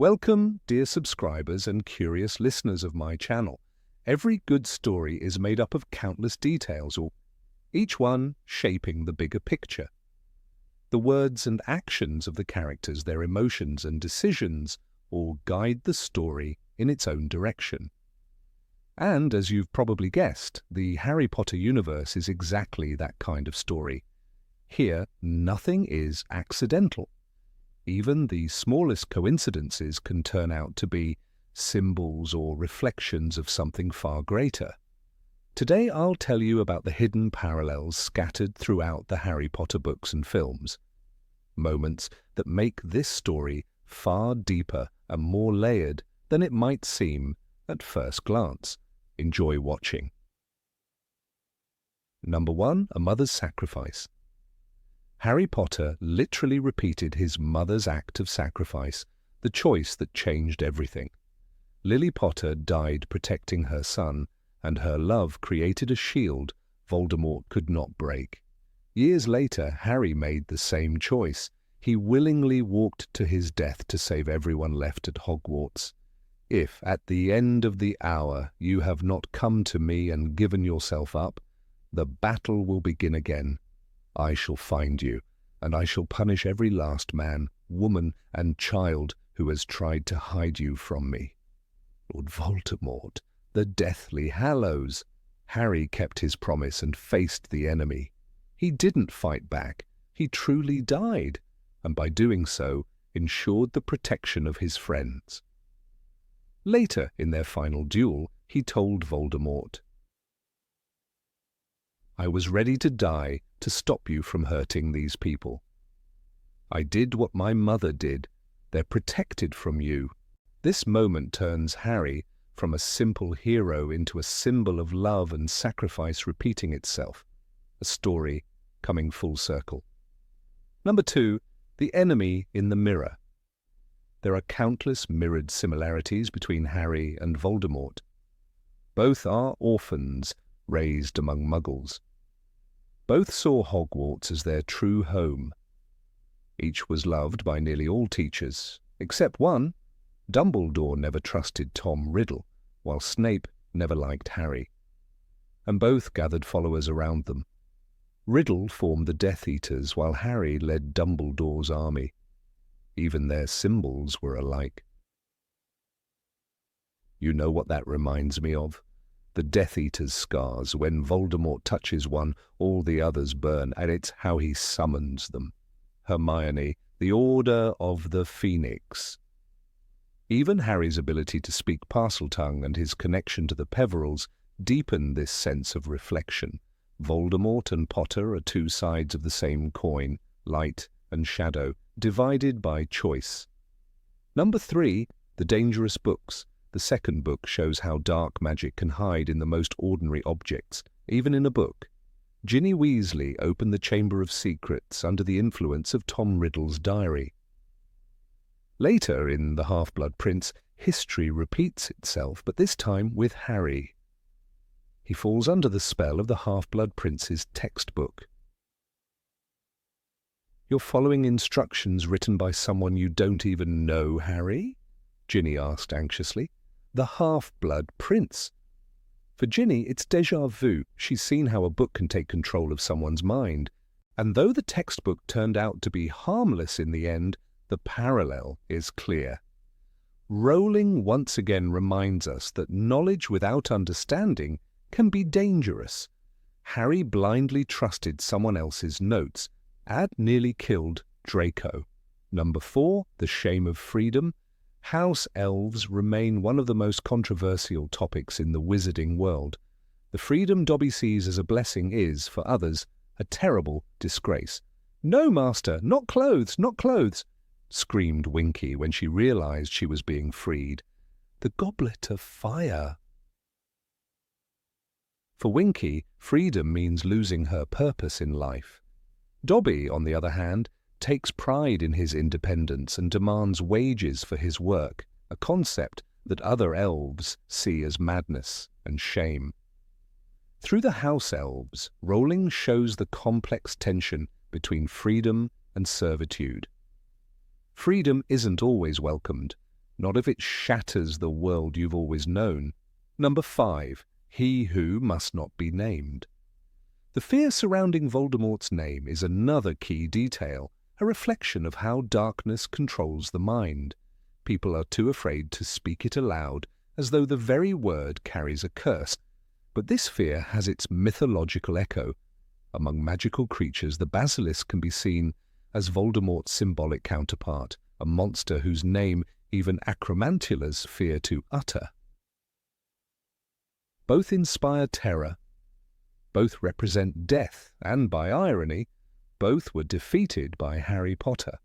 Welcome, dear subscribers and curious listeners of my channel. Every good story is made up of countless details, each one shaping the bigger picture. The words and actions of the characters, their emotions and decisions, all guide the story in its own direction. And, as you've probably guessed, the Harry Potter universe is exactly that kind of story. Here, nothing is accidental. Even the smallest coincidences can turn out to be symbols or reflections of something far greater. Today I'll tell you about the hidden parallels scattered throughout the Harry Potter books and films. Moments that make this story far deeper and more layered than it might seem at first glance. Enjoy watching. Number 1. A mother's sacrifice. Harry Potter literally repeated his mother's act of sacrifice, the choice that changed everything. Lily Potter died protecting her son, and her love created a shield Voldemort could not break. Years later, Harry made the same choice. He willingly walked to his death to save everyone left at Hogwarts. If, at the end of the hour, you have not come to me and given yourself up, the battle will begin again. I shall find you, and I shall punish every last man, woman, and child who has tried to hide you from me. Lord Voldemort, the Deathly Hallows. Harry kept his promise and faced the enemy. He didn't fight back. He truly died, and by doing so, ensured the protection of his friends. Later, in their final duel, he told Voldemort, I was ready to die to stop you from hurting these people. I did what my mother did. They're protected from you. This moment turns Harry from a simple hero into a symbol of love and sacrifice repeating itself, a story coming full circle. Number 2, the enemy in the mirror. There are countless mirrored similarities between Harry and Voldemort. Both are orphans raised among muggles. Both saw Hogwarts as their true home. Each was loved by nearly all teachers, except one. Dumbledore never trusted Tom Riddle, while Snape never liked Harry. And both gathered followers around them. Riddle formed the Death Eaters, while Harry led Dumbledore's army. Even their symbols were alike. You know what that reminds me of? The Death Eater's scars. When Voldemort touches one, all the others burn, and it's how he summons them. Hermione, the Order of the Phoenix. Even Harry's ability to speak Parseltongue and his connection to the Peverils deepen this sense of reflection. Voldemort and Potter are two sides of the same coin, light and shadow, divided by choice. Number 3, the dangerous books. The second book shows how dark magic can hide in the most ordinary objects, even in a book. Ginny Weasley opened the Chamber of Secrets under the influence of Tom Riddle's diary. Later, in The Half-Blood Prince, history repeats itself, but this time with Harry. He falls under the spell of the Half-Blood Prince's textbook. You're following instructions written by someone you don't even know, Harry? Ginny asked anxiously. The Half-Blood Prince. For Ginny, it's déjà vu. She's seen how a book can take control of someone's mind. And though the textbook turned out to be harmless in the end, the parallel is clear. Rowling once again reminds us that knowledge without understanding can be dangerous. Harry blindly trusted someone else's notes and nearly killed Draco. Number 4, the shame of freedom. House elves remain one of the most controversial topics in the wizarding world. The freedom Dobby sees as a blessing is, for others, a terrible disgrace. No, master, not clothes, not clothes, screamed Winky when she realized she was being freed. The goblet of fire. For Winky, freedom means losing her purpose in life. Dobby, on the other hand, takes pride in his independence and demands wages for his work, a concept that other elves see as madness and shame. Through the house elves, Rowling shows the complex tension between freedom and servitude. Freedom isn't always welcomed. not if it shatters the world you've always known. Number 5. He who must not be named. The fear surrounding Voldemort's name is another key detail, a reflection of how darkness controls the mind. People are too afraid to speak it aloud, as though the very word carries a curse. But this fear has its mythological echo. Among magical creatures, the basilisk can be seen as Voldemort's symbolic counterpart, a monster whose name even acromantulas fear to utter. Both inspire terror, both represent death, and by irony, both were defeated by Harry Potter.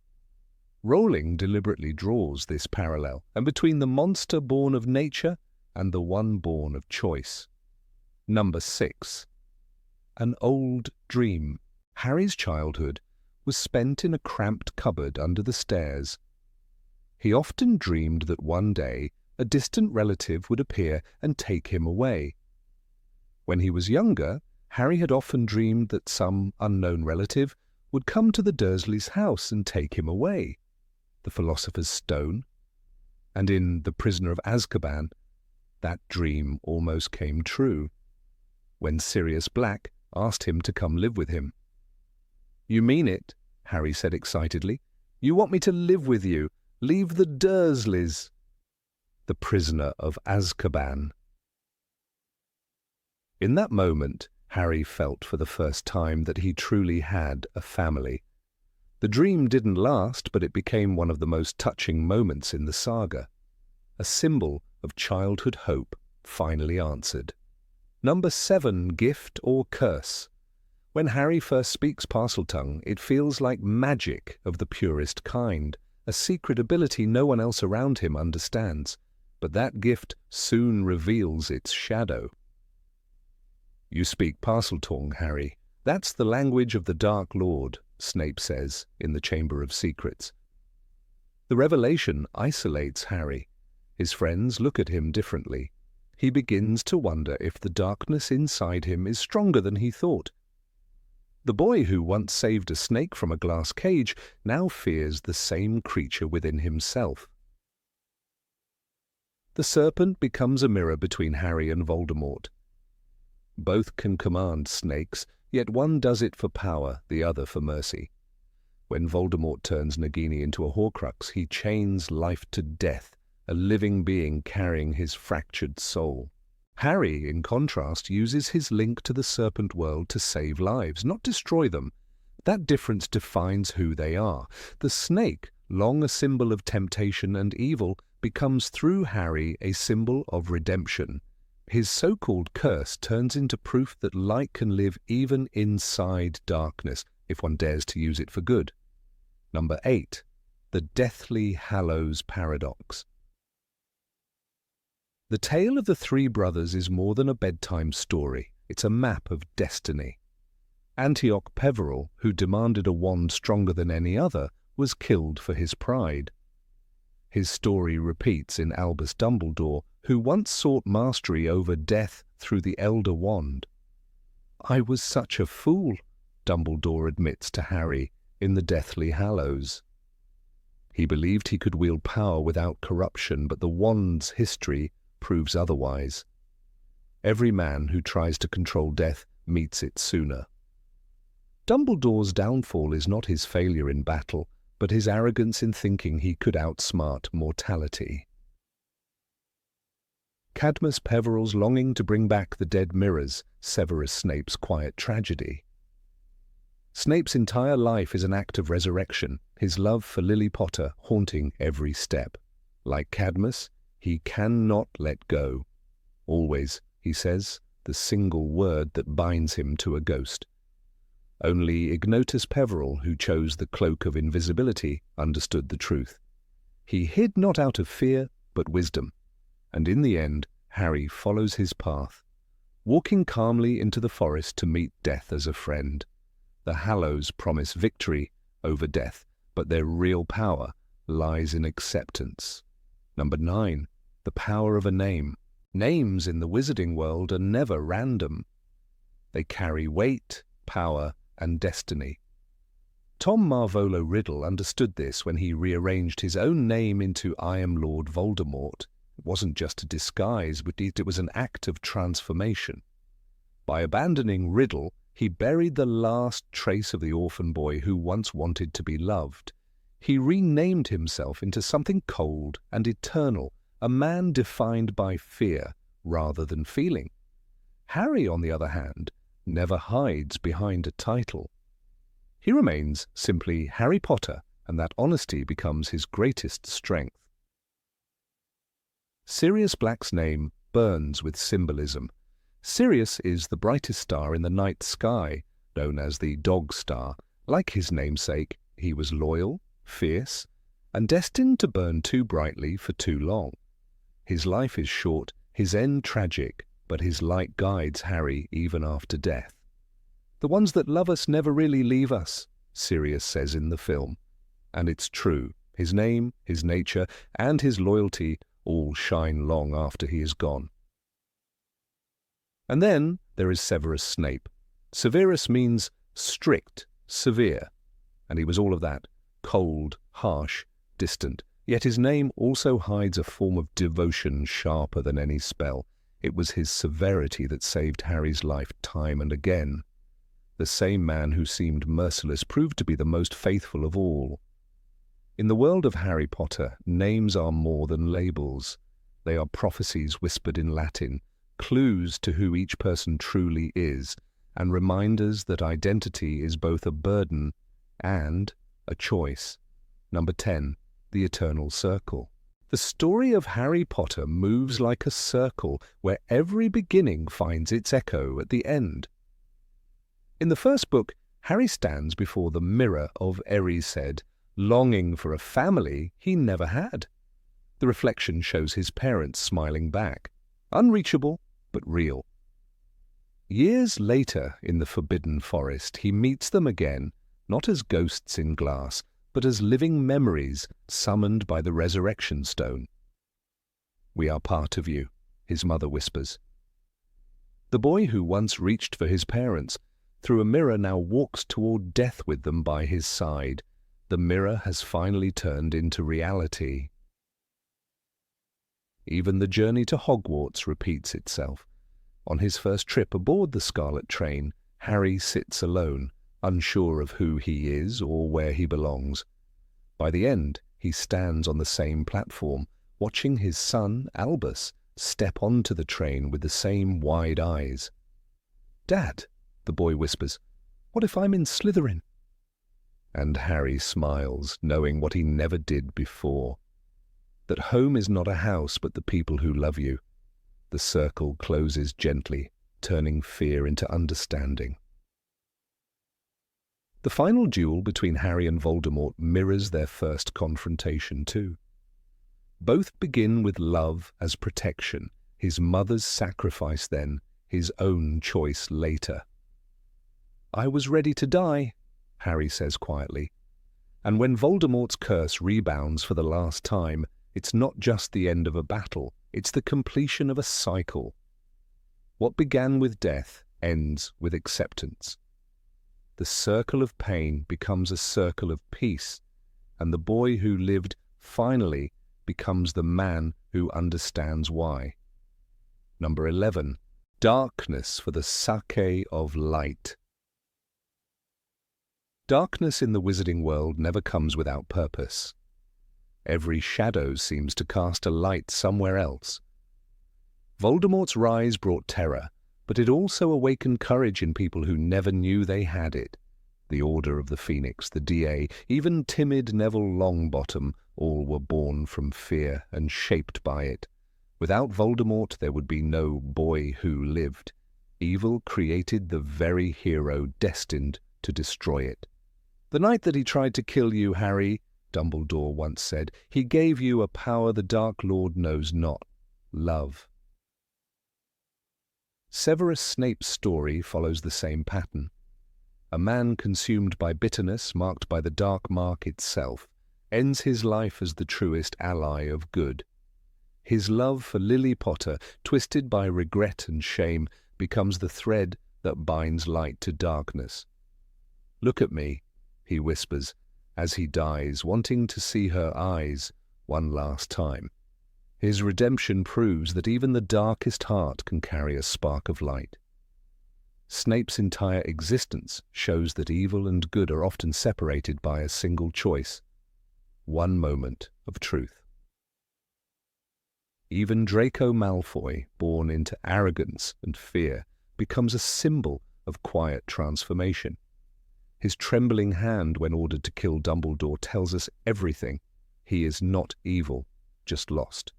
Rowling deliberately draws this parallel, and between the monster born of nature and the one born of choice. Number 6. An old dream. Harry's childhood was spent in a cramped cupboard under the stairs. He often dreamed that one day a distant relative would appear and take him away. When he was younger, Harry had often dreamed that some unknown relative would come to the Dursleys' house and take him away. The Philosopher's Stone, and in The Prisoner of Azkaban, that dream almost came true, when Sirius Black asked him to come live with him. "You mean it?" Harry said excitedly. "You want me to live with you? Leave the Dursleys." The Prisoner of Azkaban. In that moment, Harry felt for the first time that he truly had a family. The dream didn't last, but it became one of the most touching moments in the saga. A symbol of childhood hope finally answered. Number 7. Gift or curse. When Harry first speaks Parseltongue, it feels like magic of the purest kind, a secret ability no one else around him understands. But that gift soon reveals its shadow. "You speak Parseltongue, Harry. That's the language of the Dark Lord," Snape says in the Chamber of Secrets. The revelation isolates Harry. His friends look at him differently. He begins to wonder if the darkness inside him is stronger than he thought. The boy who once saved a snake from a glass cage now fears the same creature within himself. The serpent becomes a mirror between Harry and Voldemort. Both can command snakes, yet one does it for power, the other for mercy. When Voldemort turns Nagini into a Horcrux, he chains life to death, a living being carrying his fractured soul. Harry, in contrast, uses his link to the serpent world to save lives, not destroy them. That difference defines who they are. The snake, long a symbol of temptation and evil, becomes through Harry a symbol of redemption. His so-called curse turns into proof that light can live even inside darkness, if one dares to use it for good. Number 8. The Deathly Hallows Paradox. The tale of the three brothers is more than a bedtime story. It's a map of destiny. Antioch Peverell, who demanded a wand stronger than any other, was killed for his pride. His story repeats in Albus Dumbledore, who once sought mastery over death through the Elder Wand. "I was such a fool," Dumbledore admits to Harry in the Deathly Hallows. He believed he could wield power without corruption, but the wand's history proves otherwise. Every man who tries to control death meets it sooner. Dumbledore's downfall is not his failure in battle, but his arrogance in thinking he could outsmart mortality. Cadmus Peverell's longing to bring back the dead mirrors, Severus Snape's quiet tragedy. Snape's entire life is an act of resurrection, his love for Lily Potter haunting every step. Like Cadmus, he cannot let go. Always, he says, the single word that binds him to a ghost. Only Ignotus Peverell, who chose the cloak of invisibility, understood the truth. He hid not out of fear, but wisdom. And in the end, Harry follows his path, walking calmly into the forest to meet death as a friend. The Hallows promise victory over death, but their real power lies in acceptance. Number 9. The power of a name. Names in the wizarding world are never random. They carry weight, power, and destiny. Tom Marvolo Riddle understood this when he rearranged his own name into I am Lord Voldemort. It wasn't just a disguise, but it was an act of transformation. By abandoning Riddle, he buried the last trace of the orphan boy who once wanted to be loved. He renamed himself into something cold and eternal, a man defined by fear rather than feeling. Harry, on the other hand, never hides behind a title. He remains simply Harry Potter, and that honesty becomes his greatest strength. Sirius Black's name burns with symbolism. Sirius is the brightest star in the night sky, known as the Dog Star. Like his namesake, he was loyal, fierce, and destined to burn too brightly for too long. His life is short, his end tragic, but his light guides Harry even after death. The ones that love us never really leave us, Sirius says in the film. And it's true. His name, his nature, and his loyalty all shine long after he is gone. And then there is Severus Snape. Severus means strict, severe, and he was all of that, cold, harsh, distant. Yet his name also hides a form of devotion sharper than any spell. It was his severity that saved Harry's life time and again. The same man who seemed merciless proved to be the most faithful of all. In the world of Harry Potter, names are more than labels. They are prophecies whispered in Latin, clues to who each person truly is, and reminders that identity is both a burden and a choice. Number 10. The Eternal Circle. The story of Harry Potter moves like a circle where every beginning finds its echo at the end. In the first book, Harry stands before the mirror of Erised, longing for a family he never had. The reflection shows his parents smiling back, unreachable but real. Years later, in the Forbidden Forest, he meets them again, not as ghosts in glass, but as living memories summoned by the Resurrection Stone. "We are part of you," his mother whispers. The boy who once reached for his parents through a mirror now walks toward death with them by his side. The mirror has finally turned into reality. Even the journey to Hogwarts repeats itself. On his first trip aboard the Scarlet Train, Harry sits alone, unsure of who he is or where he belongs. By the end, he stands on the same platform, watching his son, Albus, step onto the train with the same wide eyes. "Dad," the boy whispers, "what if I'm in Slytherin?" And Harry smiles, knowing what he never did before. That home is not a house, but the people who love you. The circle closes gently, turning fear into understanding. The final duel between Harry and Voldemort mirrors their first confrontation too. Both begin with love as protection, his mother's sacrifice then, his own choice later. "I was ready to die," Harry says quietly. And when Voldemort's curse rebounds for the last time, it's not just the end of a battle, it's the completion of a cycle. What began with death ends with acceptance. The circle of pain becomes a circle of peace, and the boy who lived finally becomes the man who understands why. Number 11. Darkness for the sake of light. Darkness in the wizarding world never comes without purpose. Every shadow seems to cast a light somewhere else. Voldemort's rise brought terror, but it also awakened courage in people who never knew they had it. The Order of the Phoenix, the DA, even timid Neville Longbottom, all were born from fear and shaped by it. Without Voldemort, there would be no boy who lived. Evil created the very hero destined to destroy it. "The night that he tried to kill you, Harry," Dumbledore once said, "he gave you a power the Dark Lord knows not, love." Severus Snape's story follows the same pattern. A man consumed by bitterness, marked by the dark mark itself, ends his life as the truest ally of good. His love for Lily Potter, twisted by regret and shame, becomes the thread that binds light to darkness. "Look at me," he whispers, as he dies, wanting to see her eyes one last time. His redemption proves that even the darkest heart can carry a spark of light. Snape's entire existence shows that evil and good are often separated by a single choice, one moment of truth. Even Draco Malfoy, born into arrogance and fear, becomes a symbol of quiet transformation. His trembling hand when ordered to kill Dumbledore tells us everything. He is not evil, just lost.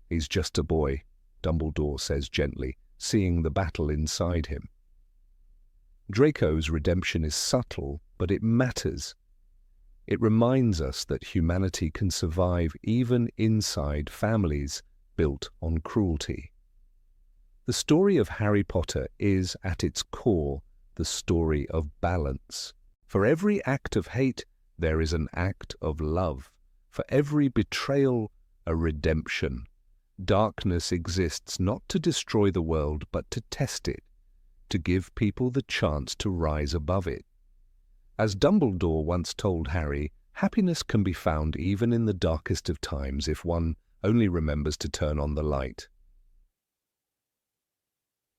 "He's just a boy," Dumbledore says gently, seeing the battle inside him. Draco's redemption is subtle, but it matters. It reminds us that humanity can survive even inside families built on cruelty. The story of Harry Potter is, at its core, the story of balance. For every act of hate, there is an act of love. For every betrayal, a redemption. Darkness exists not to destroy the world, but to test it, to give people the chance to rise above it. As Dumbledore once told Harry, happiness can be found even in the darkest of times if one only remembers to turn on the light.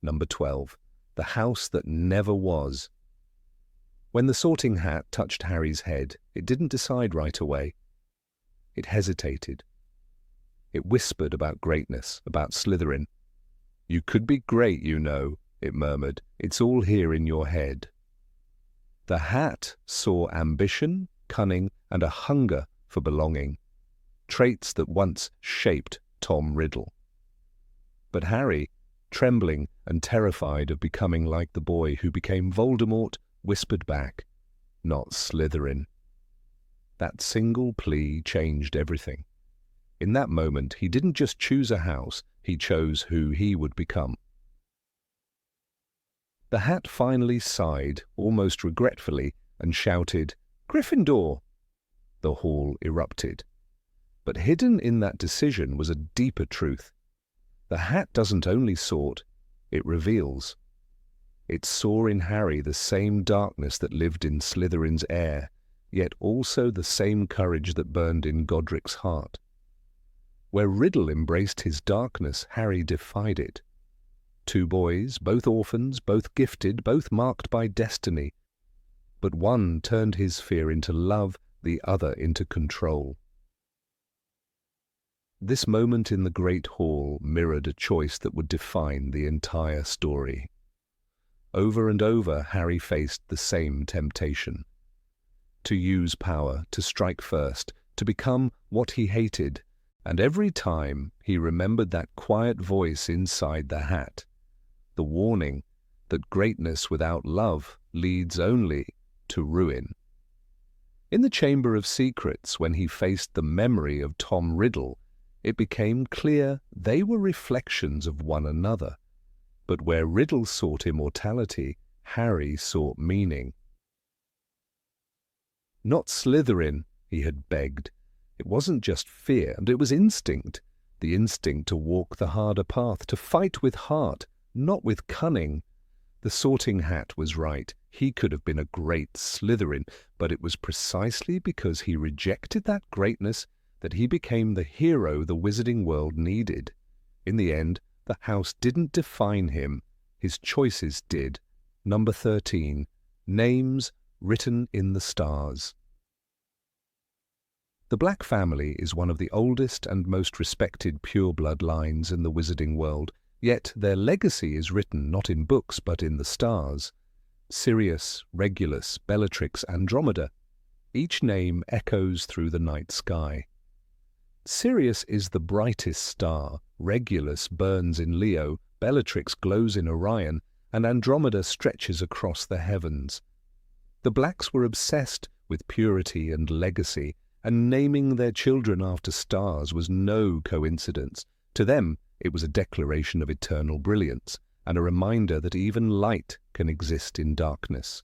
Number 12. The House That Never Was. When the Sorting Hat touched Harry's head, it didn't decide right away. It hesitated. It whispered about greatness, about Slytherin. "You could be great, you know," it murmured. "It's all here in your head." The hat saw ambition, cunning, and a hunger for belonging, traits that once shaped Tom Riddle. But Harry, trembling and terrified of becoming like the boy who became Voldemort, whispered back, "Not Slytherin." That single plea changed everything. In that moment, he didn't just choose a house, he chose who he would become. The hat finally sighed, almost regretfully, and shouted, "Gryffindor!" The hall erupted. But hidden in that decision was a deeper truth. The hat doesn't only sort, it reveals. It saw in Harry the same darkness that lived in Slytherin's air, yet also the same courage that burned in Godric's heart. Where Riddle embraced his darkness, Harry defied it. Two boys, both orphans, both gifted, both marked by destiny. But one turned his fear into love, the other into control. This moment in the Great Hall mirrored a choice that would define the entire story. Over and over, Harry faced the same temptation. To use power, to strike first, to become what he hated, and every time he remembered that quiet voice inside the hat, the warning that greatness without love leads only to ruin. In the Chamber of Secrets, when he faced the memory of Tom Riddle, it became clear they were reflections of one another. But where Riddle sought immortality, Harry sought meaning. "Not Slytherin," he had begged. It wasn't just fear, and it was instinct. The instinct to walk the harder path, to fight with heart, not with cunning. The Sorting Hat was right. He could have been a great Slytherin, but it was precisely because he rejected that greatness that he became the hero the wizarding world needed. In the end, the house didn't define him. His choices did. Number 13. Names Written in the Stars. The Black family is one of the oldest and most respected pureblood lines in the wizarding world, yet their legacy is written not in books but in the stars. Sirius, Regulus, Bellatrix, Andromeda. Each name echoes through the night sky. Sirius is the brightest star, Regulus burns in Leo, Bellatrix glows in Orion, and Andromeda stretches across the heavens. The Blacks were obsessed with purity and legacy, and naming their children after stars was no coincidence. To them, it was a declaration of eternal brilliance, and a reminder that even light can exist in darkness.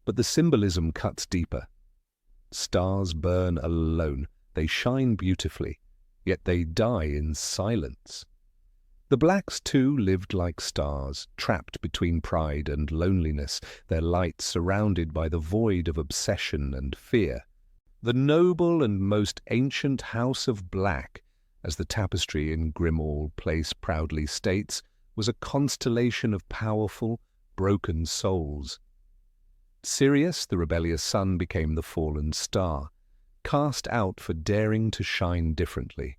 But the symbolism cuts deeper. Stars burn alone, they shine beautifully, yet they die in silence. The blacks, too, lived like stars, trapped between pride and loneliness, their light surrounded by the void of obsession and fear. The noble and most ancient House of Black, as the tapestry in Grimmauld Place proudly states, was a constellation of powerful, broken souls. Sirius, the rebellious sun, became the fallen star, cast out for daring to shine differently.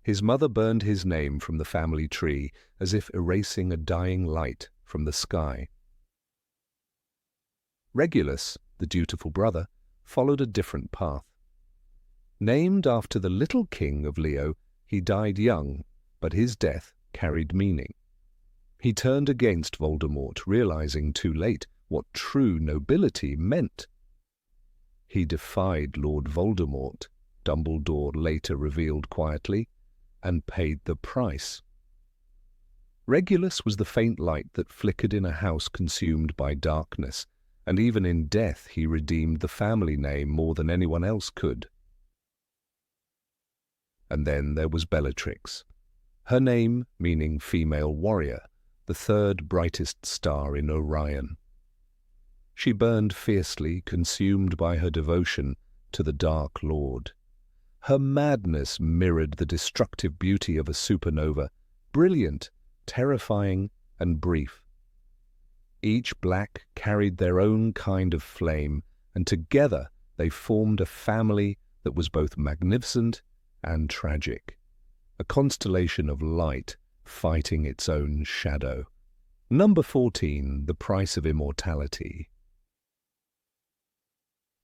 His mother burned his name from the family tree, as if erasing a dying light from the sky. Regulus, the dutiful brother, followed a different path. Named after the little king of Leo, he died young, but his death carried meaning. He turned against Voldemort, realizing too late what true nobility meant. He defied Lord Voldemort, Dumbledore later revealed quietly, and paid the price. Regulus was the faint light that flickered in a house consumed by darkness, and even in death he redeemed the family name more than anyone else could. And then there was Bellatrix. Her name meaning female warrior, the third brightest star in Orion. She burned fiercely, consumed by her devotion to the Dark Lord. Her madness mirrored the destructive beauty of a supernova, brilliant, terrifying, and brief. Each black carried their own kind of flame, and together they formed a family that was both magnificent and tragic, a constellation of light fighting its own shadow. Number 14, The Price of Immortality.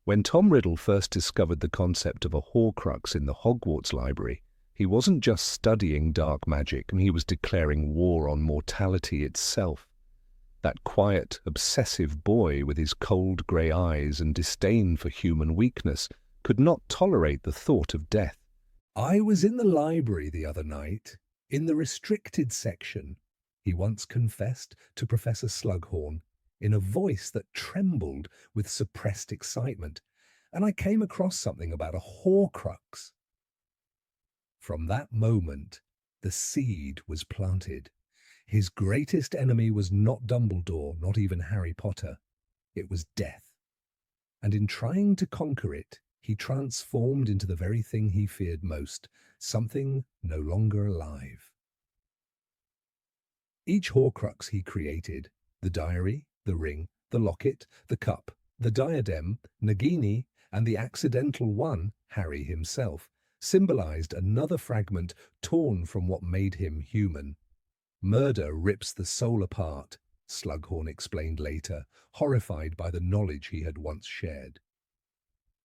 When Tom Riddle first discovered the concept of a Horcrux in the Hogwarts library, he wasn't just studying dark magic, he was declaring war on mortality itself. That quiet, obsessive boy with his cold grey eyes and disdain for human weakness could not tolerate the thought of death. "I was in the library the other night, in the restricted section," he once confessed to Professor Slughorn, in a voice that trembled with suppressed excitement, "and I came across something about a Horcrux." From that moment, the seed was planted. His greatest enemy was not Dumbledore, not even Harry Potter. It was death. And in trying to conquer it, he transformed into the very thing he feared most, something no longer alive. Each Horcrux he created, the diary, the ring, the locket, the cup, the diadem, Nagini, and the accidental one, Harry himself, symbolized another fragment torn from what made him human. "Murder rips the soul apart," Slughorn explained later, horrified by the knowledge he had once shared.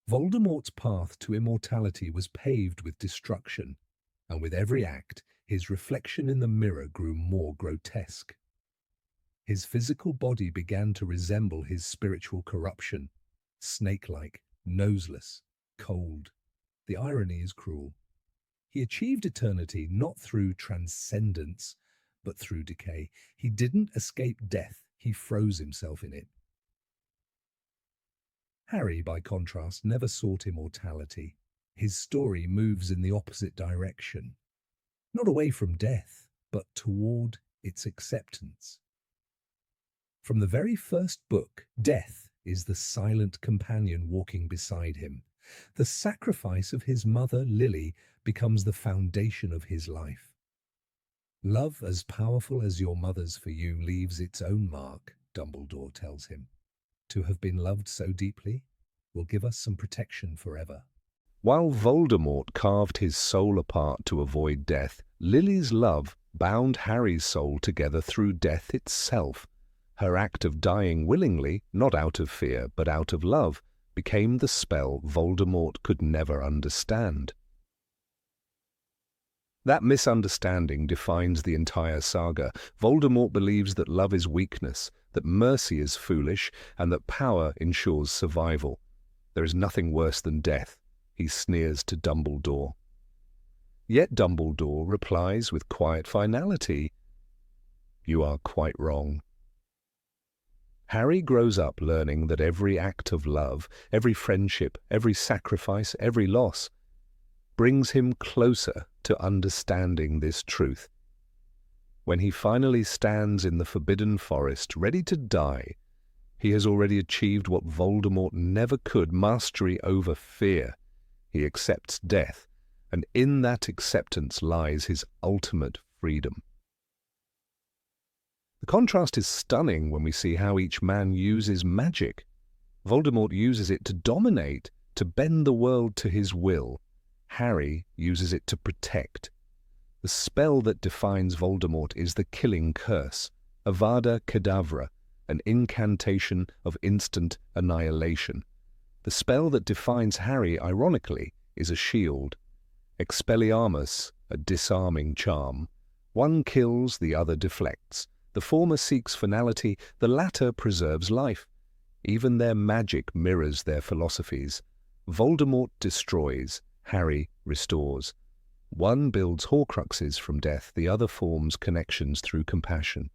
Voldemort's path to immortality was paved with destruction, and with every act, his reflection in the mirror grew more grotesque. His physical body began to resemble his spiritual corruption, snake-like, noseless, cold. The irony is cruel. He achieved eternity not through transcendence, but through decay. He didn't escape death, he froze himself in it. Harry, by contrast, never sought immortality. His story moves in the opposite direction. Not away from death, but toward its acceptance. From the very first book, death is the silent companion walking beside him. The sacrifice of his mother, Lily, becomes the foundation of his life. "Love as powerful as your mother's for you leaves its own mark," Dumbledore tells him. "To have been loved so deeply will give us some protection forever." While Voldemort carved his soul apart to avoid death, Lily's love bound Harry's soul together through death itself. Her act of dying willingly, not out of fear, but out of love, became the spell Voldemort could never understand. That misunderstanding defines the entire saga. Voldemort believes that love is weakness, that mercy is foolish, and that power ensures survival. There is nothing worse than death, he sneers to Dumbledore. Yet Dumbledore replies with quiet finality, "You are quite wrong." Harry grows up learning that every act of love, every friendship, every sacrifice, every loss, brings him closer to understanding this truth. When he finally stands in the forbidden forest, ready to die, he has already achieved what Voldemort never could: mastery over fear. He accepts death, and in that acceptance lies his ultimate freedom. The contrast is stunning when we see how each man uses magic. Voldemort uses it to dominate, to bend the world to his will. Harry uses it to protect. The spell that defines Voldemort is the killing curse, Avada Kedavra, an incantation of instant annihilation. The spell that defines Harry, ironically, is a shield, Expelliarmus, a disarming charm. One kills, the other deflects. The former seeks finality, the latter preserves life. Even their magic mirrors their philosophies. Voldemort destroys, Harry restores. One builds Horcruxes from death, the other forms connections through compassion.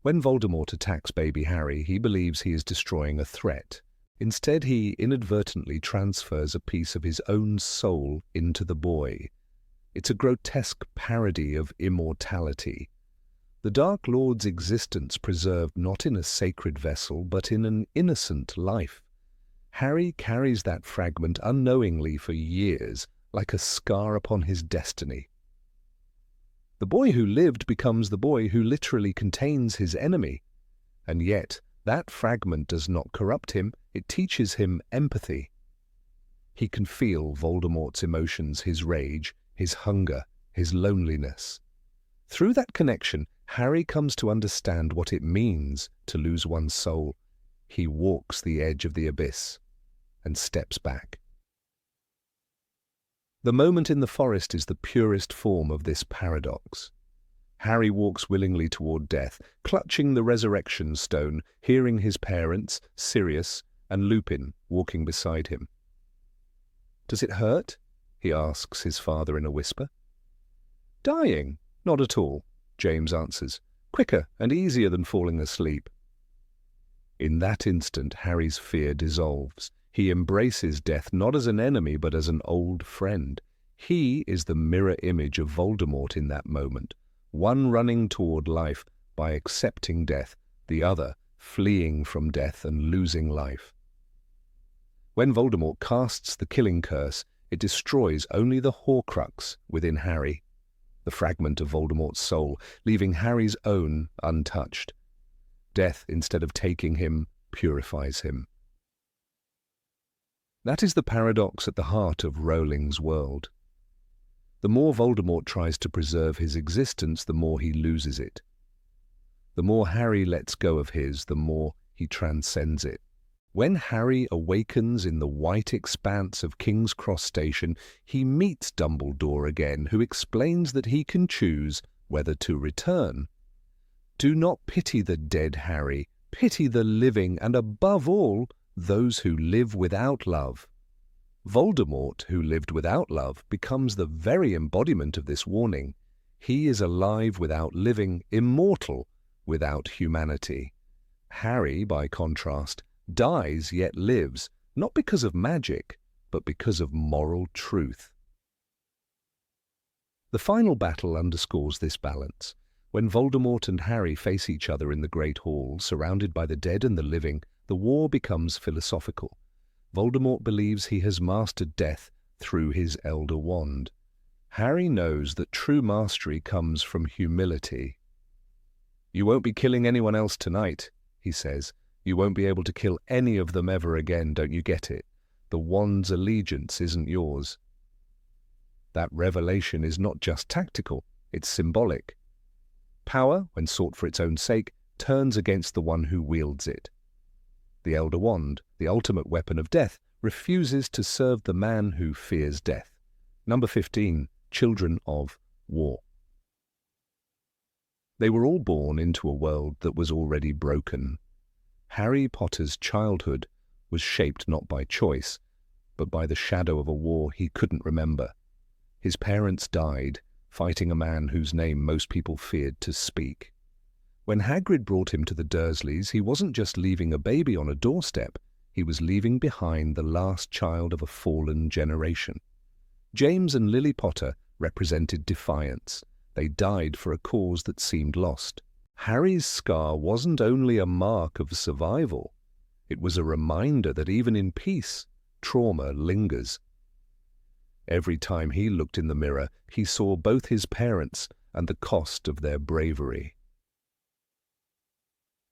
When Voldemort attacks baby Harry, he believes he is destroying a threat. Instead, he inadvertently transfers a piece of his own soul into the boy. It's a grotesque parody of immortality. The Dark Lord's existence preserved not in a sacred vessel, but in an innocent life. Harry carries that fragment unknowingly for years, like a scar upon his destiny. The boy who lived becomes the boy who literally contains his enemy. And yet, that fragment does not corrupt him, it teaches him empathy. He can feel Voldemort's emotions, his rage, his hunger, his loneliness. Through that connection, Harry comes to understand what it means to lose one's soul. He walks the edge of the abyss and steps back. The moment in the forest is the purest form of this paradox. Harry walks willingly toward death, clutching the resurrection stone, hearing his parents, Sirius and Lupin, walking beside him. "Does it hurt?" he asks his father in a whisper. "Dying? Not at all," James answers. "Quicker and easier than falling asleep." In that instant, Harry's fear dissolves. He embraces death not as an enemy, but as an old friend. He is the mirror image of Voldemort in that moment, one running toward life by accepting death, the other fleeing from death and losing life. When Voldemort casts the killing curse, it destroys only the Horcrux within Harry, the fragment of Voldemort's soul, leaving Harry's own untouched. Death, instead of taking him, purifies him. That is the paradox at the heart of Rowling's world. The more Voldemort tries to preserve his existence, the more he loses it. The more Harry lets go of his, the more he transcends it. When Harry awakens in the white expanse of King's Cross Station, he meets Dumbledore again, who explains that he can choose whether to return. Do not pity the dead, Harry. Pity the living, and above all, those who live without love. Voldemort, who lived without love, becomes the very embodiment of this warning. He is alive without living, immortal without humanity. Harry, by contrast, dies yet lives, not because of magic, but because of moral truth. The final battle underscores this balance. When Voldemort and Harry face each other in the Great Hall, surrounded by the dead and the living, the war becomes philosophical. Voldemort believes he has mastered death through his Elder Wand. Harry knows that true mastery comes from humility. "You won't be killing anyone else tonight," he says. "You won't be able to kill any of them ever again, don't you get it? The wand's allegiance isn't yours." That revelation is not just tactical, it's symbolic. Power, when sought for its own sake, turns against the one who wields it. The Elder Wand, the ultimate weapon of death, refuses to serve the man who fears death. Number 15, Children of War. They were all born into a world that was already broken. Harry Potter's childhood was shaped not by choice, but by the shadow of a war he couldn't remember. His parents died, fighting a man whose name most people feared to speak. When Hagrid brought him to the Dursleys, he wasn't just leaving a baby on a doorstep, he was leaving behind the last child of a fallen generation. James and Lily Potter represented defiance. They died for a cause that seemed lost. Harry's scar wasn't only a mark of survival, it was a reminder that even in peace, trauma lingers. Every time he looked in the mirror, he saw both his parents and the cost of their bravery.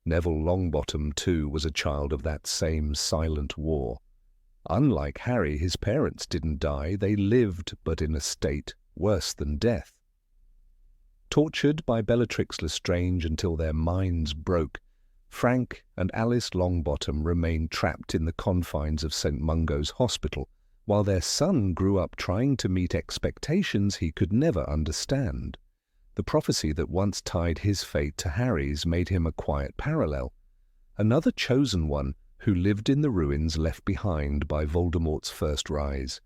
Neville Longbottom, too, was a child of that same silent war. Unlike Harry, his parents didn't die, they lived, but in a state worse than death. Tortured by Bellatrix Lestrange until their minds broke, Frank and Alice Longbottom remained trapped in the confines of St. Mungo's Hospital, while their son grew up trying to meet expectations he could never understand. The prophecy that once tied his fate to Harry's made him a quiet parallel, another chosen one who lived in the ruins left behind by Voldemort's first rise.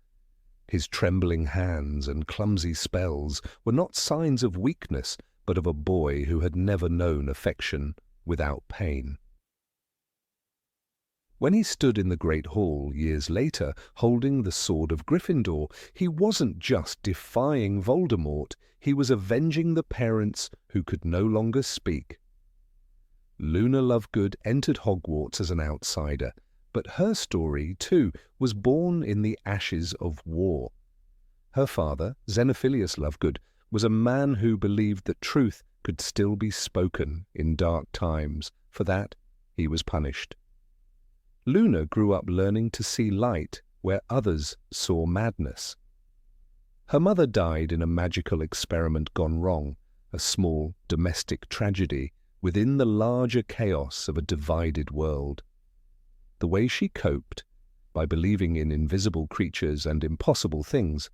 His trembling hands and clumsy spells were not signs of weakness, but of a boy who had never known affection without pain. When he stood in the Great Hall years later, holding the sword of Gryffindor, he wasn't just defying Voldemort, he was avenging the parents who could no longer speak. Luna Lovegood entered Hogwarts as an outsider, but her story, too, was born in the ashes of war. Her father, Xenophilius Lovegood, was a man who believed that truth could still be spoken in dark times. For that, he was punished. Luna grew up learning to see light where others saw madness. Her mother died in a magical experiment gone wrong, a small domestic tragedy within the larger chaos of a divided world. The way she coped, by believing in invisible creatures and impossible things,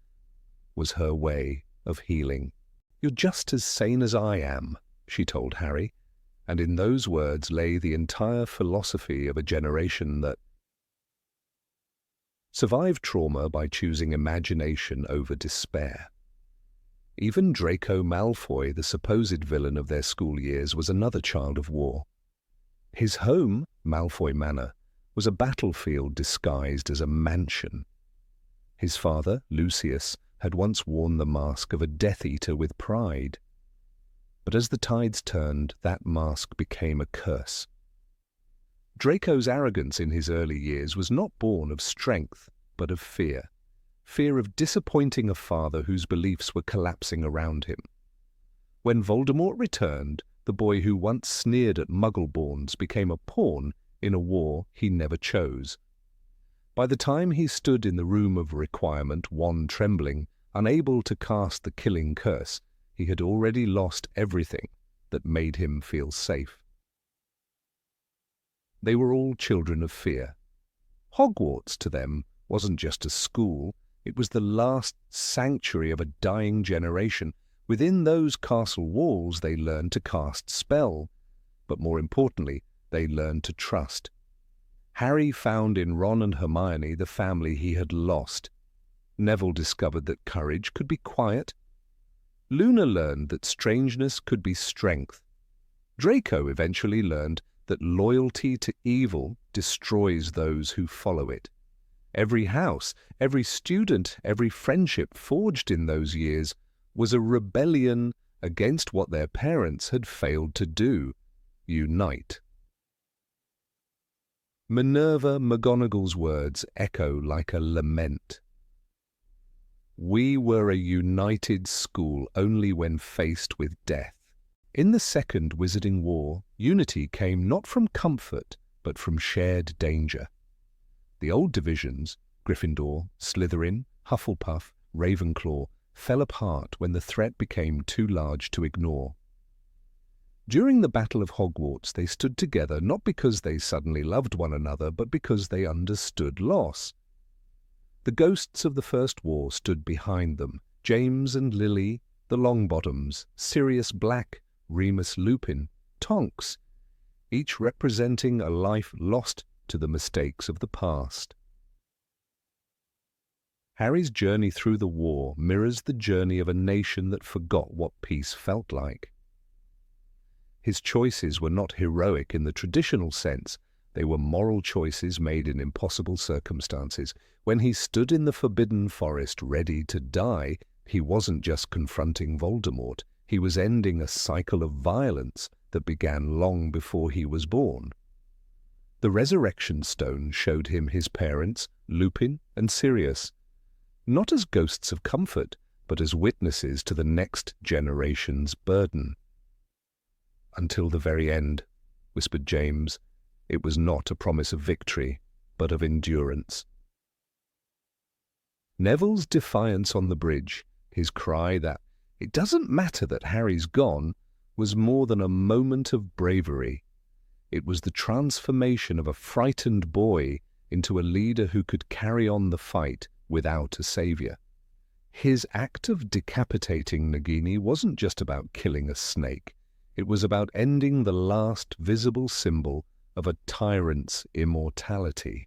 was her way of healing. "You're just as sane as I am," she told Harry, and in those words lay the entire philosophy of a generation that survived trauma by choosing imagination over despair. Even Draco Malfoy, the supposed villain of their school years, was another child of war. His home, Malfoy Manor, was a battlefield disguised as a mansion. His father, Lucius, had once worn the mask of a Death Eater with pride. But as the tides turned, that mask became a curse. Draco's arrogance in his early years was not born of strength, but of fear. Fear of disappointing a father whose beliefs were collapsing around him. When Voldemort returned, the boy who once sneered at Muggleborns became a pawn in a war he never chose. By the time he stood in the room of requirement, wand trembling, unable to cast the killing curse, he had already lost everything that made him feel safe. They were all children of fear. Hogwarts, to them, wasn't just a school, it was the last sanctuary of a dying generation. Within those castle walls they learned to cast spell, but more importantly, they learned to trust. Harry found in Ron and Hermione the family he had lost. Neville discovered that courage could be quiet. Luna learned that strangeness could be strength. Draco eventually learned that loyalty to evil destroys those who follow it. Every house, every student, every friendship forged in those years was a rebellion against what their parents had failed to do: unite. Minerva McGonagall's words echo like a lament. "We were a united school only when faced with death." In the Second Wizarding War, unity came not from comfort, but from shared danger. The old divisions, Gryffindor, Slytherin, Hufflepuff, Ravenclaw, fell apart when the threat became too large to ignore. During the Battle of Hogwarts, they stood together not because they suddenly loved one another, but because they understood loss. The ghosts of the First War stood behind them: James and Lily, the Longbottoms, Sirius Black, Remus Lupin, Tonks, each representing a life lost to the mistakes of the past. Harry's journey through the war mirrors the journey of a nation that forgot what peace felt like. His choices were not heroic in the traditional sense. They were moral choices made in impossible circumstances. When he stood in the Forbidden Forest ready to die, he wasn't just confronting Voldemort. He was ending a cycle of violence that began long before he was born. The resurrection stone showed him his parents, Lupin and Sirius, not as ghosts of comfort, but as witnesses to the next generation's burden. "Until the very end," whispered James. It was not a promise of victory, but of endurance. Neville's defiance on the bridge, his cry that "it doesn't matter that Harry's gone," was more than a moment of bravery. It was the transformation of a frightened boy into a leader who could carry on the fight without a savior. His act of decapitating Nagini wasn't just about killing a snake. It was about ending the last visible symbol of a tyrant's immortality.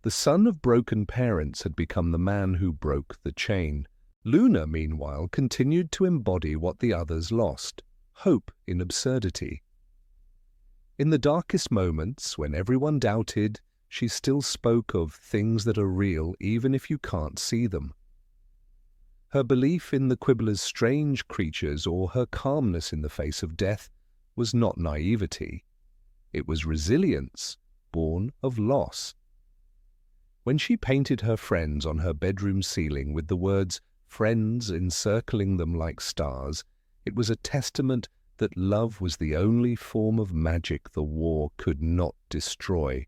The son of broken parents had become the man who broke the chain. Luna, meanwhile, continued to embody what the others lost: hope in absurdity. In the darkest moments, when everyone doubted, she still spoke of things that are real even if you can't see them. Her belief in the Quibbler's strange creatures or her calmness in the face of death was not naivety. It was resilience, born of loss. When she painted her friends on her bedroom ceiling with the words "friends" encircling them like stars, it was a testament that love was the only form of magic the war could not destroy.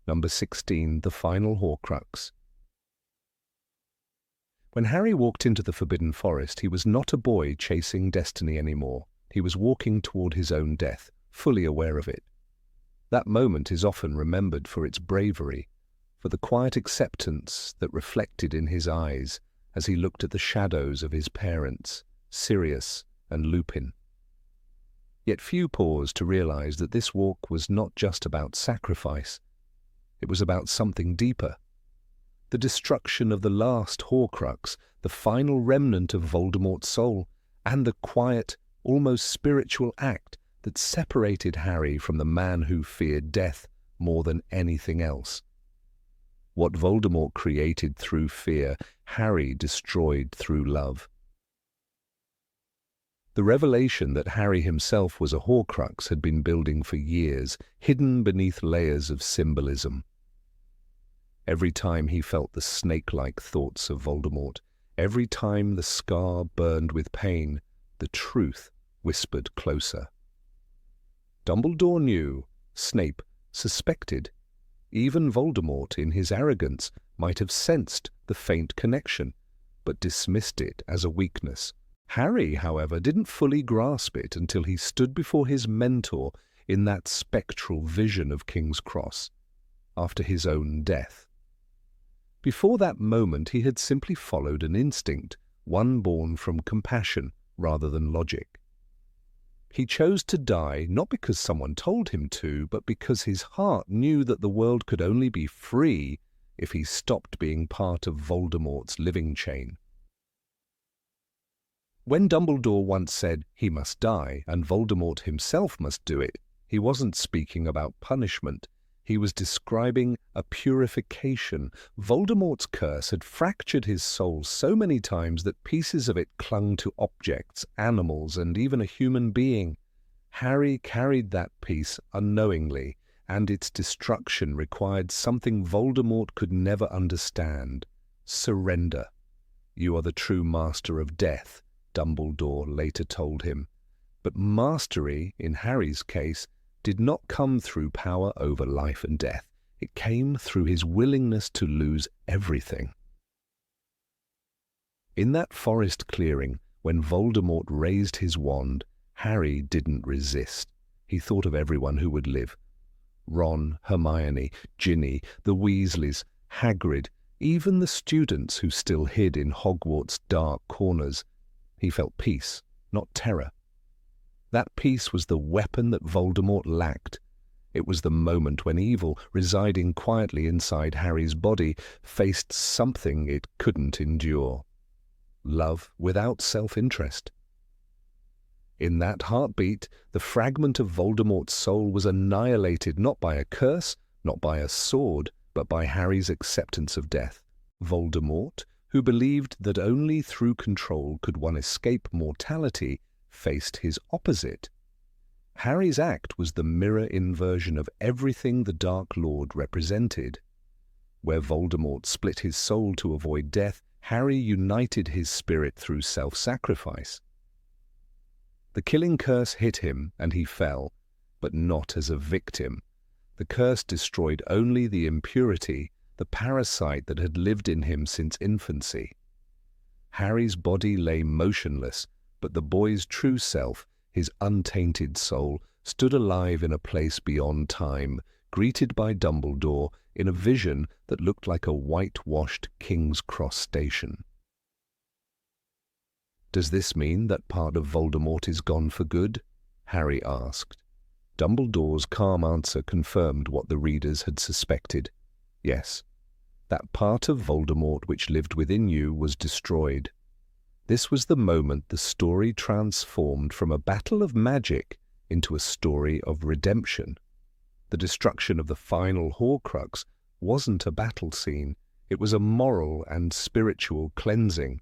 Number 16, the final Horcrux. When Harry walked into the Forbidden Forest, he was not a boy chasing destiny anymore. He was walking toward his own death, fully aware of it. That moment is often remembered for its bravery, for the quiet acceptance that reflected in his eyes as he looked at the shadows of his parents, Sirius and Lupin. Yet few paused to realize that this walk was not just about sacrifice. It was about something deeper. The destruction of the last Horcrux, the final remnant of Voldemort's soul, and the quiet, almost spiritual act that separated Harry from the man who feared death more than anything else. What Voldemort created through fear, Harry destroyed through love. The revelation that Harry himself was a Horcrux had been building for years, hidden beneath layers of symbolism. Every time he felt the snake-like thoughts of Voldemort, every time the scar burned with pain, the truth whispered closer. Dumbledore knew, Snape suspected. Even Voldemort, in his arrogance, might have sensed the faint connection, but dismissed it as a weakness. Harry, however, didn't fully grasp it until he stood before his mentor in that spectral vision of King's Cross, after his own death. Before that moment he had simply followed an instinct, one born from compassion rather than logic. He chose to die not because someone told him to, but because his heart knew that the world could only be free if he stopped being part of Voldemort's living chain. When Dumbledore once said he must die and Voldemort himself must do it, he wasn't speaking about punishment. He was describing a purification. Voldemort's curse had fractured his soul so many times that pieces of it clung to objects, animals, and even a human being. Harry carried that piece unknowingly, and its destruction required something Voldemort could never understand: surrender. "You are the true master of death," Dumbledore later told him. But mastery, in Harry's case, did not come through power over life and death. It came through his willingness to lose everything. In that forest clearing, when Voldemort raised his wand, Harry didn't resist. He thought of everyone who would live. Ron, Hermione, Ginny, the Weasleys, Hagrid, even the students who still hid in Hogwarts' dark corners. He felt peace, not terror. That peace was the weapon that Voldemort lacked. It was the moment when evil, residing quietly inside Harry's body, faced something it couldn't endure: love without self-interest. In that heartbeat, the fragment of Voldemort's soul was annihilated not by a curse, not by a sword, but by Harry's acceptance of death. Voldemort, who believed that only through control could one escape mortality, faced his opposite. Harry's act was the mirror inversion of everything the Dark Lord represented. Where Voldemort split his soul to avoid death, Harry united his spirit through self-sacrifice. The killing curse hit him and he fell, but not as a victim. The curse destroyed only the impurity, the parasite that had lived in him since infancy. Harry's body lay motionless, but the boy's true self, his untainted soul, stood alive in a place beyond time, greeted by Dumbledore in a vision that looked like a whitewashed King's Cross station. "Does this mean that part of Voldemort is gone for good?" Harry asked. Dumbledore's calm answer confirmed what the readers had suspected. Yes, that part of Voldemort which lived within you was destroyed. This was the moment the story transformed from a battle of magic into a story of redemption. The destruction of the final Horcrux wasn't a battle scene, it was a moral and spiritual cleansing.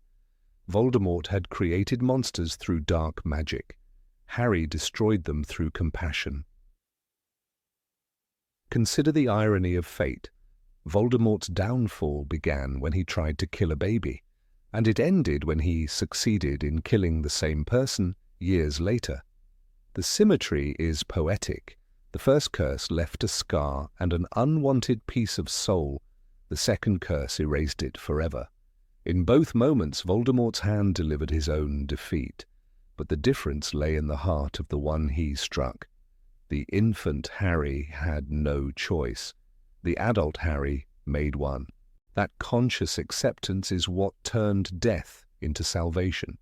Voldemort had created monsters through dark magic. Harry destroyed them through compassion. Consider the irony of fate. Voldemort's downfall began when he tried to kill a baby, and it ended when he succeeded in killing the same person years later. The symmetry is poetic. The first curse left a scar and an unwanted piece of soul. The second curse erased it forever. In both moments, Voldemort's hand delivered his own defeat, but the difference lay in the heart of the one he struck. The infant Harry had no choice. The adult Harry made one. That conscious acceptance is what turned death into salvation.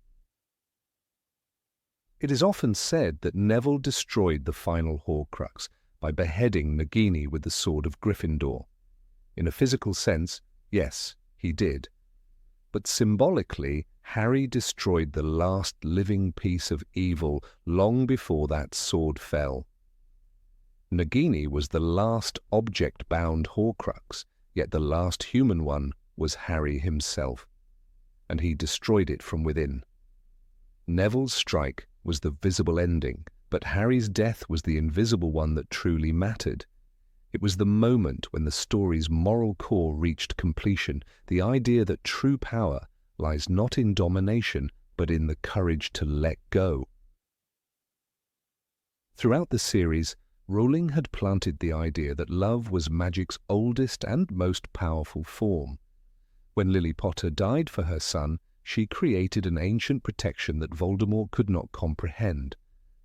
It is often said that Neville destroyed the final Horcrux by beheading Nagini with the sword of Gryffindor. In a physical sense, yes, he did. But symbolically, Harry destroyed the last living piece of evil long before that sword fell. Nagini was the last object-bound Horcrux, yet the last human one was Harry himself, and he destroyed it from within. Neville's strike was the visible ending, but Harry's death was the invisible one that truly mattered. It was the moment when the story's moral core reached completion, the idea that true power lies not in domination, but in the courage to let go. Throughout the series, Rowling had planted the idea that love was magic's oldest and most powerful form. When Lily Potter died for her son, she created an ancient protection that Voldemort could not comprehend.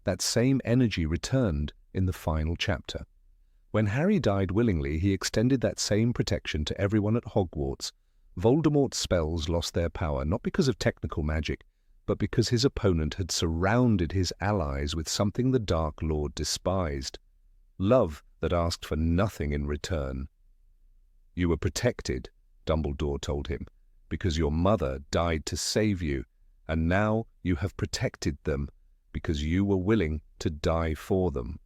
That same energy returned in the final chapter. When Harry died willingly, he extended that same protection to everyone at Hogwarts. Voldemort's spells lost their power not because of technical magic, but because his opponent had surrounded his allies with something the Dark Lord despised. Love that asked for nothing in return. "You were protected," Dumbledore told him, "because your mother died to save you, and now you have protected them because you were willing to die for them."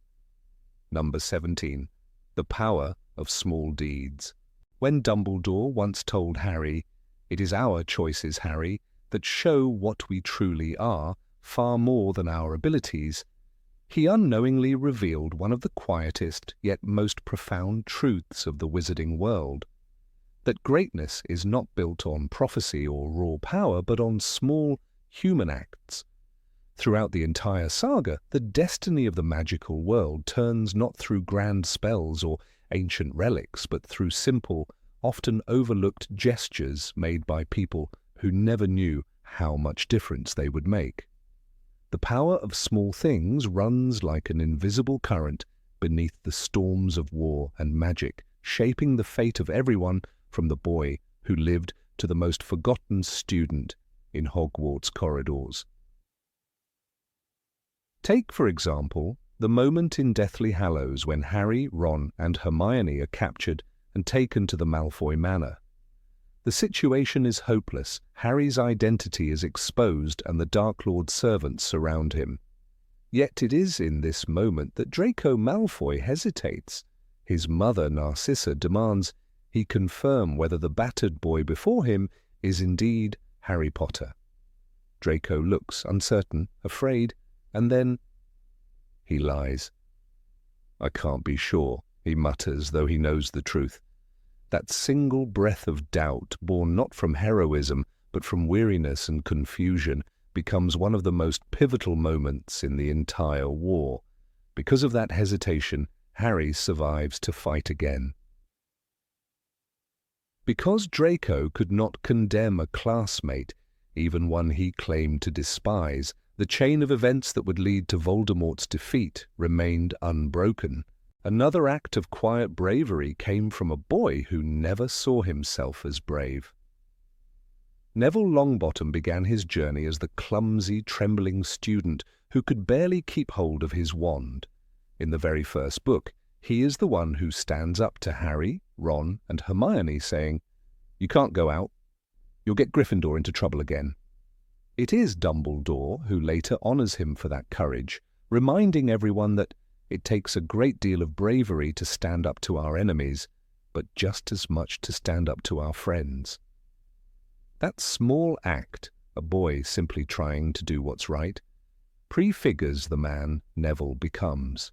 Number 17. The power of small deeds. When Dumbledore once told Harry, "It is our choices, Harry, that show what we truly are, far more than our abilities," he unknowingly revealed one of the quietest yet most profound truths of the wizarding world. That greatness is not built on prophecy or raw power, but on small human acts. Throughout the entire saga, the destiny of the magical world turns not through grand spells or ancient relics, but through simple, often overlooked gestures made by people who never knew how much difference they would make. The power of small things runs like an invisible current beneath the storms of war and magic, shaping the fate of everyone from the boy who lived to the most forgotten student in Hogwarts corridors. Take, for example, the moment in Deathly Hallows when Harry, Ron, and Hermione are captured and taken to the Malfoy Manor. The situation is hopeless. Harry's identity is exposed and the Dark Lord's servants surround him. Yet it is in this moment that Draco Malfoy hesitates. His mother, Narcissa, demands he confirm whether the battered boy before him is indeed Harry Potter. Draco looks uncertain, afraid, and then he lies. "I can't be sure," he mutters, though he knows the truth. That single breath of doubt, born not from heroism, but from weariness and confusion, becomes one of the most pivotal moments in the entire war. Because of that hesitation, Harry survives to fight again. Because Draco could not condemn a classmate, even one he claimed to despise, the chain of events that would lead to Voldemort's defeat remained unbroken. Another act of quiet bravery came from a boy who never saw himself as brave. Neville Longbottom began his journey as the clumsy, trembling student who could barely keep hold of his wand. In the very first book, he is the one who stands up to Harry, Ron, and Hermione, saying, "You can't go out. You'll get Gryffindor into trouble again." It is Dumbledore who later honors him for that courage, reminding everyone that it takes a great deal of bravery to stand up to our enemies, but just as much to stand up to our friends. That small act, a boy simply trying to do what's right, prefigures the man Neville becomes.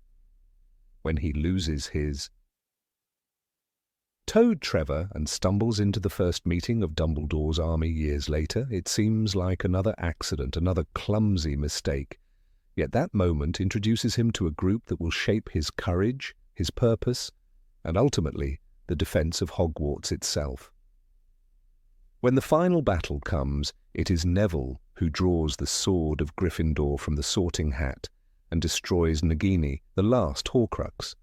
When he loses his Toad Trevor and stumbles into the first meeting of Dumbledore's army years later, it seems like another accident, another clumsy mistake. Yet that moment introduces him to a group that will shape his courage, his purpose, and ultimately the defense of Hogwarts itself. When the final battle comes, it is Neville who draws the sword of Gryffindor from the sorting hat and destroys Nagini, the last Horcrux.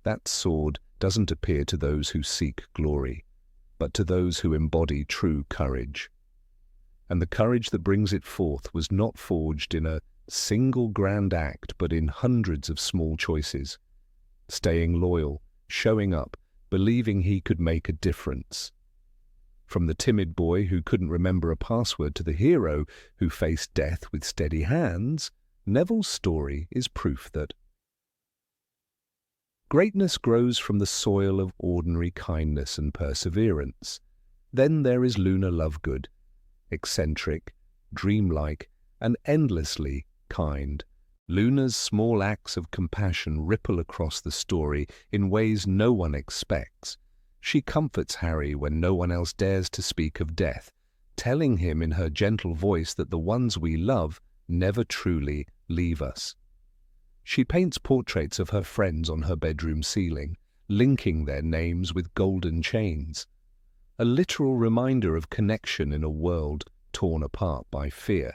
That sword doesn't appear to those who seek glory, but to those who embody true courage. And the courage that brings it forth was not forged in a single grand act, but in hundreds of small choices. Staying loyal, showing up, believing he could make a difference. From the timid boy who couldn't remember a password to the hero who faced death with steady hands, Neville's story is proof that greatness grows from the soil of ordinary kindness and perseverance. Then there is Luna Lovegood, eccentric, dreamlike, and endlessly kind. Luna's small acts of compassion ripple across the story in ways no one expects. She comforts Harry when no one else dares to speak of death, telling him in her gentle voice that the ones we love never truly leave us. She paints portraits of her friends on her bedroom ceiling, linking their names with golden chains. A literal reminder of connection in a world torn apart by fear.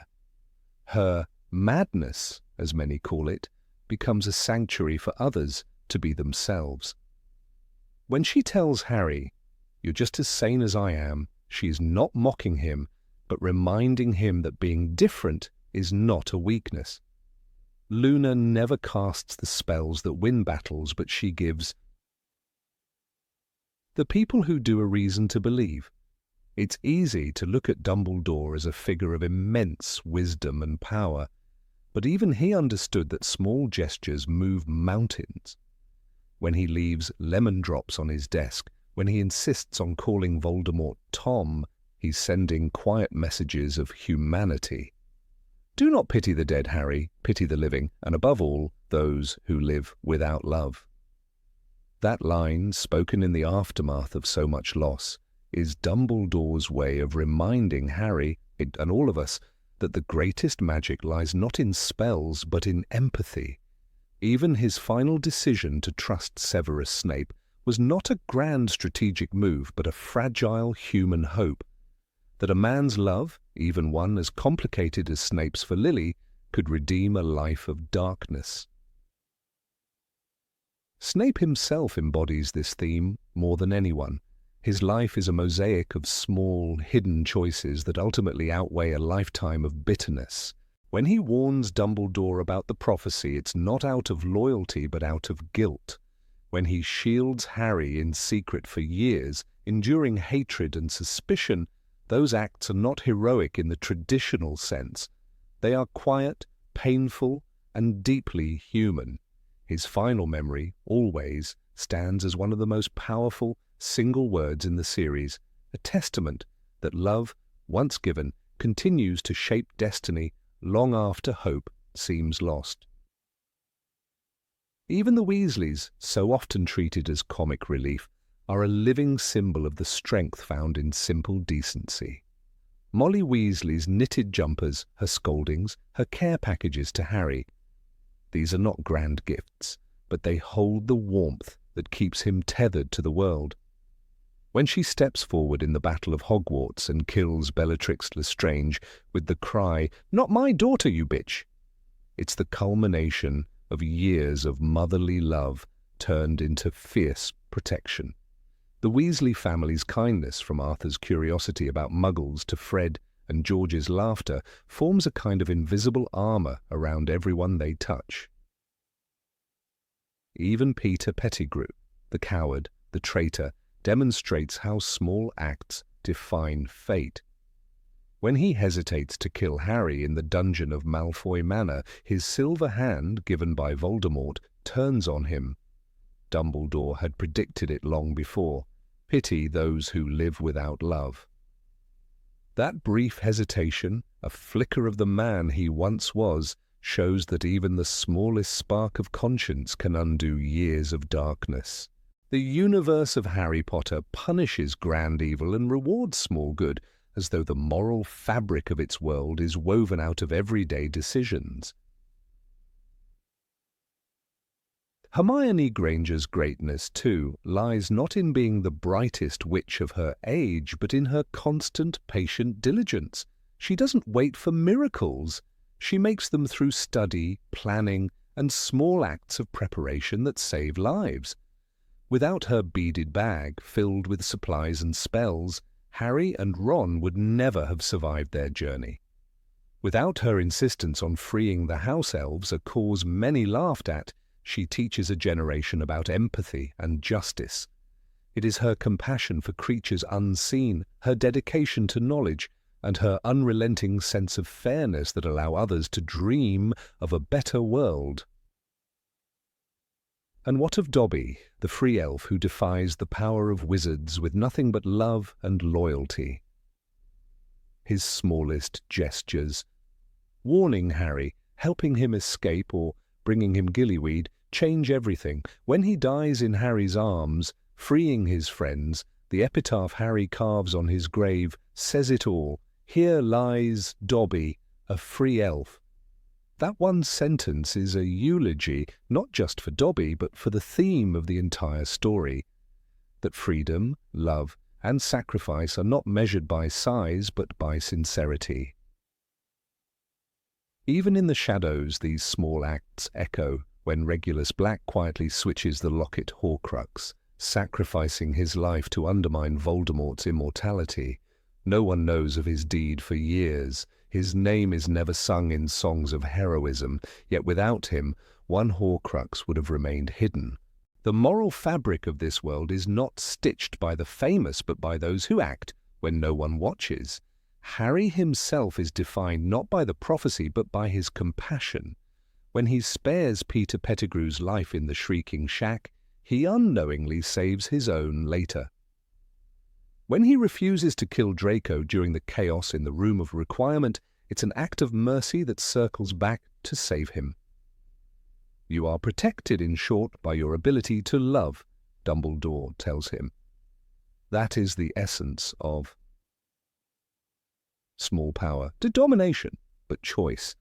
Her madness, as many call it, becomes a sanctuary for others to be themselves. When she tells Harry, "You're just as sane as I am," she is not mocking him, but reminding him that being different is not a weakness. Luna never casts the spells that win battles, but she gives the people who do a reason to believe. It's easy to look at Dumbledore as a figure of immense wisdom and power, but even he understood that small gestures move mountains. When he leaves lemon drops on his desk, when he insists on calling Voldemort Tom, he's sending quiet messages of humanity. Do not pity the dead, Harry, pity the living, and above all, those who live without love. That line, spoken in the aftermath of so much loss, is Dumbledore's way of reminding Harry, and all of us, that the greatest magic lies not in spells, but in empathy. Even his final decision to trust Severus Snape was not a grand strategic move, but a fragile human hope. That a man's love, even one as complicated as Snape's for Lily, could redeem a life of darkness. Snape himself embodies this theme more than anyone. His life is a mosaic of small, hidden choices that ultimately outweigh a lifetime of bitterness. When he warns Dumbledore about the prophecy, it's not out of loyalty but out of guilt. When he shields Harry in secret for years, enduring hatred and suspicion, those acts are not heroic in the traditional sense. They are quiet, painful, and deeply human. His final memory, always, stands as one of the most powerful single words in the series, a testament that love, once given, continues to shape destiny long after hope seems lost. Even the Weasleys, so often treated as comic relief, are a living symbol of the strength found in simple decency. Molly Weasley's knitted jumpers, her scoldings, her care packages to Harry. These are not grand gifts, but they hold the warmth that keeps him tethered to the world. When she steps forward in the Battle of Hogwarts and kills Bellatrix Lestrange with the cry, "Not my daughter, you bitch!" it's the culmination of years of motherly love turned into fierce protection. The Weasley family's kindness, from Arthur's curiosity about Muggles to Fred and George's laughter, forms a kind of invisible armor around everyone they touch. Even Peter Pettigrew, the coward, the traitor, demonstrates how small acts define fate. When he hesitates to kill Harry in the dungeon of Malfoy Manor, his silver hand, given by Voldemort, turns on him. Dumbledore had predicted it long before. Pity those who live without love. That brief hesitation, a flicker of the man he once was, shows that even the smallest spark of conscience can undo years of darkness. The universe of Harry Potter punishes grand evil and rewards small good, as though the moral fabric of its world is woven out of everyday decisions. Hermione Granger's greatness, too, lies not in being the brightest witch of her age, but in her constant, patient diligence. She doesn't wait for miracles. She makes them through study, planning, and small acts of preparation that save lives. Without her beaded bag, filled with supplies and spells, Harry and Ron would never have survived their journey. Without her insistence on freeing the house elves, a cause many laughed at, she teaches a generation about empathy and justice. It is her compassion for creatures unseen, her dedication to knowledge, and her unrelenting sense of fairness that allow others to dream of a better world. And what of Dobby, the free elf who defies the power of wizards with nothing but love and loyalty? His smallest gestures, warning Harry, helping him escape, or bringing him gillyweed, change everything. When he dies in Harry's arms, freeing his friends, the epitaph Harry carves on his grave says it all. Here lies Dobby, a free elf. That one sentence is a eulogy, not just for Dobby, but for the theme of the entire story. That freedom, love, and sacrifice are not measured by size, but by sincerity. Even in the shadows, these small acts echo when Regulus Black quietly switches the locket Horcrux, sacrificing his life to undermine Voldemort's immortality. No one knows of his deed for years. His name is never sung in songs of heroism, yet without him, one Horcrux would have remained hidden. The moral fabric of this world is not stitched by the famous, but by those who act when no one watches. Harry himself is defined not by the prophecy, but by his compassion. When he spares Peter Pettigrew's life in the Shrieking Shack, he unknowingly saves his own later. When he refuses to kill Draco during the chaos in the Room of Requirement, it's an act of mercy that circles back to save him. You are protected, in short, by your ability to love, Dumbledore tells him. That is the essence of small power, to domination, but choice.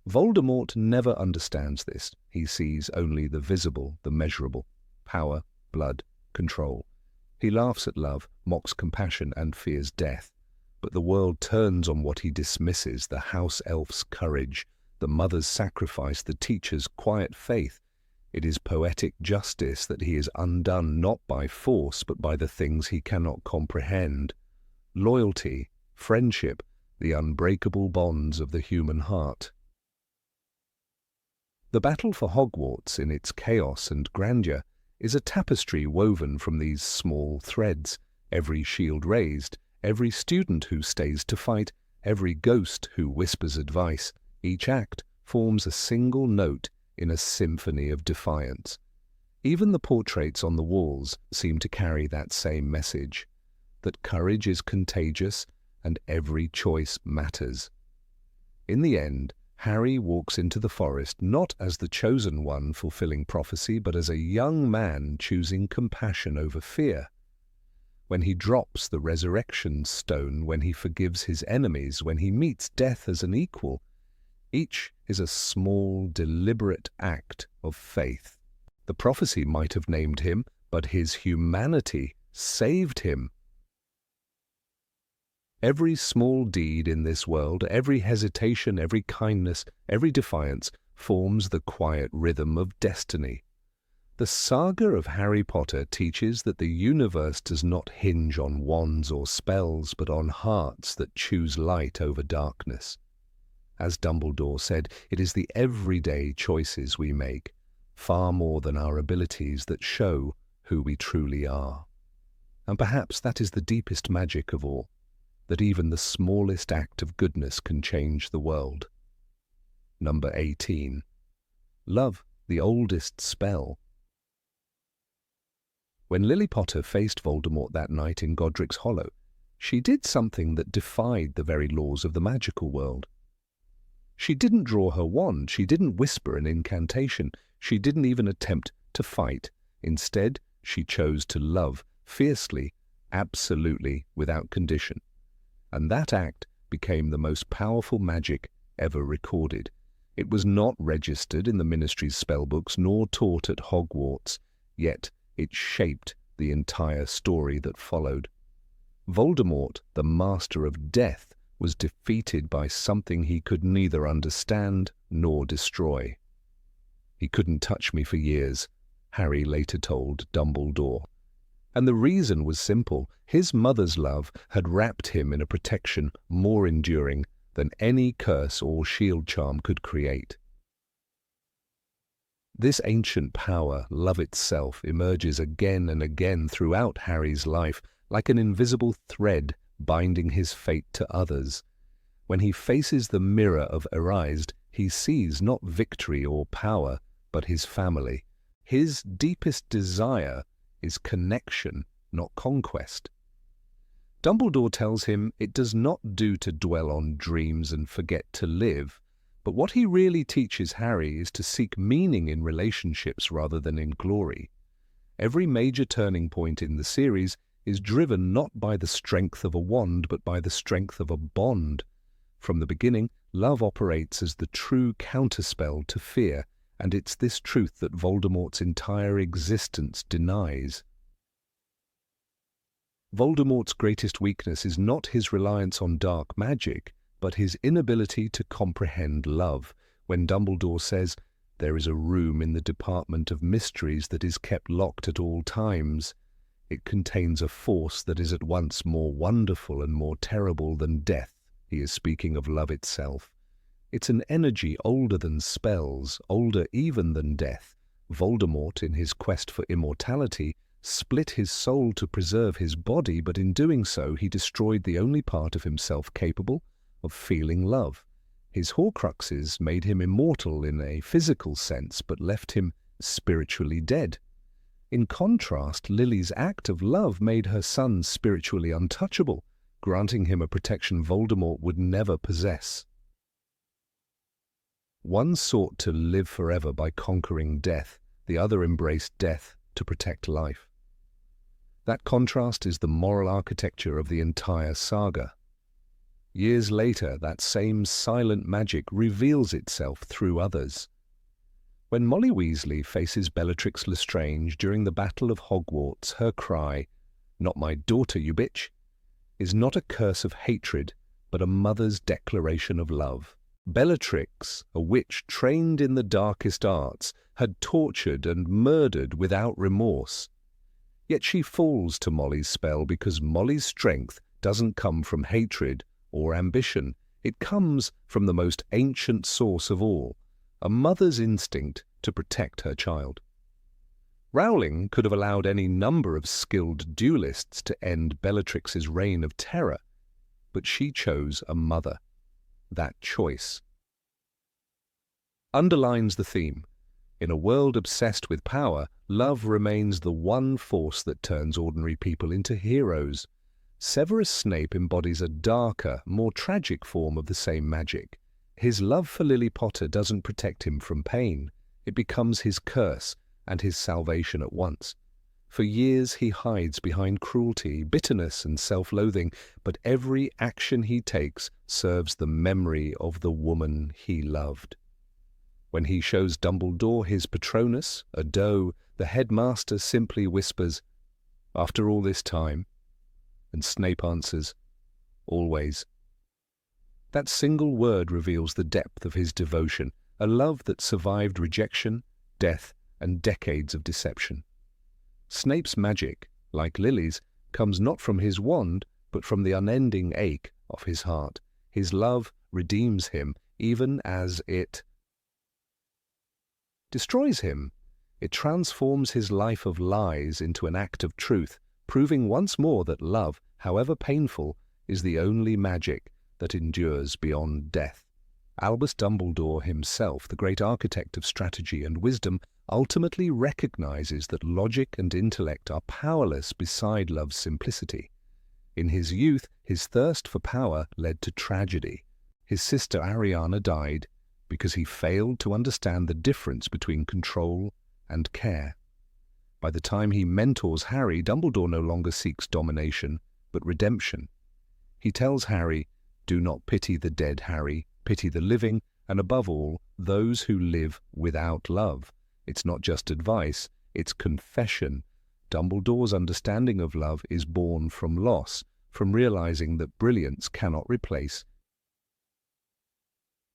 Voldemort never understands this. He sees only the visible, the measurable. Power, blood, control. He laughs at love, mocks compassion, and fears death. But the world turns on what he dismisses, the house elf's courage, the mother's sacrifice, the teacher's quiet faith. It is poetic justice that he is undone not by force, but by the things he cannot comprehend. Loyalty, friendship, the unbreakable bonds of the human heart. The battle for Hogwarts, in its chaos and grandeur, is a tapestry woven from these small threads. Every shield raised, every student who stays to fight, every ghost who whispers advice, each act forms a single note in a symphony of defiance. Even the portraits on the walls seem to carry that same message. that courage is contagious and every choice matters. In the end, Harry walks into the forest not as the chosen one fulfilling prophecy, but as a young man choosing compassion over fear. When he drops the resurrection stone, when he forgives his enemies, when he meets death as an equal, each is a small, deliberate act of faith. The prophecy might have named him, but his humanity saved him. Every small deed in this world, every hesitation, every kindness, every defiance, forms the quiet rhythm of destiny. The saga of Harry Potter teaches that the universe does not hinge on wands or spells, but on hearts that choose light over darkness. As Dumbledore said, it is the everyday choices we make, far more than our abilities, that show who we truly are. And perhaps that is the deepest magic of all, that even the smallest act of goodness can change the world. Number 18. Love, the oldest spell. When Lily Potter faced Voldemort that night in Godric's Hollow, she did something that defied the very laws of the magical world. She didn't draw her wand, she didn't whisper an incantation, she didn't even attempt to fight. Instead, she chose to love fiercely, absolutely, without condition. And that act became the most powerful magic ever recorded. It was not registered in the Ministry's spellbooks nor taught at Hogwarts, yet it shaped the entire story that followed. Voldemort, the master of death, was defeated by something he could neither understand nor destroy. "He couldn't touch me for years," Harry later told Dumbledore. And the reason was simple. His mother's love had wrapped him in a protection more enduring than any curse or shield charm could create. This ancient power, love itself, emerges again and again throughout Harry's life, like an invisible thread binding his fate to others. When he faces the mirror of Erased, he sees not victory or power, but his family. His deepest desire is connection, not conquest. Dumbledore tells him it does not do to dwell on dreams and forget to live, but what he really teaches Harry is to seek meaning in relationships rather than in glory. Every major turning point in the series is driven not by the strength of a wand, but by the strength of a bond. From the beginning, love operates as the true counterspell to fear, and it's this truth that Voldemort's entire existence denies. Voldemort's greatest weakness is not his reliance on dark magic, but his inability to comprehend love. When Dumbledore says, "There is a room in the Department of Mysteries that is kept locked at all times," it contains a force that is at once more wonderful and more terrible than death. He is speaking of love itself. It's an energy older than spells, older even than death. Voldemort, in his quest for immortality, split his soul to preserve his body, but in doing so he destroyed the only part of himself capable of feeling love. His Horcruxes made him immortal in a physical sense, but left him spiritually dead. In contrast, Lily's act of love made her son spiritually untouchable, granting him a protection Voldemort would never possess. One sought to live forever by conquering death, the other embraced death to protect life. That contrast is the moral architecture of the entire saga. Years later, that same silent magic reveals itself through others. When Molly Weasley faces Bellatrix Lestrange during the Battle of Hogwarts, her cry, "Not my daughter, you bitch," is not a curse of hatred, but a mother's declaration of love. Bellatrix, a witch trained in the darkest arts, had tortured and murdered without remorse. Yet she falls to Molly's spell because Molly's strength doesn't come from hatred or ambition. It comes from the most ancient source of all, a mother's instinct to protect her child. Rowling could have allowed any number of skilled duelists to end Bellatrix's reign of terror, but she chose a mother. That choice underlines the theme. In a world obsessed with power, love remains the one force that turns ordinary people into heroes. Severus Snape embodies a darker, more tragic form of the same magic. His love for Lily Potter doesn't protect him from pain. It becomes his curse and his salvation at once. For years he hides behind cruelty, bitterness and self-loathing, but every action he takes serves the memory of the woman he loved. When he shows Dumbledore his Patronus, a doe, the headmaster simply whispers, "After all this time?" And Snape answers, "Always." That single word reveals the depth of his devotion, a love that survived rejection, death, and decades of deception. Snape's magic, like Lily's, comes not from his wand, but from the unending ache of his heart. His love redeems him, even as it destroys him. It transforms his life of lies into an act of truth, proving once more that love, however painful, is the only magic that endures beyond death. Albus Dumbledore himself, the great architect of strategy and wisdom, ultimately recognizes that logic and intellect are powerless beside love's simplicity. In his youth, his thirst for power led to tragedy. His sister Ariana died because he failed to understand the difference between control and care. By the time he mentors Harry, Dumbledore no longer seeks domination, but redemption. He tells Harry, "Do not pity the dead, Harry. Pity the living, and above all, those who live without love." It's not just advice, it's confession. Dumbledore's understanding of love is born from loss, from realizing that brilliance cannot replace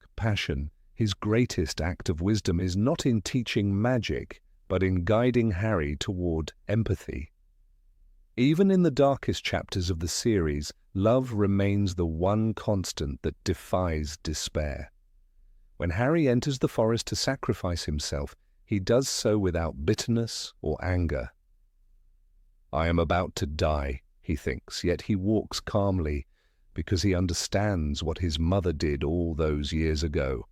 compassion. His greatest act of wisdom is not in teaching magic, but in guiding Harry toward empathy. Even in the darkest chapters of the series, love remains the one constant that defies despair. When Harry enters the forest to sacrifice himself, he does so without bitterness or anger. "I am about to die," he thinks, yet he walks calmly because he understands what his mother did all those years ago.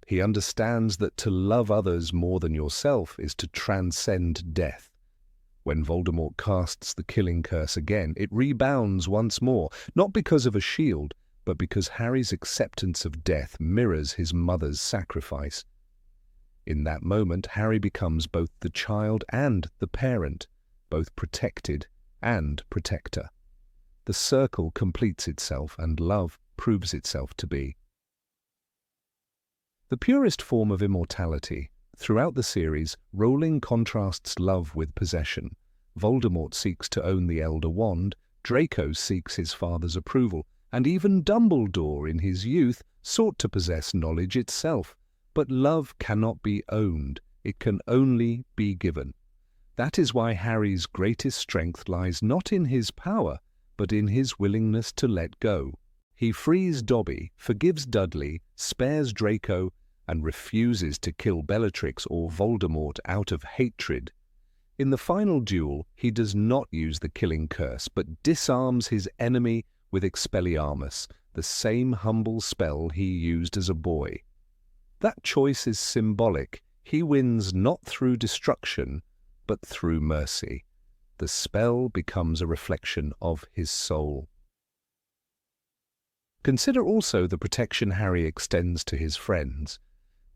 He understands that to love others more than yourself is to transcend death. When Voldemort casts the killing curse again, it rebounds once more, not because of a shield, but because Harry's acceptance of death mirrors his mother's sacrifice. In that moment, Harry becomes both the child and the parent, both protected and protector. The circle completes itself, and love proves itself to be the purest form of immortality. Throughout the series, Rowling contrasts love with possession. Voldemort seeks to own the Elder Wand, Draco seeks his father's approval, and even Dumbledore in his youth sought to possess knowledge itself. But love cannot be owned, it can only be given. That is why Harry's greatest strength lies not in his power, but in his willingness to let go. He frees Dobby, forgives Dudley, spares Draco, and refuses to kill Bellatrix or Voldemort out of hatred. In the final duel, he does not use the killing curse, but disarms his enemy with Expelliarmus, the same humble spell he used as a boy. That choice is symbolic. He wins not through destruction, but through mercy. The spell becomes a reflection of his soul. Consider also the protection Harry extends to his friends.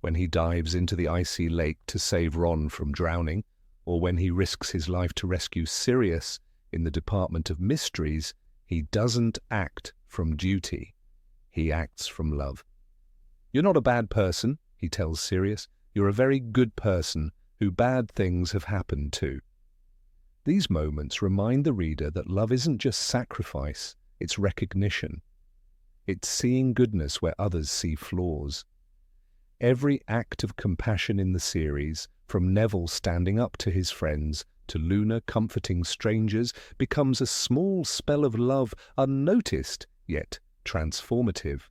When he dives into the icy lake to save Ron from drowning, or when he risks his life to rescue Sirius in the Department of Mysteries, he doesn't act from duty. He acts from love. "You're not a bad person," he tells Sirius. "You're a very good person who bad things have happened to." These moments remind the reader that love isn't just sacrifice, it's recognition. It's seeing goodness where others see flaws. Every act of compassion in the series, from Neville standing up to his friends to Luna comforting strangers, becomes a small spell of love, unnoticed yet transformative.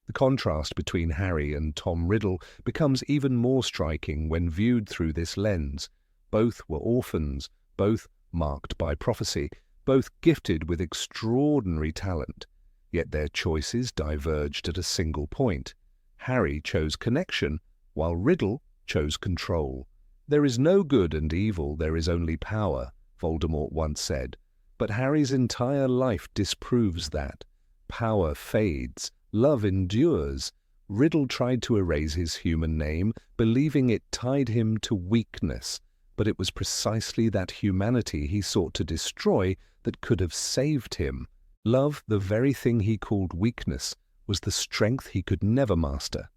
The contrast between Harry and Tom Riddle becomes even more striking when viewed through this lens. Both were orphans, both marked by prophecy, both gifted with extraordinary talent. Yet their choices diverged at a single point. Harry chose connection, while Riddle chose control. "There is no good and evil, there is only power," Voldemort once said. But Harry's entire life disproves that. Power fades, love endures. Riddle tried to erase his human name, believing it tied him to weakness, but it was precisely that humanity he sought to destroy that could have saved him. Love, the very thing he called weakness, was the strength he could never master.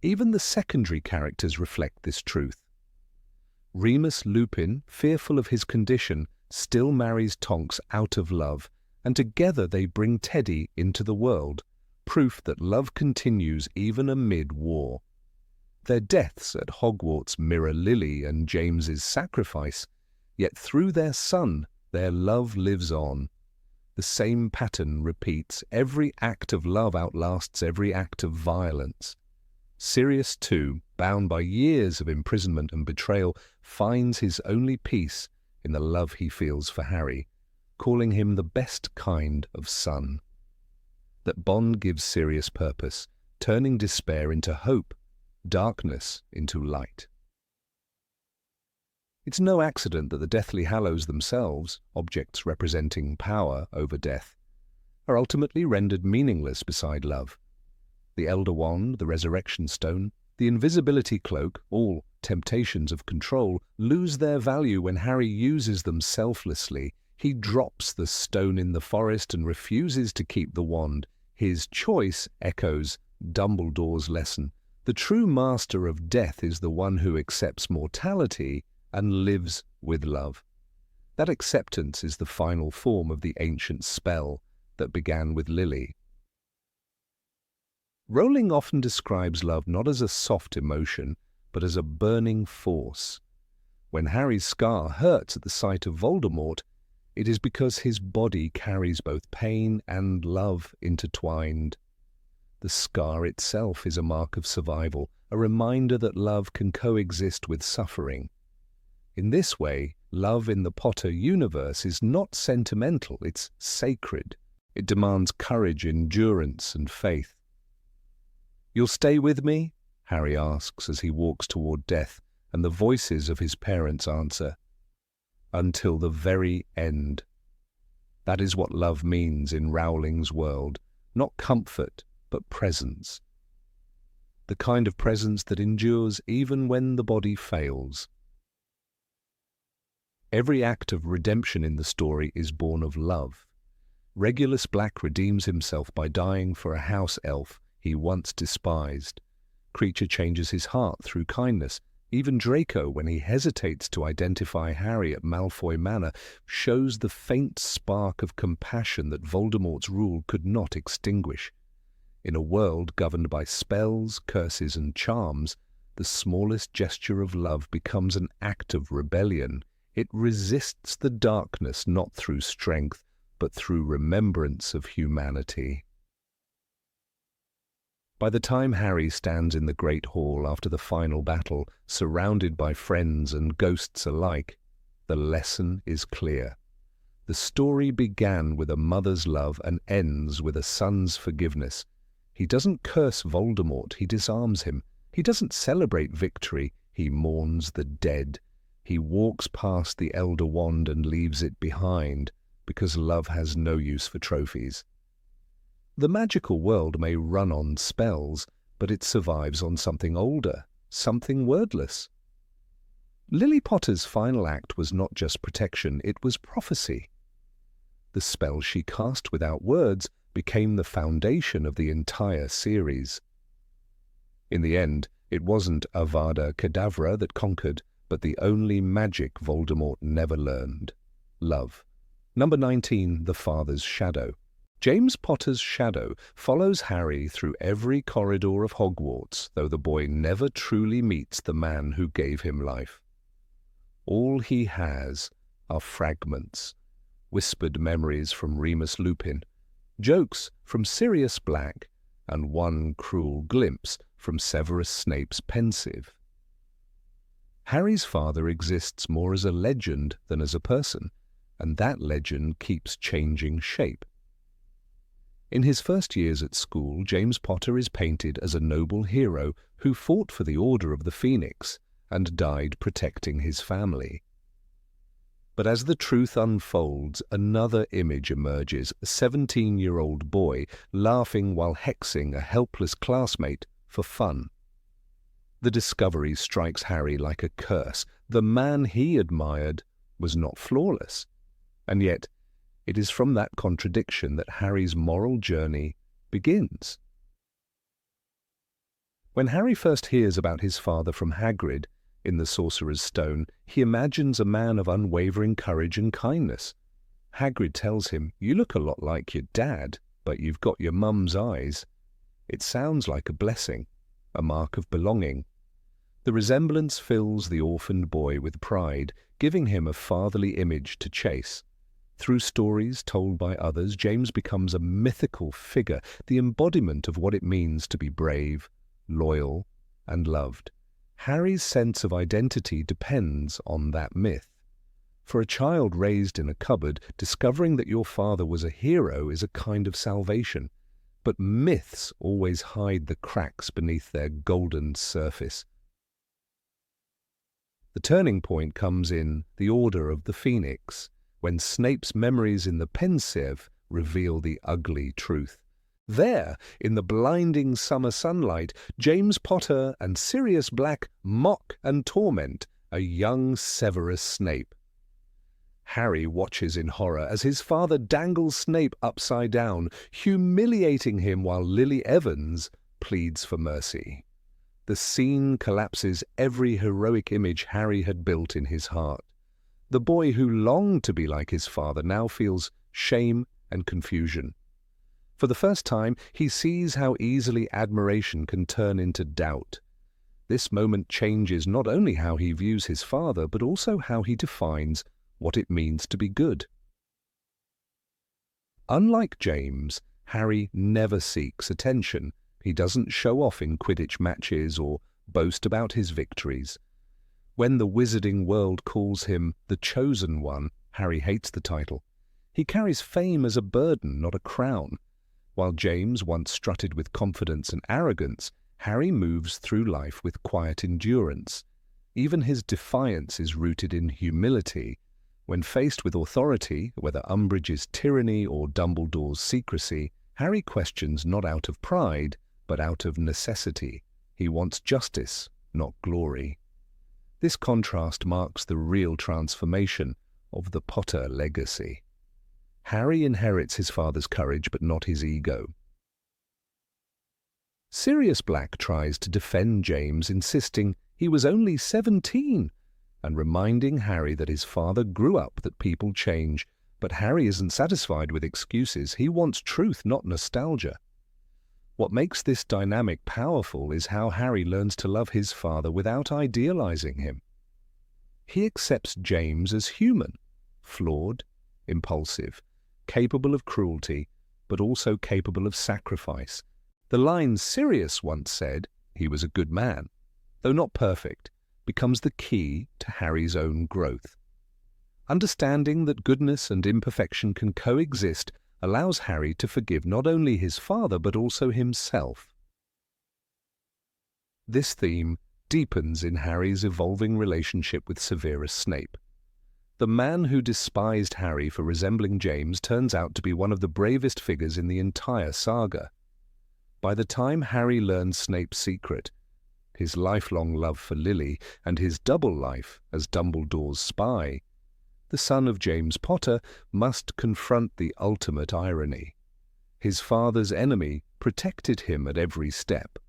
Even the secondary characters reflect this truth. Remus Lupin, fearful of his condition, still marries Tonks out of love, and together they bring Teddy into the world, proof that love continues even amid war. Their deaths at Hogwarts mirror Lily and James's sacrifice, yet through their son, their love lives on. The same pattern repeats. Every act of love outlasts every act of violence. Sirius, too, bound by years of imprisonment and betrayal, finds his only peace in the love he feels for Harry, calling him the best kind of son. That bond gives Sirius purpose, turning despair into hope, darkness into light. It's no accident that the Deathly Hallows themselves, objects representing power over death, are ultimately rendered meaningless beside love. The Elder Wand, the Resurrection Stone, the Invisibility Cloak, all temptations of control, lose their value when Harry uses them selflessly. He drops the stone in the forest and refuses to keep the wand. His choice echoes Dumbledore's lesson. The true master of death is the one who accepts mortality and lives with love. That acceptance is the final form of the ancient spell that began with Lily. Rowling often describes love not as a soft emotion, but as a burning force. When Harry's scar hurts at the sight of Voldemort, it is because his body carries both pain and love intertwined. The scar itself is a mark of survival, a reminder that love can coexist with suffering. In this way, love in the Potter universe is not sentimental, it's sacred. It demands courage, endurance, and faith. "You'll stay with me?" Harry asks as he walks toward death, and the voices of his parents answer, "Until the very end." That is what love means in Rowling's world, not comfort, but presence. The kind of presence that endures even when the body fails. Every act of redemption in the story is born of love. Regulus Black redeems himself by dying for a house elf he once despised. Creature changes his heart through kindness. Even Draco, when he hesitates to identify Harry at Malfoy Manor, shows the faint spark of compassion that Voldemort's rule could not extinguish. In a world governed by spells, curses, and charms, the smallest gesture of love becomes an act of rebellion. It resists the darkness not through strength, but through remembrance of humanity. By the time Harry stands in the Great Hall after the final battle, surrounded by friends and ghosts alike, the lesson is clear. The story began with a mother's love and ends with a son's forgiveness. He doesn't curse Voldemort, he disarms him. He doesn't celebrate victory, he mourns the dead. He walks past the Elder Wand and leaves it behind, because love has no use for trophies. The magical world may run on spells, but it survives on something older, something wordless. Lily Potter's final act was not just protection, it was prophecy. The spell she cast without words became the foundation of the entire series. In the end, it wasn't Avada Kedavra that conquered, but the only magic Voldemort never learned: love. Number 19, The Father's Shadow. James Potter's shadow follows Harry through every corridor of Hogwarts, though the boy never truly meets the man who gave him life. All he has are fragments, whispered memories from Remus Lupin, jokes from Sirius Black, and one cruel glimpse from Severus Snape's pensive. Harry's father exists more as a legend than as a person, and that legend keeps changing shape. In his first years at school, James Potter is painted as a noble hero who fought for the Order of the Phoenix and died protecting his family. But as the truth unfolds, another image emerges, a 17-year-old boy laughing while hexing a helpless classmate for fun. The discovery strikes Harry like a curse. The man he admired was not flawless. And yet, it is from that contradiction that Harry's moral journey begins. When Harry first hears about his father from Hagrid in the Sorcerer's Stone, he imagines a man of unwavering courage and kindness. Hagrid tells him, "You look a lot like your dad, but you've got your mum's eyes." It sounds like a blessing, a mark of belonging. The resemblance fills the orphaned boy with pride, giving him a fatherly image to chase. Through stories told by others, James becomes a mythical figure, the embodiment of what it means to be brave, loyal, and loved. Harry's sense of identity depends on that myth. For a child raised in a cupboard, discovering that your father was a hero is a kind of salvation. But myths always hide the cracks beneath their golden surface. The turning point comes in The Order of the Phoenix, when Snape's memories in the Pensieve reveal the ugly truth. There, in the blinding summer sunlight, James Potter and Sirius Black mock and torment a young Severus Snape. Harry watches in horror as his father dangles Snape upside down, humiliating him while Lily Evans pleads for mercy. The scene collapses every heroic image Harry had built in his heart. The boy who longed to be like his father now feels shame and confusion. For the first time, he sees how easily admiration can turn into doubt. This moment changes not only how he views his father, but also how he defines what it means to be good. Unlike James, Harry never seeks attention. He doesn't show off in Quidditch matches or boast about his victories. When the wizarding world calls him the Chosen One, Harry hates the title. He carries fame as a burden, not a crown. While James once strutted with confidence and arrogance, Harry moves through life with quiet endurance. Even his defiance is rooted in humility. When faced with authority, whether Umbridge's tyranny or Dumbledore's secrecy, Harry questions not out of pride, but out of necessity. He wants justice, not glory. This contrast marks the real transformation of the Potter legacy. Harry inherits his father's courage, but not his ego. Sirius Black tries to defend James, insisting he was only 17, and reminding Harry that his father grew up, that people change. But Harry isn't satisfied with excuses. He wants truth, not nostalgia. What makes this dynamic powerful is how Harry learns to love his father without idealizing him. He accepts James as human, flawed, impulsive, capable of cruelty, but also capable of sacrifice. The line Sirius once said, "He was a good man," though not perfect, becomes the key to Harry's own growth. Understanding that goodness and imperfection can coexist allows Harry to forgive not only his father but also himself. This theme deepens in Harry's evolving relationship with Severus Snape. The man who despised Harry for resembling James turns out to be one of the bravest figures in the entire saga. By the time Harry learns Snape's secret, his lifelong love for Lily and his double life as Dumbledore's spy, the son of James Potter must confront the ultimate irony. His father's enemy protected him at every step.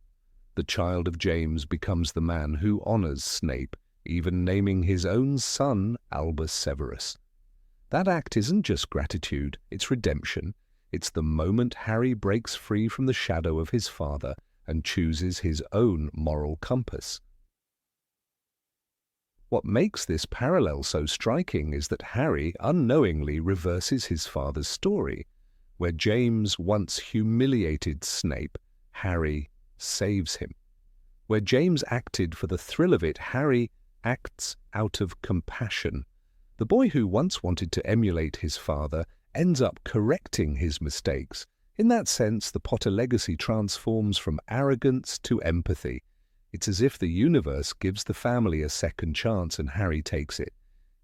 The child of James becomes the man who honors Snape, even naming his own son Albus Severus. That act isn't just gratitude, it's redemption. It's the moment Harry breaks free from the shadow of his father and chooses his own moral compass. What makes this parallel so striking is that Harry unknowingly reverses his father's story. Where James once humiliated Snape, Harry saves him. Where James acted for the thrill of it, Harry acts out of compassion. The boy who once wanted to emulate his father ends up correcting his mistakes. In that sense, the Potter legacy transforms from arrogance to empathy. It's as if the universe gives the family a second chance and Harry takes it.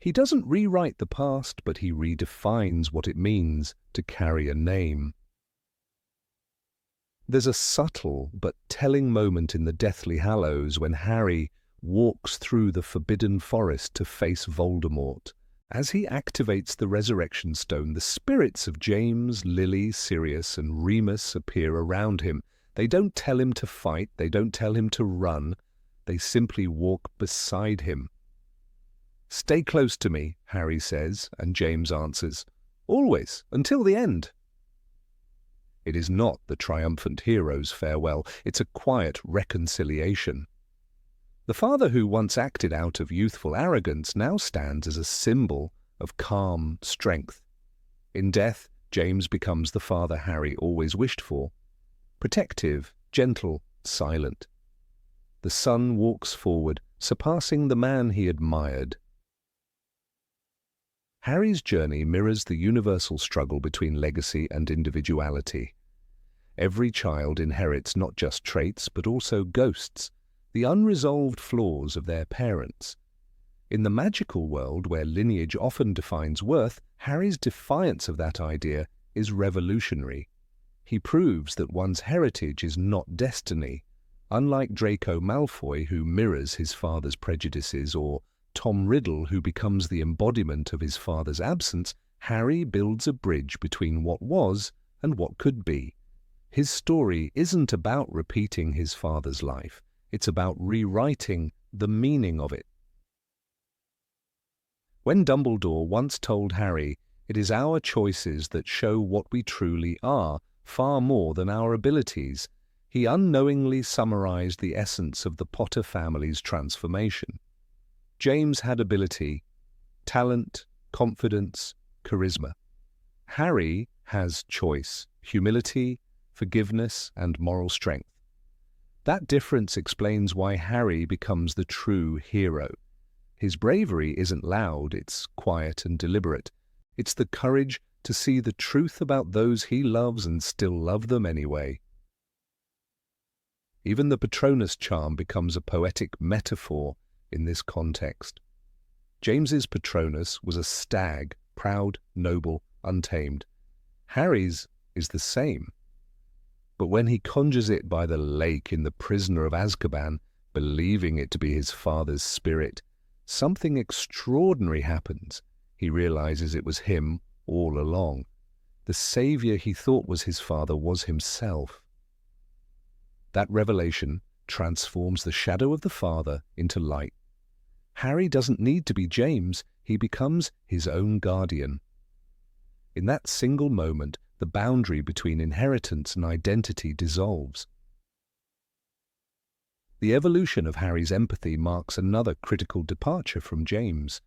He doesn't rewrite the past, but he redefines what it means to carry a name. There's a subtle but telling moment in the Deathly Hallows when Harry walks through the Forbidden Forest to face Voldemort. As he activates the Resurrection Stone, the spirits of James, Lily, Sirius, and Remus appear around him. They don't tell him to fight, they don't tell him to run, they simply walk beside him. "Stay close to me," Harry says, and James answers, "Always, until the end." It is not the triumphant hero's farewell, it's a quiet reconciliation. The father who once acted out of youthful arrogance now stands as a symbol of calm strength. In death, James becomes the father Harry always wished for. Protective, gentle, silent. The son walks forward, surpassing the man he admired. Harry's journey mirrors the universal struggle between legacy and individuality. Every child inherits not just traits, but also ghosts, the unresolved flaws of their parents. In the magical world, where lineage often defines worth, Harry's defiance of that idea is revolutionary. He proves that one's heritage is not destiny. Unlike Draco Malfoy, who mirrors his father's prejudices, or Tom Riddle, who becomes the embodiment of his father's absence, Harry builds a bridge between what was and what could be. His story isn't about repeating his father's life. It's about rewriting the meaning of it. When Dumbledore once told Harry, "It is our choices that show what we truly are, far more than our abilities," he unknowingly summarized the essence of the Potter family's transformation. James had ability, talent, confidence, charisma. Harry has choice, humility, forgiveness, and moral strength. That difference explains why Harry becomes the true hero. His bravery isn't loud, it's quiet and deliberate. It's the courage to see the truth about those he loves and still love them anyway. Even the Patronus charm becomes a poetic metaphor in this context. James's Patronus was a stag, proud, noble, untamed. Harry's is the same. But when he conjures it by the lake in The Prisoner of Azkaban, believing it to be his father's spirit, something extraordinary happens. He realizes it was him all along. The savior he thought was his father was himself. That revelation transforms the shadow of the father into light. Harry doesn't need to be James, he becomes his own guardian. In that single moment, the boundary between inheritance and identity dissolves. The evolution of Harry's empathy marks another critical departure from James.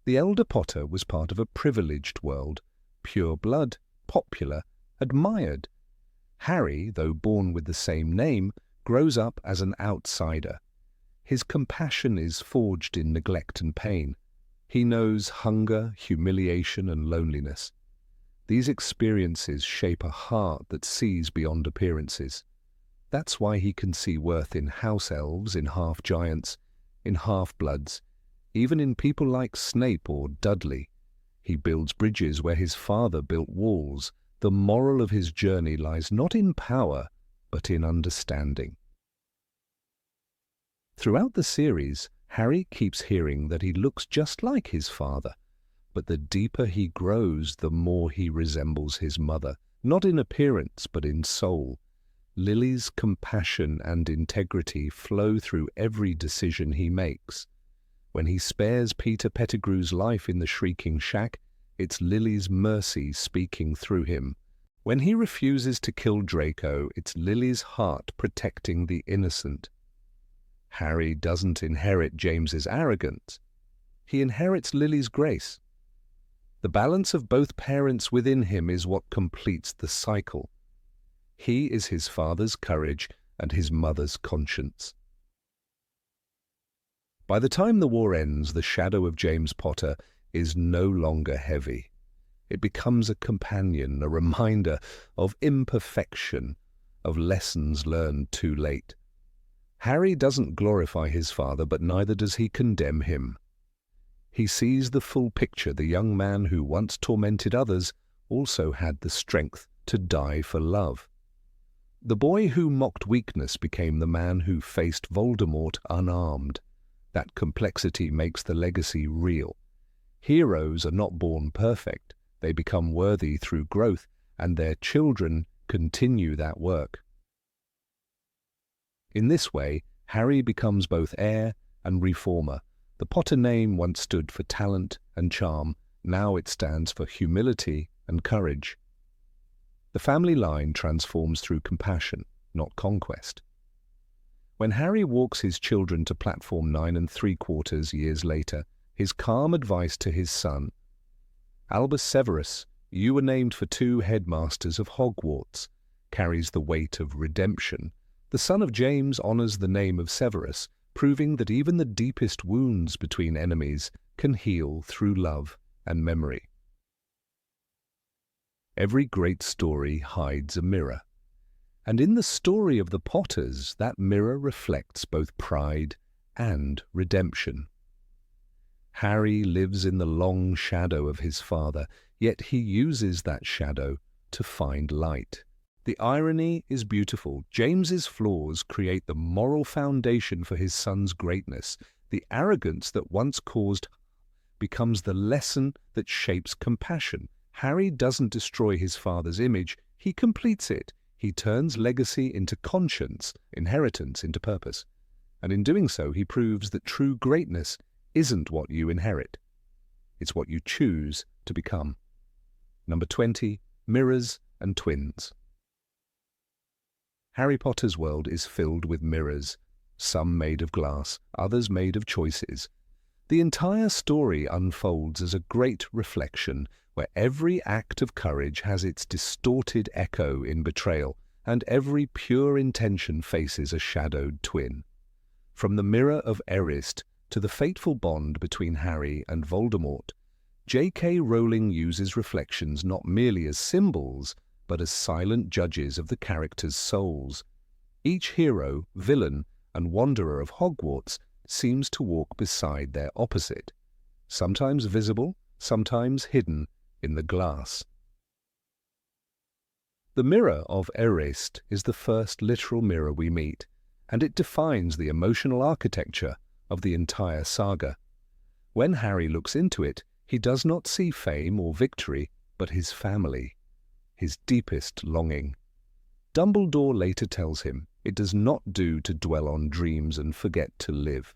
The elder Potter was part of a privileged world, pure blood, popular, admired. Harry, though born with the same name, grows up as an outsider. His compassion is forged in neglect and pain. He knows hunger, humiliation, and loneliness. These experiences shape a heart that sees beyond appearances. That's why he can see worth in house elves, in half-giants, in half-bloods, even in people like Snape or Dudley. He builds bridges where his father built walls. The moral of his journey lies not in power, but in understanding. Throughout the series, Harry keeps hearing that he looks just like his father. But the deeper he grows, the more he resembles his mother, not in appearance, but in soul. Lily's compassion and integrity flow through every decision he makes. When he spares Peter Pettigrew's life in the Shrieking Shack, it's Lily's mercy speaking through him. When he refuses to kill Draco, it's Lily's heart protecting the innocent. Harry doesn't inherit James's arrogance. He inherits Lily's grace. The balance of both parents within him is what completes the cycle. He is his father's courage and his mother's conscience. By the time the war ends, the shadow of James Potter is no longer heavy. It becomes a companion, a reminder of imperfection, of lessons learned too late. Harry doesn't glorify his father, but neither does he condemn him. He sees the full picture. The young man who once tormented others also had the strength to die for love. The boy who mocked weakness became the man who faced Voldemort unarmed. That complexity makes the legacy real. Heroes are not born perfect. They become worthy through growth, and their children continue that work. In this way, Harry becomes both heir and reformer. The Potter name once stood for talent and charm. Now it stands for humility and courage. The family line transforms through compassion, not conquest. When Harry walks his children to platform 9 3/4 years later, his calm advice to his son, "Albus Severus, you were named for 2 headmasters of Hogwarts," carries the weight of redemption. The son of James honors the name of Severus, proving that even the deepest wounds between enemies can heal through love and memory. Every great story hides a mirror. And in the story of the Potters, that mirror reflects both pride and redemption. Harry lives in the long shadow of his father, yet he uses that shadow to find light. The irony is beautiful. James's flaws create the moral foundation for his son's greatness. The arrogance that once caused becomes the lesson that shapes compassion. Harry doesn't destroy his father's image, he completes it. He turns legacy into conscience, inheritance into purpose. And in doing so, he proves that true greatness isn't what you inherit. It's what you choose to become. Number 20, mirrors and twins. Harry Potter's world is filled with mirrors, some made of glass, others made of choices. The entire story unfolds as a great reflection, where every act of courage has its distorted echo in betrayal, and every pure intention faces a shadowed twin. From the mirror of Erist to the fateful bond between Harry and Voldemort, J.K. Rowling uses reflections not merely as symbols, but as silent judges of the characters' souls. Each hero, villain, and wanderer of Hogwarts seems to walk beside their opposite, sometimes visible, sometimes hidden in the glass. The mirror of Erist is the first literal mirror we meet, and it defines the emotional architecture of the entire saga. When Harry looks into it, he does not see fame or victory, but his family, his deepest longing. Dumbledore later tells him it does not do to dwell on dreams and forget to live.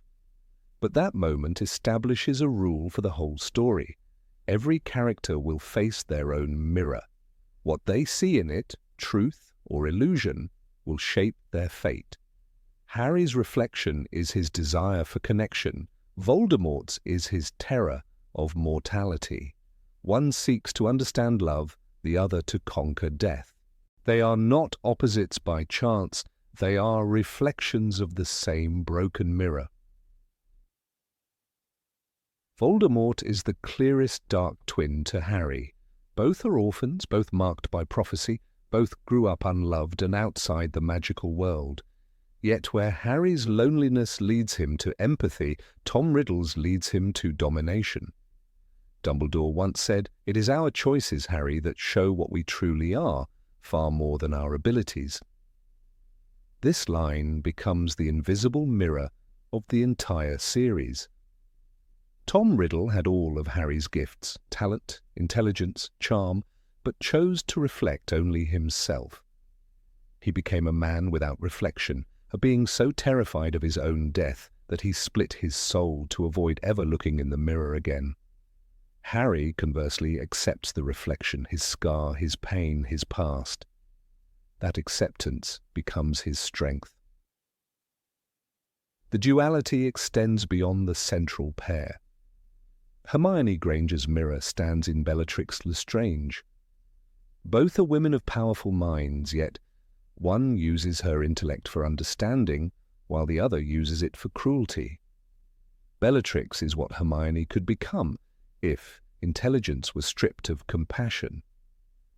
But that moment establishes a rule for the whole story. Every character will face their own mirror. What they see in it, truth or illusion, will shape their fate. Harry's reflection is his desire for connection. Voldemort's is his terror of mortality. One seeks to understand love, the other to conquer death. They are not opposites by chance, they are reflections of the same broken mirror. Voldemort is the clearest dark twin to Harry. Both are orphans, both marked by prophecy, both grew up unloved and outside the magical world. Yet where Harry's loneliness leads him to empathy, Tom Riddle's leads him to domination. Dumbledore once said, "It is our choices, Harry, that show what we truly are, far more than our abilities." This line becomes the invisible mirror of the entire series. Tom Riddle had all of Harry's gifts, talent, intelligence, charm, but chose to reflect only himself. He became a man without reflection, a being so terrified of his own death that he split his soul to avoid ever looking in the mirror again. Harry, conversely, accepts the reflection, his scar, his pain, his past. That acceptance becomes his strength. The duality extends beyond the central pair. Hermione Granger's mirror stands in Bellatrix Lestrange. Both are women of powerful minds, yet one uses her intellect for understanding, while the other uses it for cruelty. Bellatrix is what Hermione could become if intelligence was stripped of compassion.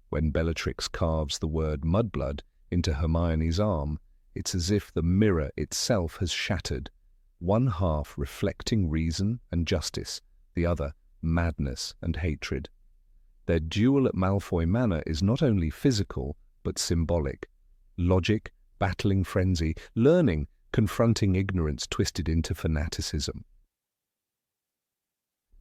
When Bellatrix carves the word mudblood into Hermione's arm, it's as if the mirror itself has shattered, one half reflecting reason and justice, the other madness and hatred. Their duel at Malfoy Manor is not only physical, but symbolic. Logic, battling frenzy, learning, confronting ignorance twisted into fanaticism.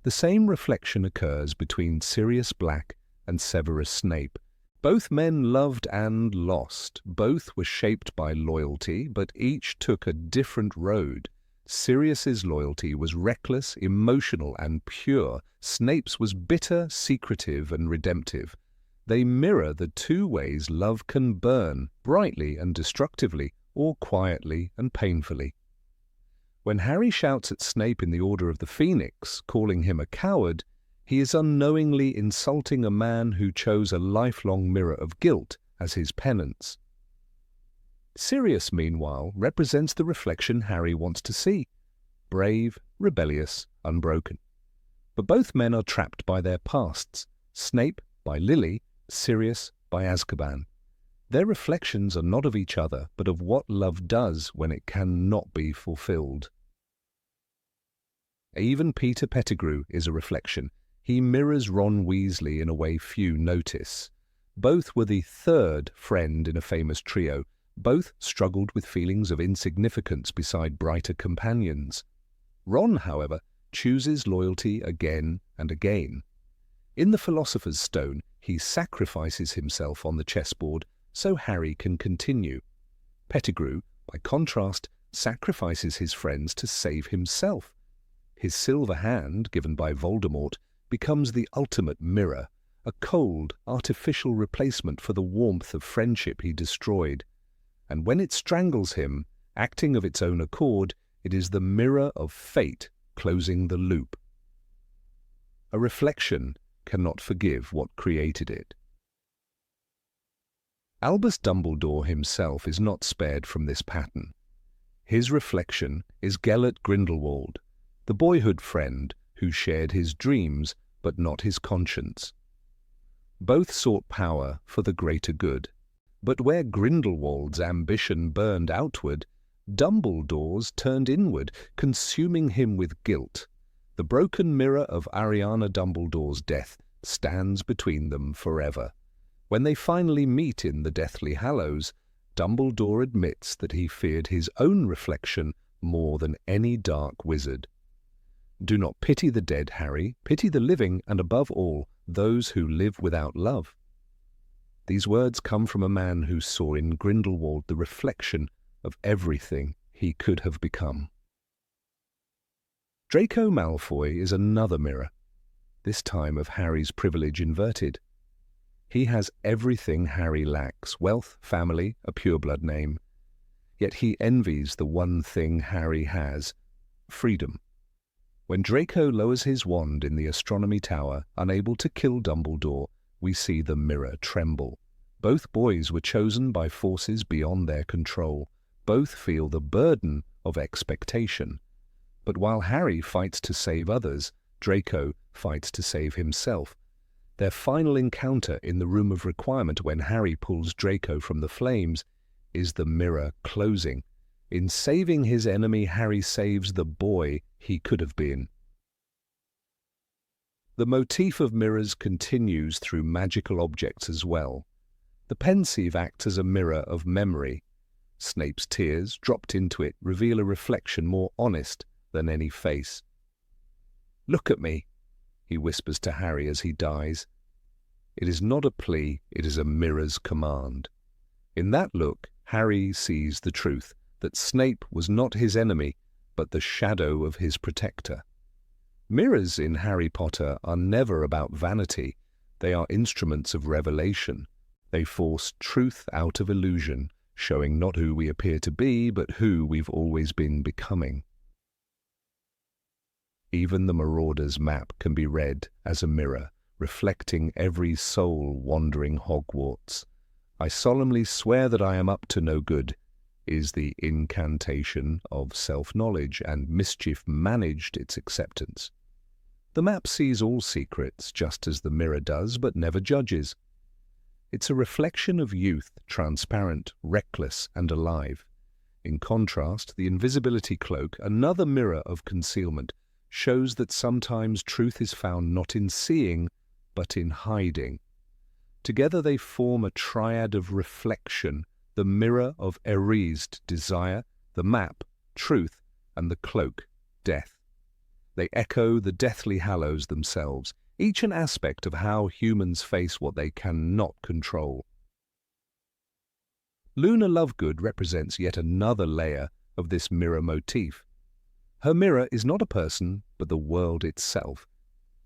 The same reflection occurs between Sirius Black and Severus Snape. Both men loved and lost. Both were shaped by loyalty, but each took a different road. Sirius's loyalty was reckless, emotional, and pure. Snape's was bitter, secretive, and redemptive. They mirror the two ways love can burn, brightly and destructively, or quietly and painfully. When Harry shouts at Snape in the Order of the Phoenix, calling him a coward, he is unknowingly insulting a man who chose a lifelong mirror of guilt as his penance. Sirius, meanwhile, represents the reflection Harry wants to see: brave, rebellious, unbroken. But both men are trapped by their pasts, Snape by Lily, Sirius by Azkaban. Their reflections are not of each other, but of what love does when it cannot be fulfilled. Even Peter Pettigrew is a reflection. He mirrors Ron Weasley in a way few notice. Both were the third friend in a famous trio. Both struggled with feelings of insignificance beside brighter companions. Ron, however, chooses loyalty again and again. In the Philosopher's Stone, he sacrifices himself on the chessboard so Harry can continue. Pettigrew, by contrast, sacrifices his friends to save himself. His silver hand, given by Voldemort, becomes the ultimate mirror, a cold, artificial replacement for the warmth of friendship he destroyed. And when it strangles him, acting of its own accord, it is the mirror of fate closing the loop. A reflection cannot forgive what created it. Albus Dumbledore himself is not spared from this pattern. His reflection is Gellert Grindelwald, the boyhood friend who shared his dreams but not his conscience. Both sought power for the greater good, but where Grindelwald's ambition burned outward, Dumbledore's turned inward, consuming him with guilt. The broken mirror of Ariana Dumbledore's death stands between them forever. When they finally meet in the Deathly Hallows, Dumbledore admits that he feared his own reflection more than any dark wizard. Do not pity the dead, Harry. Pity the living, and above all, those who live without love. These words come from a man who saw in Grindelwald the reflection of everything he could have become. Draco Malfoy is another mirror, this time of Harry's privilege inverted. He has everything Harry lacks: wealth, family, a pureblood name. Yet he envies the one thing Harry has: freedom. When Draco lowers his wand in the astronomy tower, unable to kill Dumbledore, we see the mirror tremble. Both boys were chosen by forces beyond their control. Both feel the burden of expectation. But while Harry fights to save others, Draco fights to save himself. Their final encounter in the Room of Requirement, when Harry pulls Draco from the flames, is the mirror closing. In saving his enemy, Harry saves the boy he could have been. The motif of mirrors continues through magical objects as well. The pensieve acts as a mirror of memory. Snape's tears, dropped into it, reveal a reflection more honest than any face. "Look at me," he whispers to Harry as he dies. It is not a plea, it is a mirror's command. In that look, Harry sees the truth, that Snape was not his enemy, but the shadow of his protector. Mirrors in Harry Potter are never about vanity. They are instruments of revelation. They force truth out of illusion, showing not who we appear to be, but who we've always been becoming. Even the Marauder's map can be read as a mirror, reflecting every soul wandering Hogwarts. "I solemnly swear that I am up to no good," is the incantation of self-knowledge, and mischief managed its acceptance. The map sees all secrets, just as the mirror does, but never judges. It's a reflection of youth, transparent, reckless, and alive. In contrast, the invisibility cloak, another mirror of concealment, shows that sometimes truth is found not in seeing, but in hiding. Together they form a triad of reflection, the mirror of erased desire, the map, truth, and the cloak, death. They echo the deathly hallows themselves, each an aspect of how humans face what they cannot control. Luna Lovegood represents yet another layer of this mirror motif. Her mirror is not a person, but the world itself.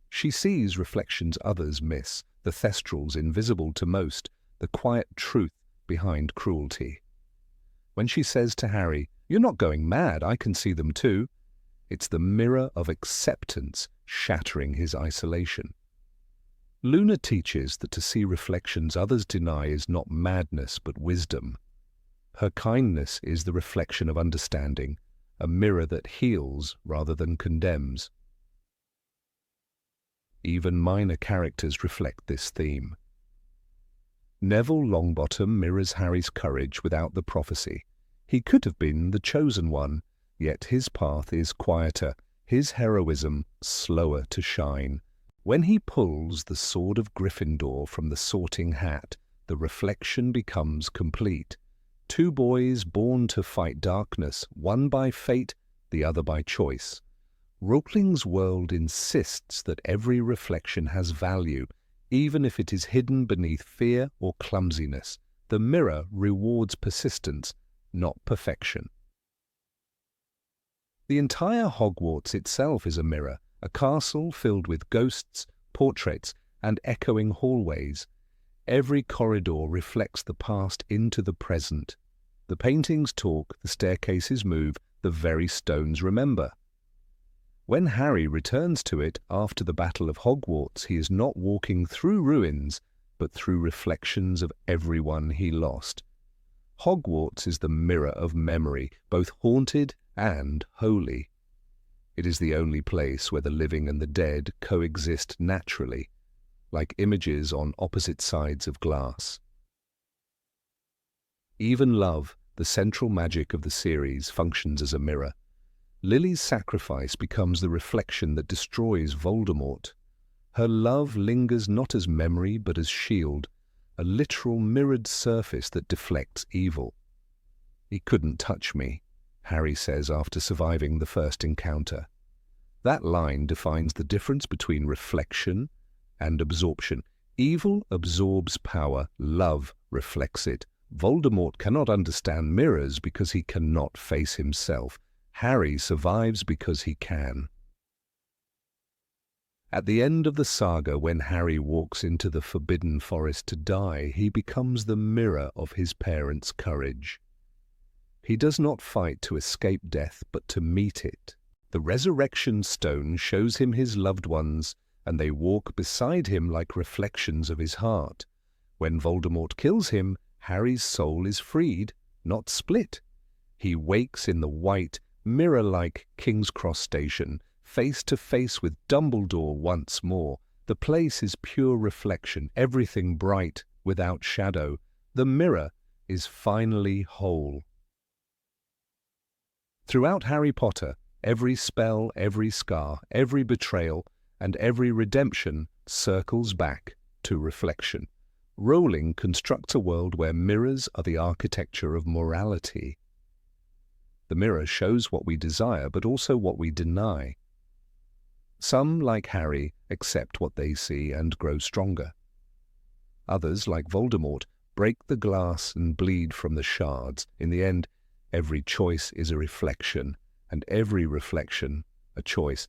She sees reflections others miss, the thestrals invisible to most, the quiet truth behind cruelty. When she says to Harry, "You're not going mad, I can see them too," it's the mirror of acceptance shattering his isolation. Luna teaches that to see reflections others deny is not madness but wisdom. Her kindness is the reflection of understanding, a mirror that heals rather than condemns. Even minor characters reflect this theme. Neville Longbottom mirrors Harry's courage without the prophecy. He could have been the chosen one, yet his path is quieter, his heroism slower to shine. When he pulls the sword of Gryffindor from the sorting hat, the reflection becomes complete. Two boys born to fight darkness, one by fate, the other by choice. Rokling's world insists that every reflection has value, even if it is hidden beneath fear or clumsiness. The mirror rewards persistence, not perfection. The entire Hogwarts itself is a mirror, a castle filled with ghosts, portraits, and echoing hallways. Every corridor reflects the past into the present. The paintings talk, the staircases move, the very stones remember. When Harry returns to it after the Battle of Hogwarts, he is not walking through ruins, but through reflections of everyone he lost. Hogwarts is the mirror of memory, both haunted and holy. It is the only place where the living and the dead coexist naturally, like images on opposite sides of glass. Even love, the central magic of the series, functions as a mirror. Lily's sacrifice becomes the reflection that destroys Voldemort. Her love lingers not as memory but as shield, a literal mirrored surface that deflects evil. "He couldn't touch me," Harry says after surviving the first encounter. That line defines the difference between reflection and absorption. Evil absorbs power, love reflects it. Voldemort cannot understand mirrors because he cannot face himself. Harry survives because he can. At the end of the saga, when Harry walks into the Forbidden Forest to die, he becomes the mirror of his parents' courage. He does not fight to escape death, but to meet it. The resurrection stone shows him his loved ones, and they walk beside him like reflections of his heart. When Voldemort kills him, Harry's soul is freed, not split. He wakes in the white, mirror-like King's Cross station, face to face with Dumbledore once more. The place is pure reflection, everything bright, without shadow. The mirror is finally whole. Throughout Harry Potter, every spell, every scar, every betrayal, and every redemption circles back to reflection. Rowling constructs a world where mirrors are the architecture of morality. The mirror shows what we desire, but also what we deny. Some, like Harry, accept what they see and grow stronger. Others, like Voldemort, break the glass and bleed from the shards. In the end, every choice is a reflection, and every reflection a choice.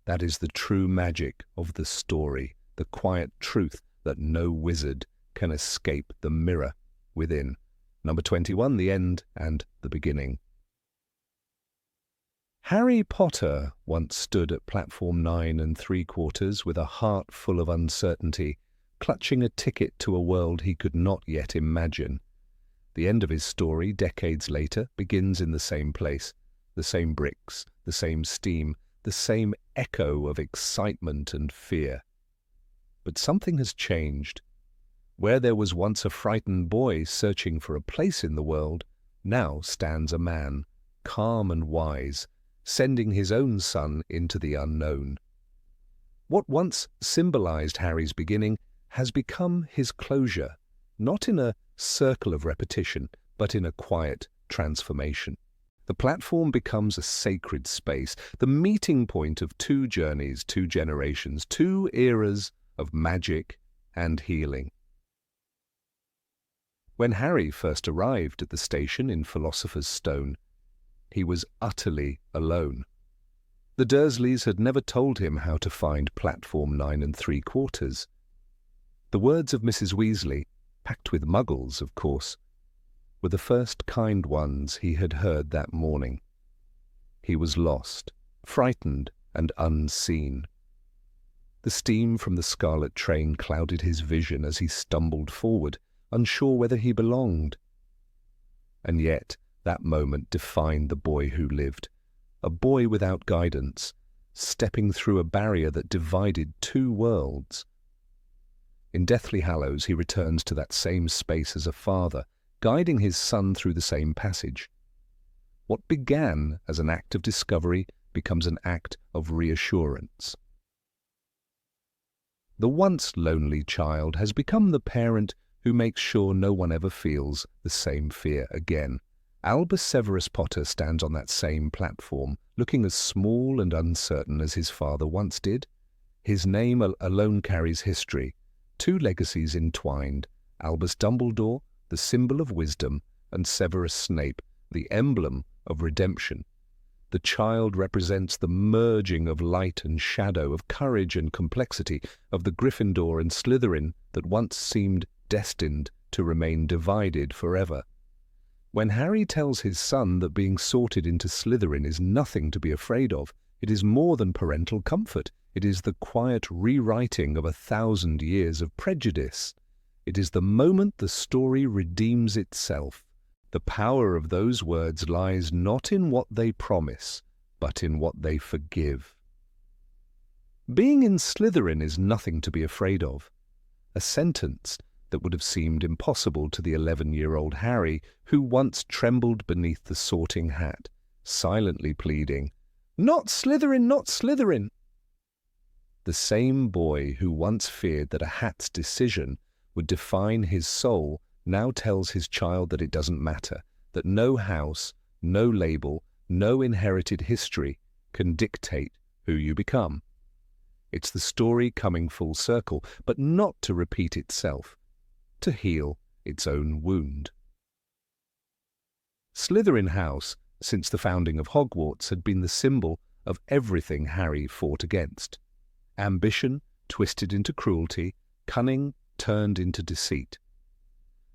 That is the true magic of the story, the quiet truth that no wizard can escape the mirror within. Number 21, the end and the beginning. Harry Potter once stood at platform 9 3/4 with a heart full of uncertainty, clutching a ticket to a world he could not yet imagine. The end of his story, decades later, begins in the same place, the same bricks, the same steam, the same echo of excitement and fear. But something has changed. Where there was once a frightened boy searching for a place in the world, now stands a man, calm and wise, sending his own son into the unknown. What once symbolized Harry's beginning has become his closure, not in a circle of repetition, but in a quiet transformation. The platform becomes a sacred space, the meeting point of two journeys, two generations, two eras of magic and healing. When Harry first arrived at the station in Philosopher's Stone, he was utterly alone. The Dursleys had never told him how to find platform 9 3/4. The words of Mrs. Weasley, packed with muggles, of course, were the first kind ones he had heard that morning. He was lost, frightened, and unseen. The steam from the scarlet train clouded his vision as he stumbled forward, unsure whether he belonged. And yet that moment defined the boy who lived, a boy without guidance, stepping through a barrier that divided two worlds. In Deathly Hallows he returns to that same space as a father, guiding his son through the same passage. What began as an act of discovery becomes an act of reassurance. The once lonely child has become the parent who makes sure no one ever feels the same fear again. Albus Severus Potter stands on that same platform, looking as small and uncertain as his father once did. His name alone carries history, two legacies entwined: Albus Dumbledore, the symbol of wisdom, and Severus Snape, the emblem of redemption. The child represents the merging of light and shadow, of courage and complexity, of the Gryffindor and Slytherin that once seemed destined to remain divided forever. When Harry tells his son that being sorted into Slytherin is nothing to be afraid of, it is more than parental comfort. It is the quiet rewriting of 1,000 years of prejudice. It is the moment the story redeems itself. The power of those words lies not in what they promise, but in what they forgive. Being in Slytherin is nothing to be afraid of. A sentence that would have seemed impossible to the 11-year-old Harry, who once trembled beneath the sorting hat, silently pleading, "Not Slytherin, not Slytherin!" The same boy who once feared that a hat's decision would define his soul now tells his child that it doesn't matter, that no house, no label, no inherited history can dictate who you become. It's the story coming full circle, but not to repeat itself, to heal its own wound. Slytherin House, since the founding of Hogwarts, had been the symbol of everything Harry fought against. Ambition twisted into cruelty, cunning turned into deceit.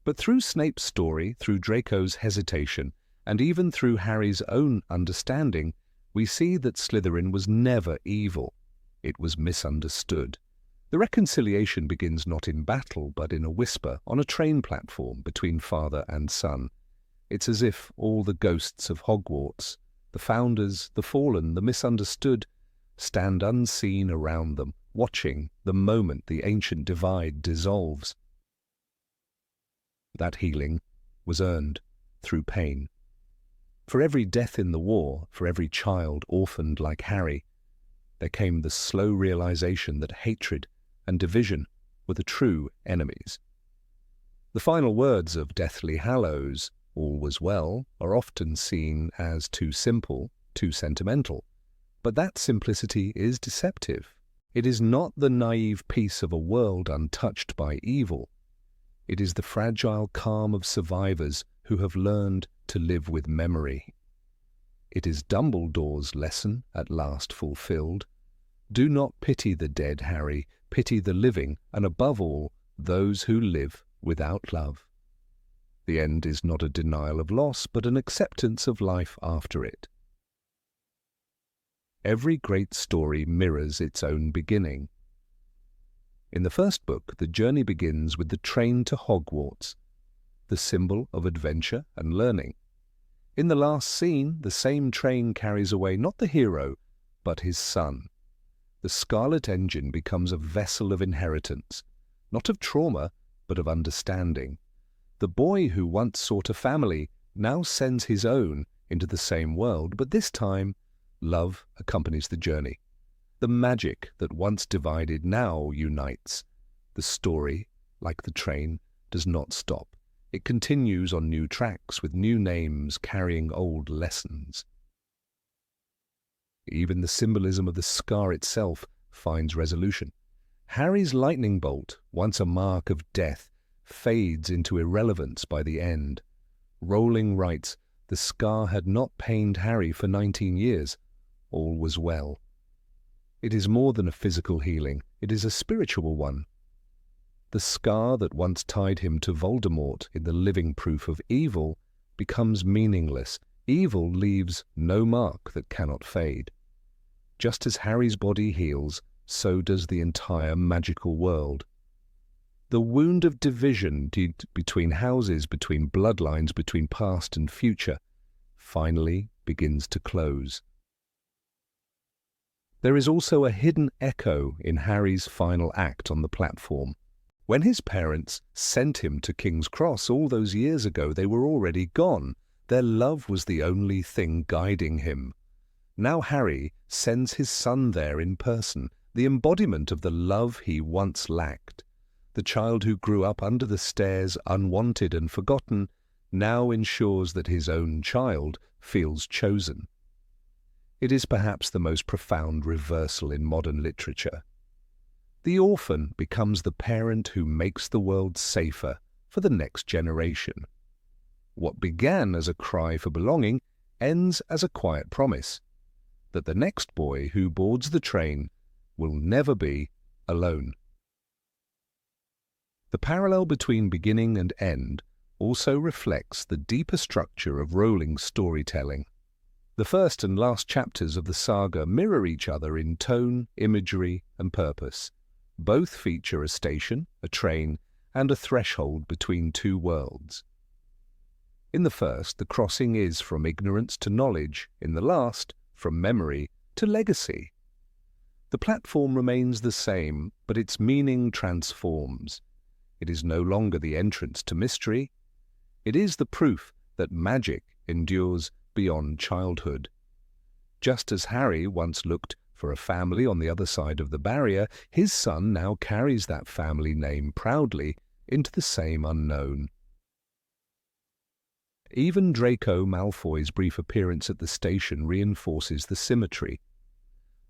But through Snape's story, through Draco's hesitation, and even through Harry's own understanding, we see that Slytherin was never evil. It was misunderstood. The reconciliation begins not in battle, but in a whisper on a train platform between father and son. It's as if all the ghosts of Hogwarts, the founders, the fallen, the misunderstood, stand unseen around them, watching the moment the ancient divide dissolves. That healing was earned through pain. For every death in the war, for every child orphaned like Harry, there came the slow realization that hatred and division were the true enemies. The final words of Deathly Hallows, "All was well," are often seen as too simple, too sentimental. But that simplicity is deceptive. It is not the naive peace of a world untouched by evil. It is the fragile calm of survivors who have learned to live with memory. It is Dumbledore's lesson at last fulfilled. Do not pity the dead, Harry. Pity the living, and above all, those who live without love. The end is not a denial of loss, but an acceptance of life after it. Every great story mirrors its own beginning. In the first book, the journey begins with the train to Hogwarts, the symbol of adventure and learning. In the last scene, the same train carries away not the hero, but his son. The scarlet engine becomes a vessel of inheritance, not of trauma, but of understanding. The boy who once sought a family now sends his own into the same world, but this time love accompanies the journey. The magic that once divided now unites. The story, like the train, does not stop. It continues on new tracks with new names carrying old lessons. Even the symbolism of the scar itself finds resolution. Harry's lightning bolt, once a mark of death, fades into irrelevance by the end. Rowling writes, "The scar had not pained Harry for 19 years. All was well." It is more than a physical healing, it is a spiritual one. The scar that once tied him to Voldemort in the living proof of evil becomes meaningless. Evil leaves no mark that cannot fade. Just as Harry's body heals, so does the entire magical world. The wound of division between houses, between bloodlines, between past and future, finally begins to close. There is also a hidden echo in Harry's final act on the platform. When his parents sent him to King's Cross all those years ago, they were already gone. Their love was the only thing guiding him. Now Harry sends his son there in person, the embodiment of the love he once lacked. The child who grew up under the stairs, unwanted and forgotten, now ensures that his own child feels chosen. It is perhaps the most profound reversal in modern literature. The orphan becomes the parent who makes the world safer for the next generation. What began as a cry for belonging ends as a quiet promise that the next boy who boards the train will never be alone. The parallel between beginning and end also reflects the deeper structure of Rowling's storytelling. The first and last chapters of the saga mirror each other in tone, imagery, and purpose. Both feature a station, a train, and a threshold between two worlds. In the first, the crossing is from ignorance to knowledge. In the last, from memory to legacy. The platform remains the same, but its meaning transforms. It is no longer the entrance to mystery. It is the proof that magic endures beyond childhood. Just as Harry once looked for a family on the other side of the barrier, his son now carries that family name proudly into the same unknown. Even Draco Malfoy's brief appearance at the station reinforces the symmetry.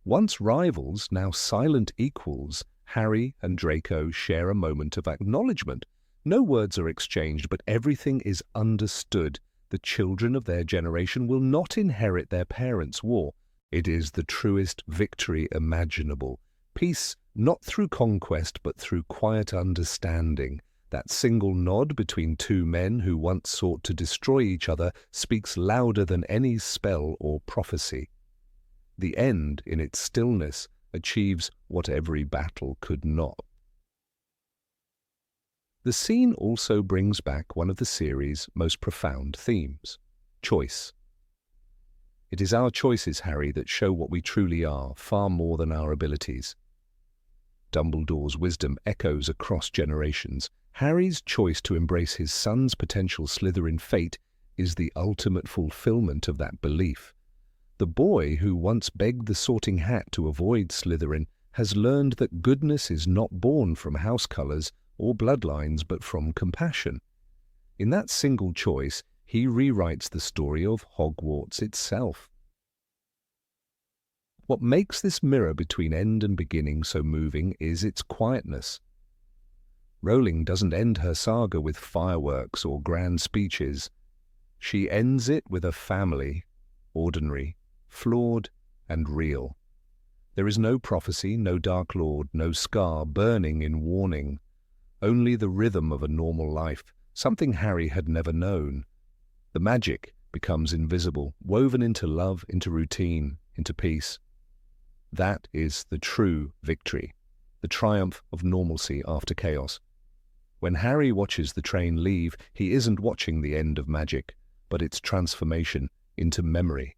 Once rivals, now silent equals, Harry and Draco share a moment of acknowledgement. No words are exchanged, but everything is understood. The children of their generation will not inherit their parents' war. It is the truest victory imaginable. Peace not through conquest, but through quiet understanding. That single nod between two men who once sought to destroy each other speaks louder than any spell or prophecy. The end, in its stillness, achieves what every battle could not. The scene also brings back one of the series' most profound themes: choice. It is our choices, Harry, that show what we truly are, far more than our abilities. Dumbledore's wisdom echoes across generations. Harry's choice to embrace his son's potential Slytherin fate is the ultimate fulfillment of that belief. The boy who once begged the Sorting Hat to avoid Slytherin has learned that goodness is not born from house colours or bloodlines, but from compassion. In that single choice, he rewrites the story of Hogwarts itself. What makes this mirror between end and beginning so moving is its quietness. Rowling doesn't end her saga with fireworks or grand speeches. She ends it with a family, ordinary, flawed, and real. There is no prophecy, no Dark Lord, no scar burning in warning. Only the rhythm of a normal life, something Harry had never known. The magic becomes invisible, woven into love, into routine, into peace. That is the true victory, the triumph of normalcy after chaos. When Harry watches the train leave, he isn't watching the end of magic, but its transformation into memory.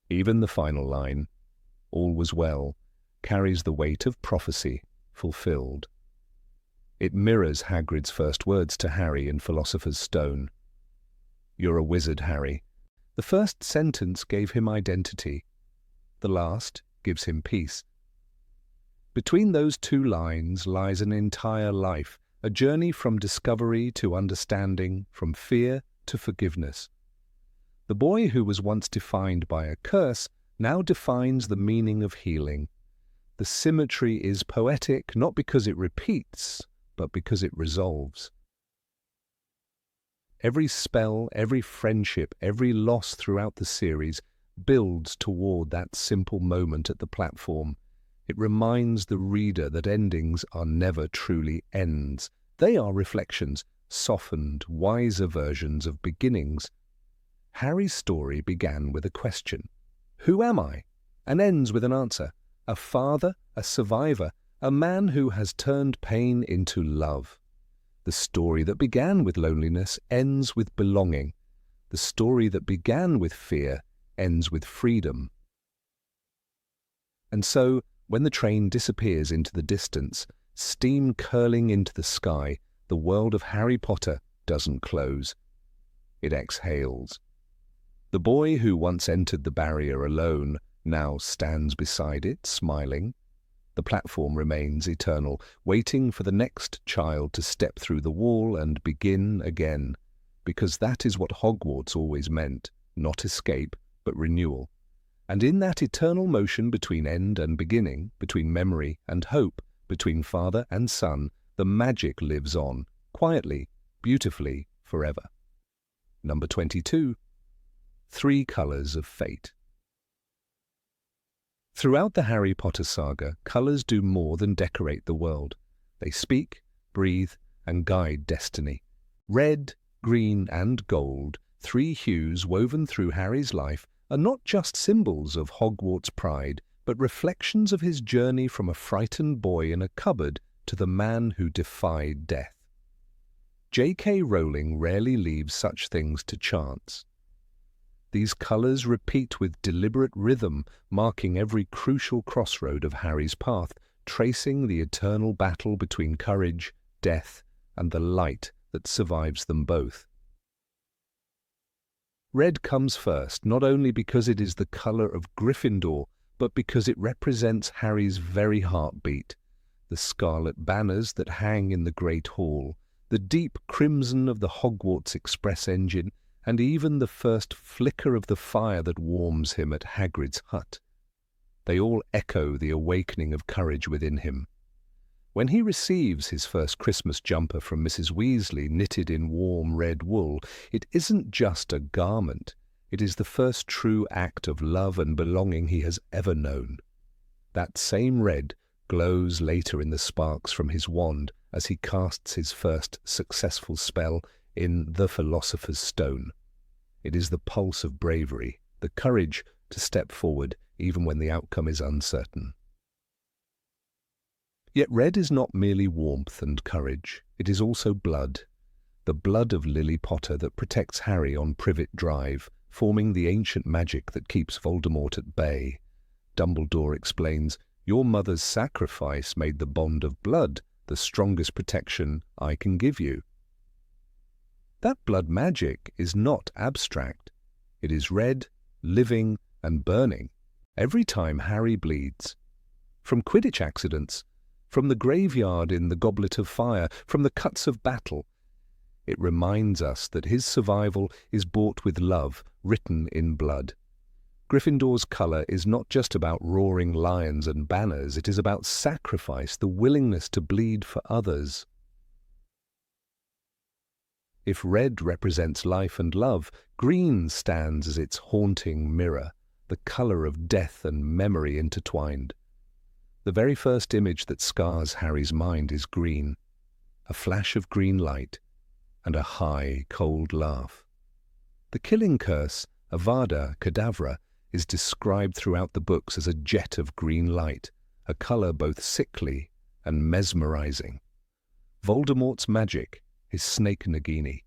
Even the final line, "All was well," carries the weight of prophecy fulfilled. It mirrors Hagrid's first words to Harry in Philosopher's Stone. "You're a wizard, Harry, The first sentence gave him identity. The last gives him peace. Between those two lines lies an entire life, a journey from discovery to understanding, from fear to forgiveness. The boy who was once defined by a curse now defines the meaning of healing. The symmetry is poetic not because it repeats, but because it resolves. Every spell, every friendship, every loss throughout the series builds toward that simple moment at the platform. It reminds the reader that endings are never truly ends. They are reflections, softened, wiser versions of beginnings. Harry's story began with a question. Who am I? And ends with an answer. A father, a survivor, a man who has turned pain into love. The story that began with loneliness ends with belonging. The story that began with fear ends with freedom. And so, when the train disappears into the distance, steam curling into the sky, the world of Harry Potter doesn't close. It exhales. The boy who once entered the barrier alone now stands beside it, smiling. The platform remains eternal, waiting for the next child to step through the wall and begin again, because that is what Hogwarts always meant, not escape, but renewal. And in that eternal motion between end and beginning, between memory and hope, between father and son, the magic lives on, quietly, beautifully, forever. Number 22. 3 Colours of Fate. Throughout the Harry Potter saga, colours do more than decorate the world. They speak, breathe, and guide destiny. Red, green, and gold, 3 hues woven through Harry's life, are not just symbols of Hogwarts pride, but reflections of his journey from a frightened boy in a cupboard to the man who defied death. J.K. Rowling rarely leaves such things to chance. These colours repeat with deliberate rhythm, marking every crucial crossroad of Harry's path, tracing the eternal battle between courage, death, and the light that survives them both. Red comes first, not only because it is the colour of Gryffindor, but because it represents Harry's very heartbeat. The scarlet banners that hang in the Great Hall, the deep crimson of the Hogwarts Express engine, and even the first flicker of the fire that warms him at Hagrid's hut. They all echo the awakening of courage within him. When he receives his first Christmas jumper from Mrs. Weasley knitted in warm red wool, it isn't just a garment. It is the first true act of love and belonging he has ever known. That same red glows later in the sparks from his wand as he casts his first successful spell in The Philosopher's Stone. It is the pulse of bravery, the courage to step forward even when the outcome is uncertain. Yet red is not merely warmth and courage, it is also blood. The blood of Lily Potter that protects Harry on Privet Drive, forming the ancient magic that keeps Voldemort at bay. Dumbledore explains, "Your mother's sacrifice made the bond of blood the strongest protection I can give you." That blood magic is not abstract. It is red, living, and burning every time Harry bleeds. From Quidditch accidents, from the graveyard in the Goblet of Fire, from the cuts of battle, it reminds us that his survival is bought with love, written in blood. Gryffindor's colour is not just about roaring lions and banners, it is about sacrifice, the willingness to bleed for others. If red represents life and love, green stands as its haunting mirror, the colour of death and memory intertwined. The very first image that scars Harry's mind is green, a flash of green light, and a high, cold laugh. The killing curse, Avada Kedavra, is described throughout the books as a jet of green light, a colour both sickly and mesmerizing. Voldemort's magic, his snake Nagini.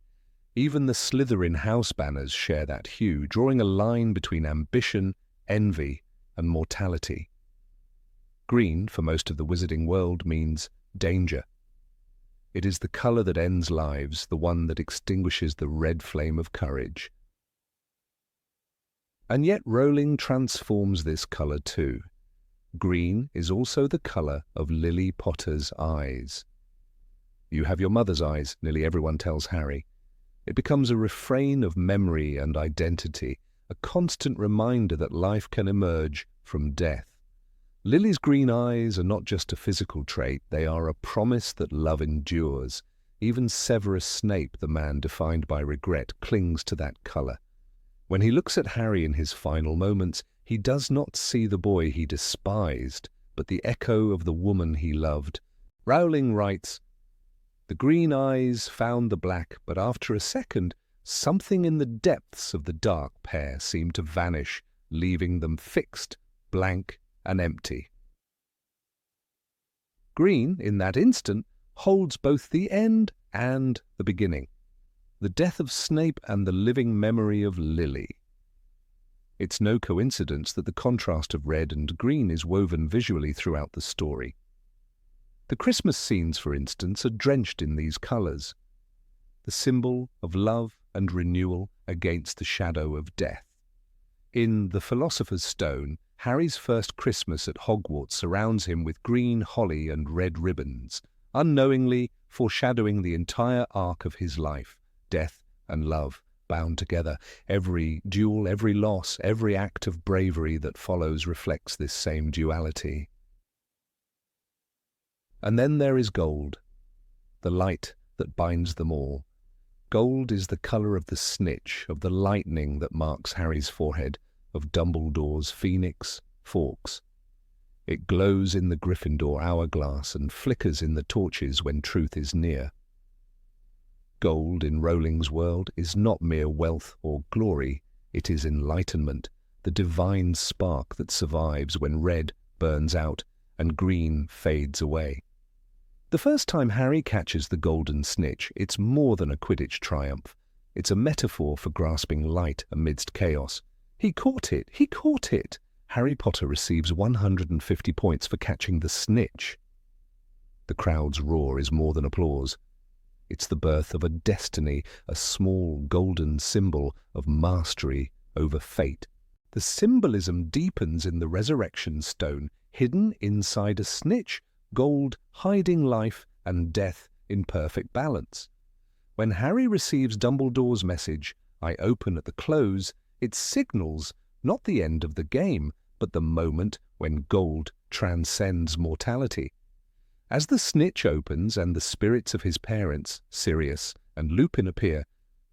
Even the Slytherin house banners share that hue, drawing a line between ambition, envy, and mortality. Green, for most of the wizarding world, means danger. It is the colour that ends lives, the one that extinguishes the red flame of courage. And yet Rowling transforms this colour too. Green is also the colour of Lily Potter's eyes. "You have your mother's eyes," nearly everyone tells Harry. It becomes a refrain of memory and identity, a constant reminder that life can emerge from death. Lily's green eyes are not just a physical trait, they are a promise that love endures. Even Severus Snape, the man defined by regret, clings to that colour. When he looks at Harry in his final moments, he does not see the boy he despised, but the echo of the woman he loved. Rowling writes, "The green eyes found the black, but after a second, something in the depths of the dark pair seemed to vanish, leaving them fixed, blank, and empty." Green, in that instant, holds both the end and the beginning. The death of Snape and the living memory of Lily. It's no coincidence that the contrast of red and green is woven visually throughout the story. The Christmas scenes, for instance, are drenched in these colours, the symbol of love and renewal against the shadow of death. In The Philosopher's Stone, Harry's first Christmas at Hogwarts surrounds him with green holly and red ribbons, unknowingly foreshadowing the entire arc of his life, death and love bound together. Every duel, every loss, every act of bravery that follows reflects this same duality. And then there is gold, the light that binds them all. Gold is the colour of the snitch, of the lightning that marks Harry's forehead, of Dumbledore's phoenix, Fawkes. It glows in the Gryffindor hourglass and flickers in the torches when truth is near. Gold, in Rowling's world, is not mere wealth or glory, it is enlightenment, the divine spark that survives when red burns out and green fades away. The first time Harry catches the golden snitch, it's more than a Quidditch triumph. It's a metaphor for grasping light amidst chaos. He caught it! He caught it! Harry Potter receives 150 points for catching the snitch. The crowd's roar is more than applause. It's the birth of a destiny, a small golden symbol of mastery over fate. The symbolism deepens in the resurrection stone, hidden inside a snitch, gold hiding life and death in perfect balance. When Harry receives Dumbledore's message, "I open at the close," it signals not the end of the game, but the moment when gold transcends mortality. As the snitch opens and the spirits of his parents, Sirius and Lupin, appear,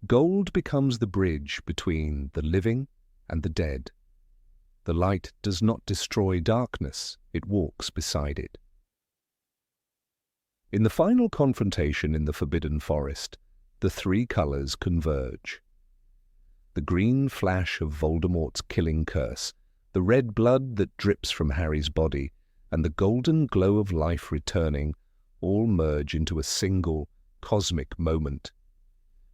gold becomes the bridge between the living and the dead. The light does not destroy darkness, it walks beside it. In the final confrontation in the Forbidden Forest, the three colours converge. The green flash of Voldemort's killing curse, the red blood that drips from Harry's body, and the golden glow of life returning, all merge into a single, cosmic moment.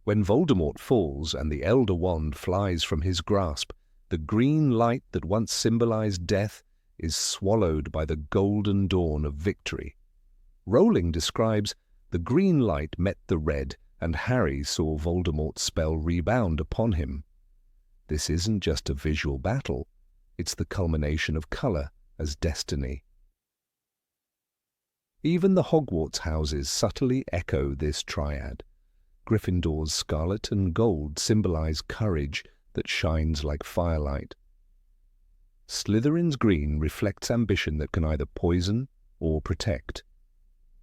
When Voldemort falls and the Elder Wand flies from his grasp, the green light that once symbolized death is swallowed by the golden dawn of victory. Rowling describes, "The green light met the red, and Harry saw Voldemort's spell rebound upon him." This isn't just a visual battle, it's the culmination of colour as destiny. Even the Hogwarts houses subtly echo this triad. Gryffindor's scarlet and gold symbolize courage that shines like firelight. Slytherin's green reflects ambition that can either poison or protect.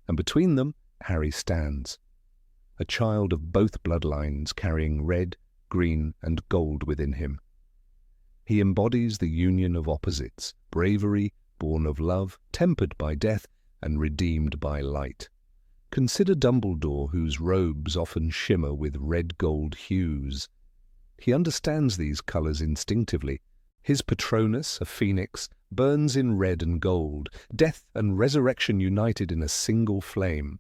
And between them, Harry stands, a child of both bloodlines carrying red, green, and gold within him. He embodies the union of opposites, bravery, born of love, tempered by death, and redeemed by light. Consider Dumbledore, whose robes often shimmer with red-gold hues. He understands these colours instinctively. His Patronus, a phoenix, burns in red and gold, death and resurrection united in a single flame.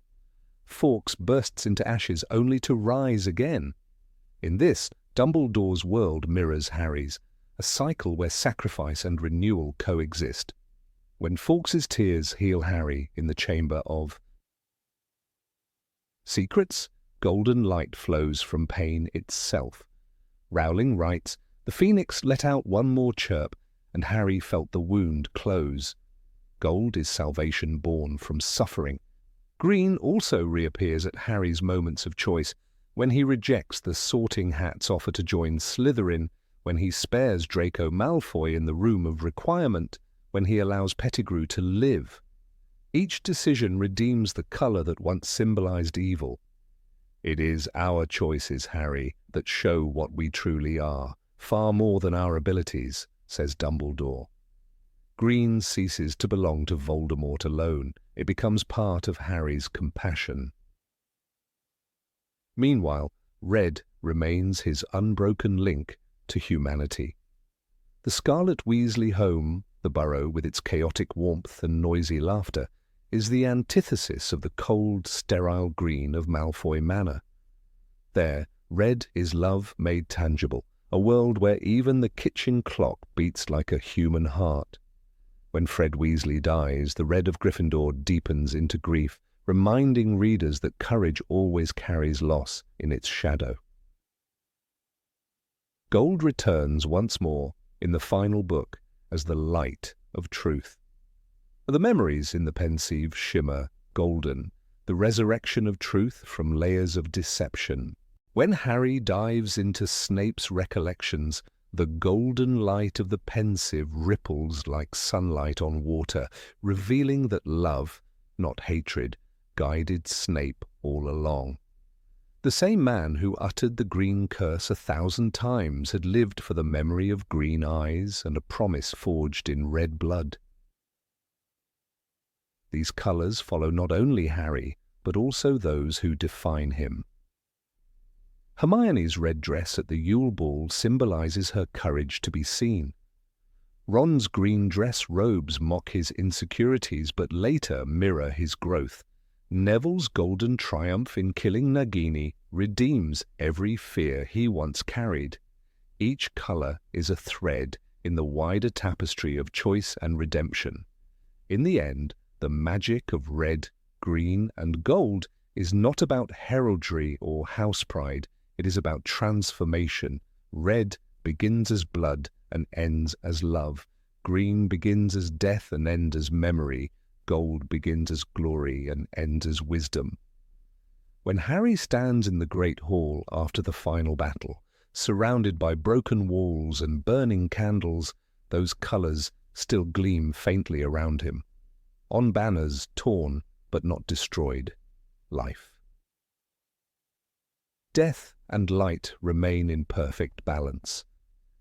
Fawkes bursts into ashes only to rise again. In this, Dumbledore's world mirrors Harry's, a cycle where sacrifice and renewal coexist. When Fawkes's tears heal Harry in the chamber of secrets, golden light flows from pain itself. Rowling writes, The phoenix let out one more chirp, and Harry felt the wound close. Gold is salvation born from suffering. Green also reappears at Harry's moments of choice, when he rejects the Sorting Hat's offer to join Slytherin, when he spares Draco Malfoy in the Room of Requirement, when he allows Pettigrew to live. Each decision redeems the colour that once symbolized evil. It is our choices, Harry, that show what we truly are, far more than our abilities, says Dumbledore. Green ceases to belong to Voldemort alone. It becomes part of Harry's compassion. Meanwhile, red remains his unbroken link to humanity. The Scarlet Weasley home, the burrow with its chaotic warmth and noisy laughter, is the antithesis of the cold, sterile green of Malfoy Manor. There, red is love made tangible, a world where even the kitchen clock beats like a human heart. When Fred Weasley dies, the red of Gryffindor deepens into grief, reminding readers that courage always carries loss in its shadow. Gold returns once more in the final book as the light of truth. The memories in the Pensieve shimmer golden, the resurrection of truth from layers of deception. When Harry dives into Snape's recollections, the golden light of the Pensieve ripples like sunlight on water, revealing that love, not hatred, guided Snape all along. The same man who uttered the green curse 1,000 times had lived for the memory of green eyes and a promise forged in red blood. These colours follow not only Harry, but also those who define him. Hermione's red dress at the Yule Ball symbolises her courage to be seen. Ron's green dress robes mock his insecurities but later mirror his growth. Neville's golden triumph in killing Nagini redeems every fear he once carried. Each colour is a thread in the wider tapestry of choice and redemption. In the end, the magic of red, green, and gold is not about heraldry or house pride. It is about transformation. Red begins as blood and ends as love. Green begins as death and ends as memory. Gold begins as glory and ends as wisdom. When Harry stands in the Great Hall after the final battle, surrounded by broken walls and burning candles, those colours still gleam faintly around him. On banners torn but not destroyed, life. Death and light remain in perfect balance.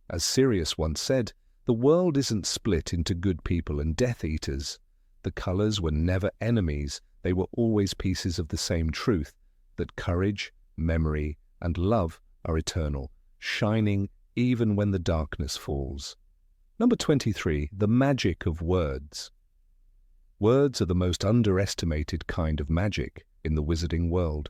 As Sirius once said, the world isn't split into good people and Death Eaters. The colours were never enemies, they were always pieces of the same truth, that courage, memory, and love are eternal, shining even when the darkness falls. Number 23, the magic of words. Words are the most underestimated kind of magic in the wizarding world.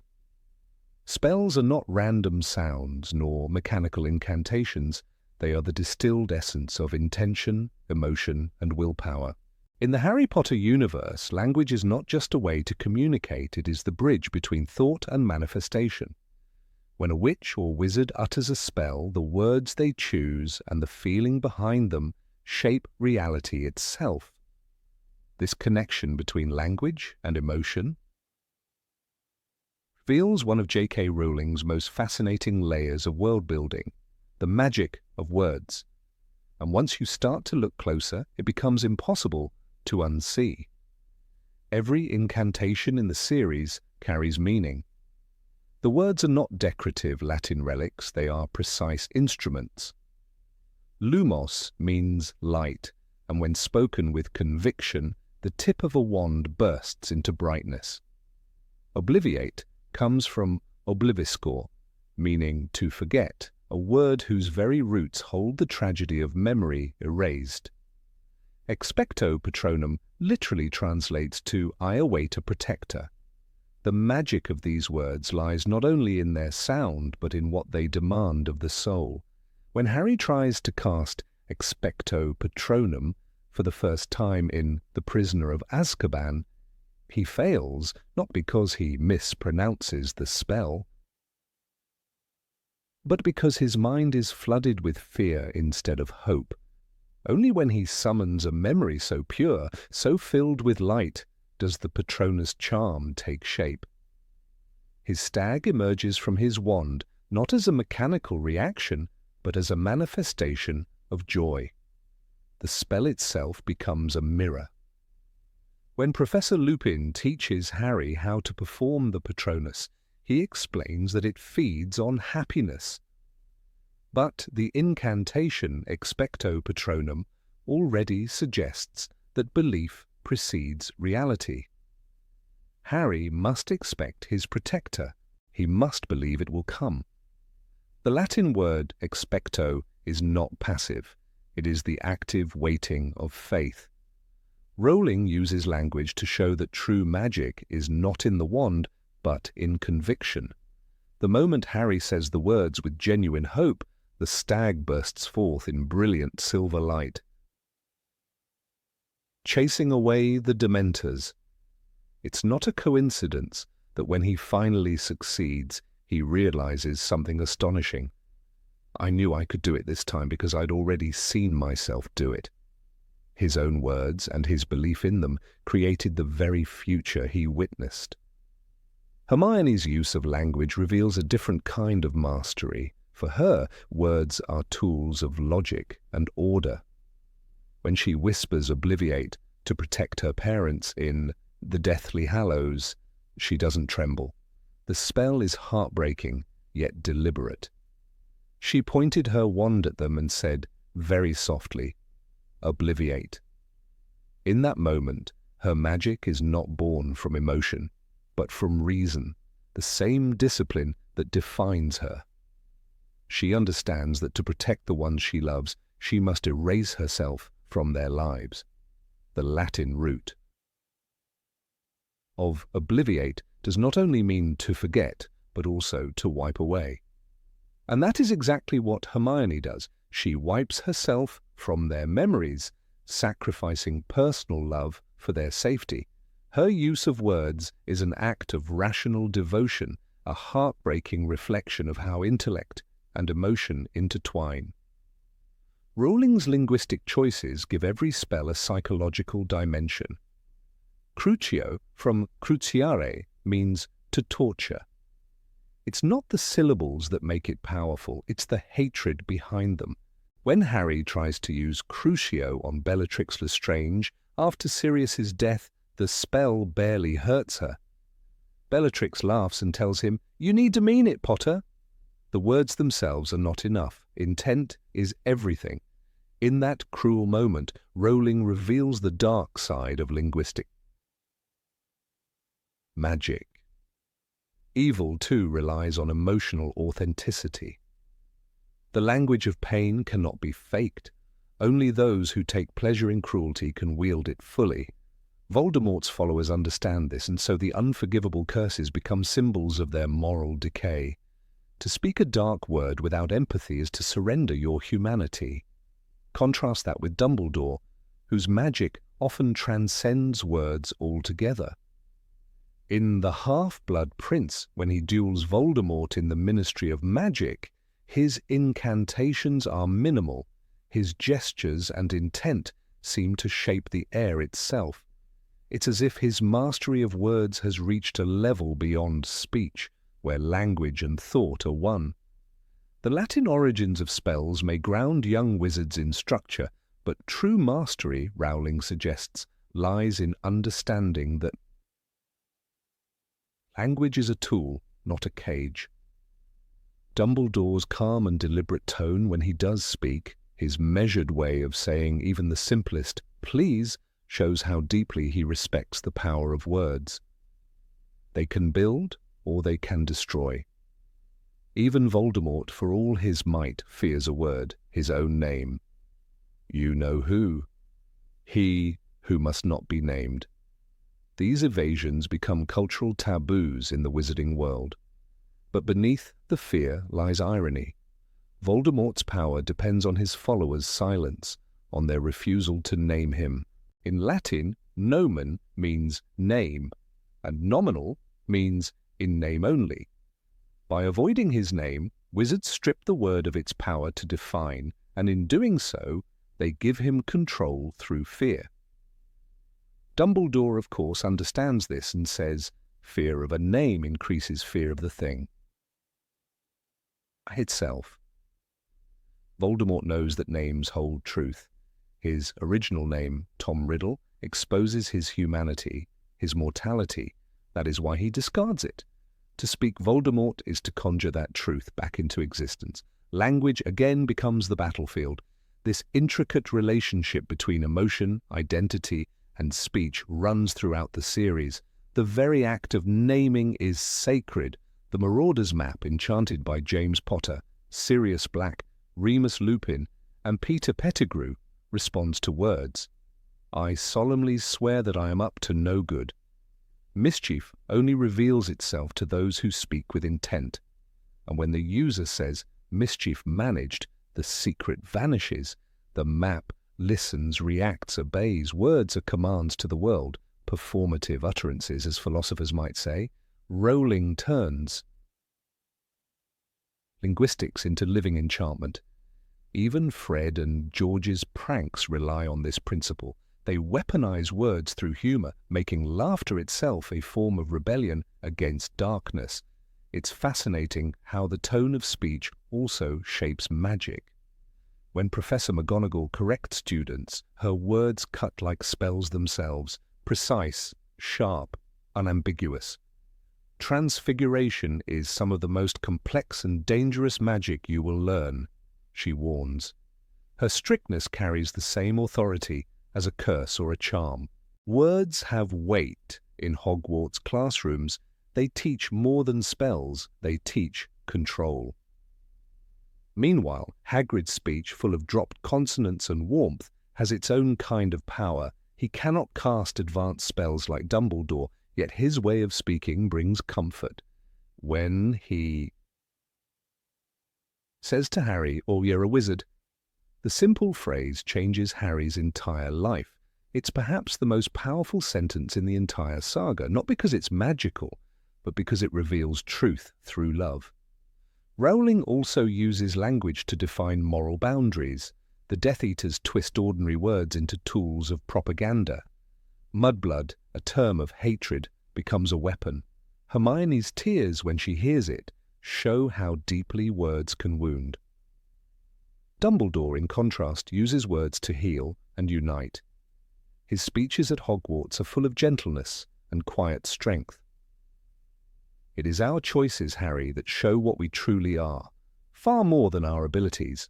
Spells are not random sounds nor mechanical incantations. They are the distilled essence of intention, emotion, and willpower. In the Harry Potter universe, language is not just a way to communicate, it is the bridge between thought and manifestation. When a witch or wizard utters a spell, the words they choose and the feeling behind them shape reality itself. This connection between language and emotion reveals one of J.K. Rowling's most fascinating layers of world-building, the magic of words. And once you start to look closer, it becomes impossible to unsee. Every incantation in the series carries meaning. The words are not decorative Latin relics, they are precise instruments. Lumos means light, and when spoken with conviction, the tip of a wand bursts into brightness. Obliviate comes from obliviscor, meaning to forget, a word whose very roots hold the tragedy of memory erased. Expecto Patronum literally translates to I await a protector. The magic of these words lies not only in their sound, but in what they demand of the soul. When Harry tries to cast Expecto Patronum for the first time in The Prisoner of Azkaban, he fails not because he mispronounces the spell, but because his mind is flooded with fear instead of hope. Only when he summons a memory so pure, so filled with light, does the Patronus charm take shape. His stag emerges from his wand not as a mechanical reaction, but as a manifestation of joy. The spell itself becomes a mirror. When Professor Lupin teaches Harry how to perform the Patronus, he explains that it feeds on happiness. But the incantation Expecto Patronum already suggests that belief precedes reality. Harry must expect his protector. He must believe it will come. The Latin word expecto is not passive. It is the active waiting of faith. Rowling uses language to show that true magic is not in the wand, but in conviction. The moment Harry says the words with genuine hope, the stag bursts forth in brilliant silver light. Chasing away the Dementors. It's not a coincidence that when he finally succeeds, he realizes something astonishing. I knew I could do it this time because I'd already seen myself do it. His own words and his belief in them created the very future he witnessed. Hermione's use of language reveals a different kind of mastery. For her, words are tools of logic and order. When she whispers Obliviate to protect her parents in The Deathly Hallows, she doesn't tremble. The spell is heartbreaking, yet deliberate. She pointed her wand at them and said, very softly, Obliviate. In that moment, her magic is not born from emotion, but from reason, the same discipline that defines her. She understands that to protect the ones she loves, she must erase herself from their lives. The Latin root of obliviate does not only mean to forget, but also to wipe away. And that is exactly what Hermione does. She wipes herself from their memories, sacrificing personal love for their safety. Her use of words is an act of rational devotion, a heartbreaking reflection of how intellect and emotion intertwine. Rowling's linguistic choices give every spell a psychological dimension. Crucio, from cruciare, means to torture. It's not the syllables that make it powerful, it's the hatred behind them. When Harry tries to use Crucio on Bellatrix Lestrange, after Sirius's death, the spell barely hurts her. Bellatrix laughs and tells him, "You need to mean it, Potter." The words themselves are not enough. Intent is everything. In that cruel moment, Rowling reveals the dark side of linguistic magic. Evil, too, relies on emotional authenticity. The language of pain cannot be faked. Only those who take pleasure in cruelty can wield it fully. Voldemort's followers understand this, and so the unforgivable curses become symbols of their moral decay. To speak a dark word without empathy is to surrender your humanity. Contrast that with Dumbledore, whose magic often transcends words altogether. In The Half-Blood Prince, when he duels Voldemort in the Ministry of Magic, his incantations are minimal. His gestures and intent seem to shape the air itself. It's as if his mastery of words has reached a level beyond speech, where language and thought are one. The Latin origins of spells may ground young wizards in structure, but true mastery, Rowling suggests, lies in understanding that language is a tool, not a cage. Dumbledore's calm and deliberate tone when he does speak, his measured way of saying even the simplest "please," shows how deeply he respects the power of words. They can build or they can destroy. Even Voldemort, for all his might, fears a word, his own name. You know who. He who must not be named. These evasions become cultural taboos in the wizarding world. But beneath the fear lies irony. Voldemort's power depends on his followers' silence, on their refusal to name him. In Latin, nomen means name, and nominal means in name only. By avoiding his name, wizards strip the word of its power to define, and in doing so, they give him control through fear. Dumbledore, of course, understands this and says, fear of a name increases fear of the thing itself. Voldemort knows that names hold truth. His original name, Tom Riddle, exposes his humanity, his mortality. That is why he discards it. To speak Voldemort is to conjure that truth back into existence. Language again becomes the battlefield. This intricate relationship between emotion, identity, and speech runs throughout the series. The very act of naming is sacred. The Marauder's Map, enchanted by James Potter, Sirius Black, Remus Lupin, and Peter Pettigrew, responds to words. I solemnly swear that I am up to no good. Mischief only reveals itself to those who speak with intent. And when the user says, mischief managed, the secret vanishes. The map listens, reacts, obeys. Words are commands to the world, performative utterances, as philosophers might say. Rolling turns linguistics into living enchantment. Even Fred and George's pranks rely on this principle. They weaponize words through humor, making laughter itself a form of rebellion against darkness. It's fascinating how the tone of speech also shapes magic. When Professor McGonagall corrects students, her words cut like spells themselves, precise, sharp, unambiguous. Transfiguration is some of the most complex and dangerous magic you will learn, she warns. Her strictness carries the same authority as a curse or a charm. Words have weight in Hogwarts classrooms. They teach more than spells, they teach control. Meanwhile, Hagrid's speech, full of dropped consonants and warmth, has its own kind of power. He cannot cast advanced spells like Dumbledore, yet his way of speaking brings comfort. When he says to Harry, "Oh, you're a wizard," the simple phrase changes Harry's entire life. It's perhaps the most powerful sentence in the entire saga, not because it's magical, but because it reveals truth through love. Rowling also uses language to define moral boundaries. The Death Eaters twist ordinary words into tools of propaganda. Mudblood, a term of hatred, becomes a weapon. Hermione's tears when she hears it show how deeply words can wound. Dumbledore, in contrast, uses words to heal and unite. His speeches at Hogwarts are full of gentleness and quiet strength. It is our choices, Harry, that show what we truly are, far more than our abilities.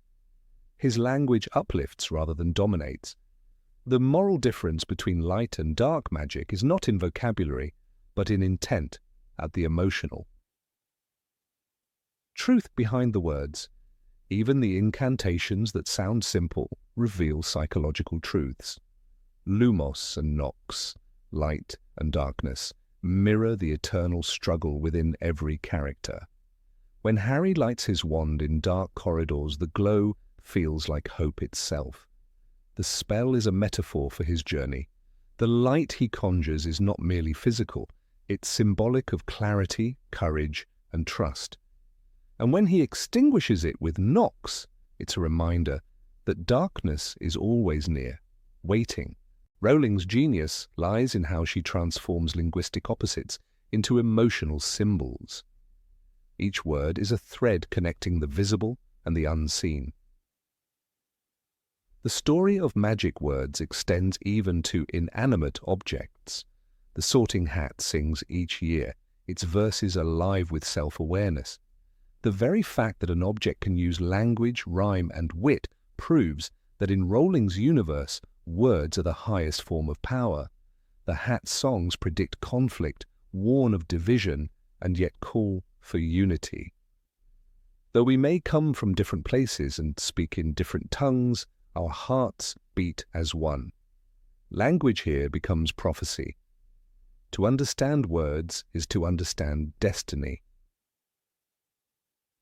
His language uplifts rather than dominates. The moral difference between light and dark magic is not in vocabulary, but in intent, at the emotional. Truth behind the words. Even the incantations that sound simple reveal psychological truths. Lumos and Nox, light and darkness, mirror the eternal struggle within every character. When Harry lights his wand in dark corridors, the glow feels like hope itself. The spell is a metaphor for his journey. The light he conjures is not merely physical, it's symbolic of clarity, courage, and trust. And when he extinguishes it with Nox, it's a reminder that darkness is always near, waiting. Rowling's genius lies in how she transforms linguistic opposites into emotional symbols. Each word is a thread connecting the visible and the unseen. The story of magic words extends even to inanimate objects. The Sorting Hat sings each year. Its verses are alive with self-awareness. The very fact that an object can use language, rhyme, and wit proves that in Rowling's universe, words are the highest form of power. The Hat's songs predict conflict, warn of division, and yet call for unity. Though we may come from different places and speak in different tongues, our hearts beat as one. Language here becomes prophecy. To understand words is to understand destiny.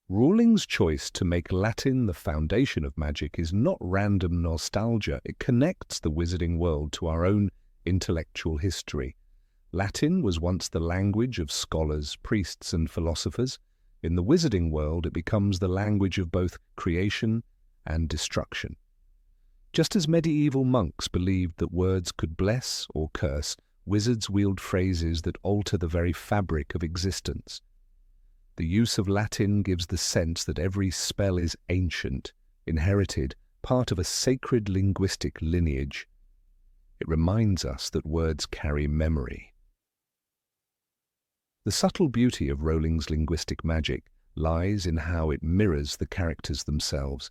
Rowling's choice to make Latin the foundation of magic is not random nostalgia. It connects the wizarding world to our own intellectual history. Latin was once the language of scholars, priests, and philosophers. In the wizarding world, it becomes the language of both creation and destruction. Just as medieval monks believed that words could bless or curse, wizards wield phrases that alter the very fabric of existence. The use of Latin gives the sense that every spell is ancient, inherited, part of a sacred linguistic lineage. It reminds us that words carry memory. The subtle beauty of Rowling's linguistic magic lies in how it mirrors the characters themselves.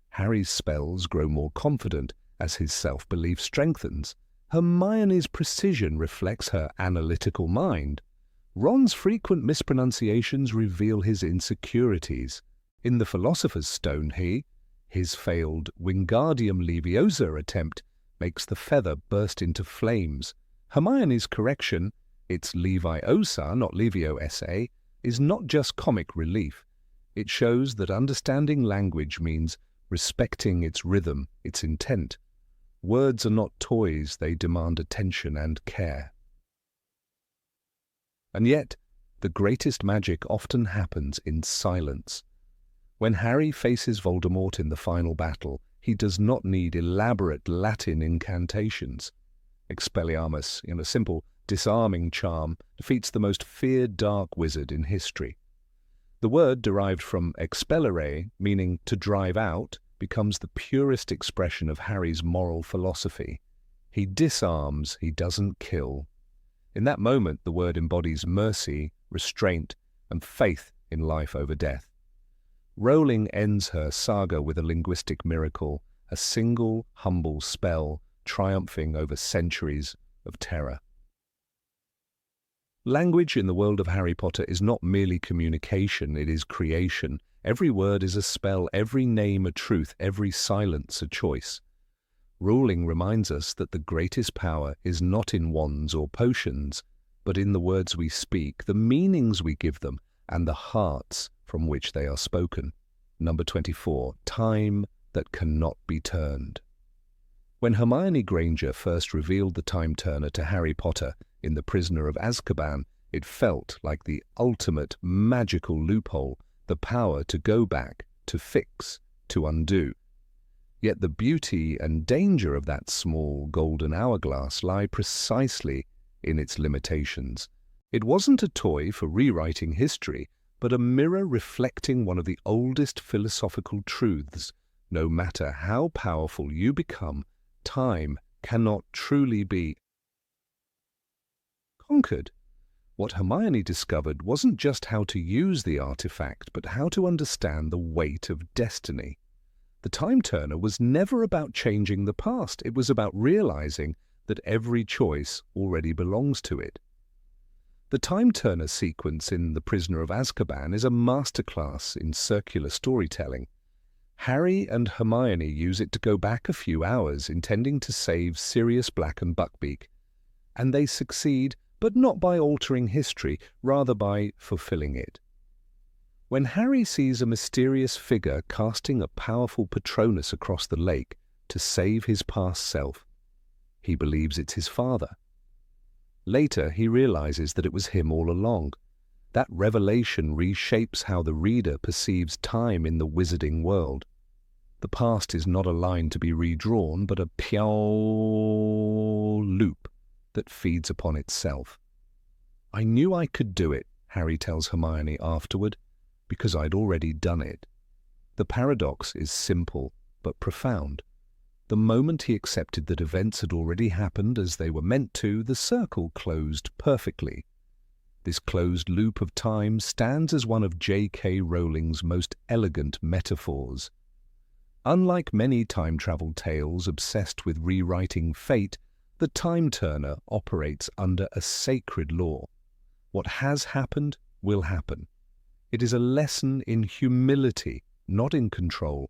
Harry's spells grow more confident as his self-belief strengthens. Hermione's precision reflects her analytical mind. Ron's frequent mispronunciations reveal his insecurities. In the Philosopher's Stone, his failed Wingardium Leviosa attempt makes the feather burst into flames. Hermione's correction, it's Leviosa, not Leviosa, is not just comic relief. It shows that understanding language means respecting its rhythm, its intent. Words are not toys, they demand attention and care. And yet, the greatest magic often happens in silence. When Harry faces Voldemort in the final battle, he does not need elaborate Latin incantations. Expelliarmus, in a simple, disarming charm, defeats the most feared dark wizard in history. The word derived from expellere, meaning to drive out, becomes the purest expression of Harry's moral philosophy. He disarms, he doesn't kill. In that moment, the word embodies mercy, restraint, and faith in life over death. Rowling ends her saga with a linguistic miracle, a single, humble spell triumphing over centuries of terror. Language in the world of Harry Potter is not merely communication, it is creation. Every word is a spell, every name a truth, every silence a choice. Rowling reminds us that the greatest power is not in wands or potions, but in the words we speak, the meanings we give them, and the hearts from which they are spoken. Number 24, time that cannot be turned. When Hermione Granger first revealed the time turner to Harry Potter in The Prisoner of Azkaban, it felt like the ultimate magical loophole, the power to go back, to fix, to undo. Yet the beauty and danger of that small golden hourglass lie precisely in its limitations. It wasn't a toy for rewriting history, but a mirror reflecting one of the oldest philosophical truths. No matter how powerful you become, time cannot truly be conquered. What Hermione discovered wasn't just how to use the artifact, but how to understand the weight of destiny. The time turner was never about changing the past, it was about realizing that every choice already belongs to it. The time turner sequence in The Prisoner of Azkaban is a masterclass in circular storytelling. Harry and Hermione use it to go back a few hours, intending to save Sirius Black and Buckbeak. And they succeed, but not by altering history, rather by fulfilling it. When Harry sees a mysterious figure casting a powerful Patronus across the lake to save his past self, he believes it's his father. Later, he realizes that it was him all along. That revelation reshapes how the reader perceives time in the wizarding world. The past is not a line to be redrawn, but a pure loop that feeds upon itself. "I knew I could do it," Harry tells Hermione afterward, "because I'd already done it." The paradox is simple but profound. The moment he accepted that events had already happened as they were meant to, the circle closed perfectly. This closed loop of time stands as one of J.K. Rowling's most elegant metaphors. Unlike many time-travel tales obsessed with rewriting fate, the time turner operates under a sacred law. What has happened will happen. It is a lesson in humility, not in control.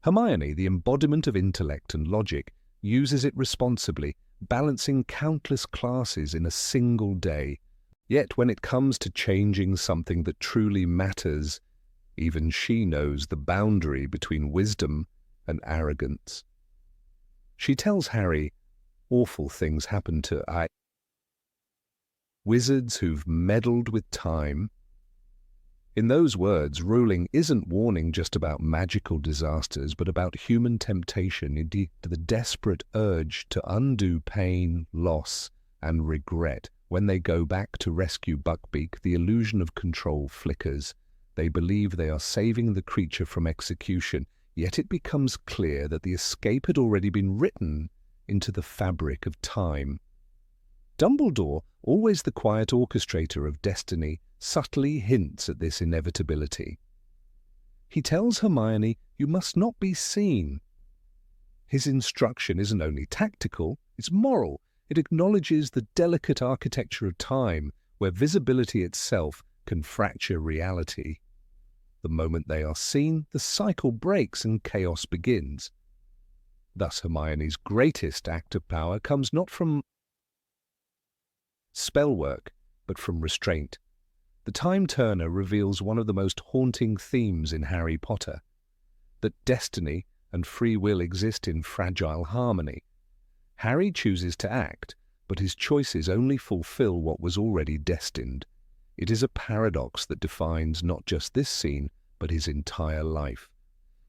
Hermione, the embodiment of intellect and logic, uses it responsibly, balancing countless classes in a single day. Yet when it comes to changing something that truly matters, even she knows the boundary between wisdom and arrogance. She tells Harry, "Awful things happen to wizards who've meddled with time." In those words, Rowling isn't warning just about magical disasters, but about human temptation, indeed the desperate urge to undo pain, loss, and regret. When they go back to rescue Buckbeak, the illusion of control flickers. They believe they are saving the creature from execution, yet it becomes clear that the escape had already been written into the fabric of time. Dumbledore, always the quiet orchestrator of destiny, subtly hints at this inevitability. He tells Hermione, "You must not be seen." His instruction isn't only tactical, it's moral. It acknowledges the delicate architecture of time, where visibility itself can fracture reality. The moment they are seen, the cycle breaks and chaos begins. Thus, Hermione's greatest act of power comes not from spell work, but from restraint. The Time Turner reveals one of the most haunting themes in Harry Potter, that destiny and free will exist in fragile harmony. Harry chooses to act, but his choices only fulfill what was already destined. It is a paradox that defines not just this scene, but his entire life.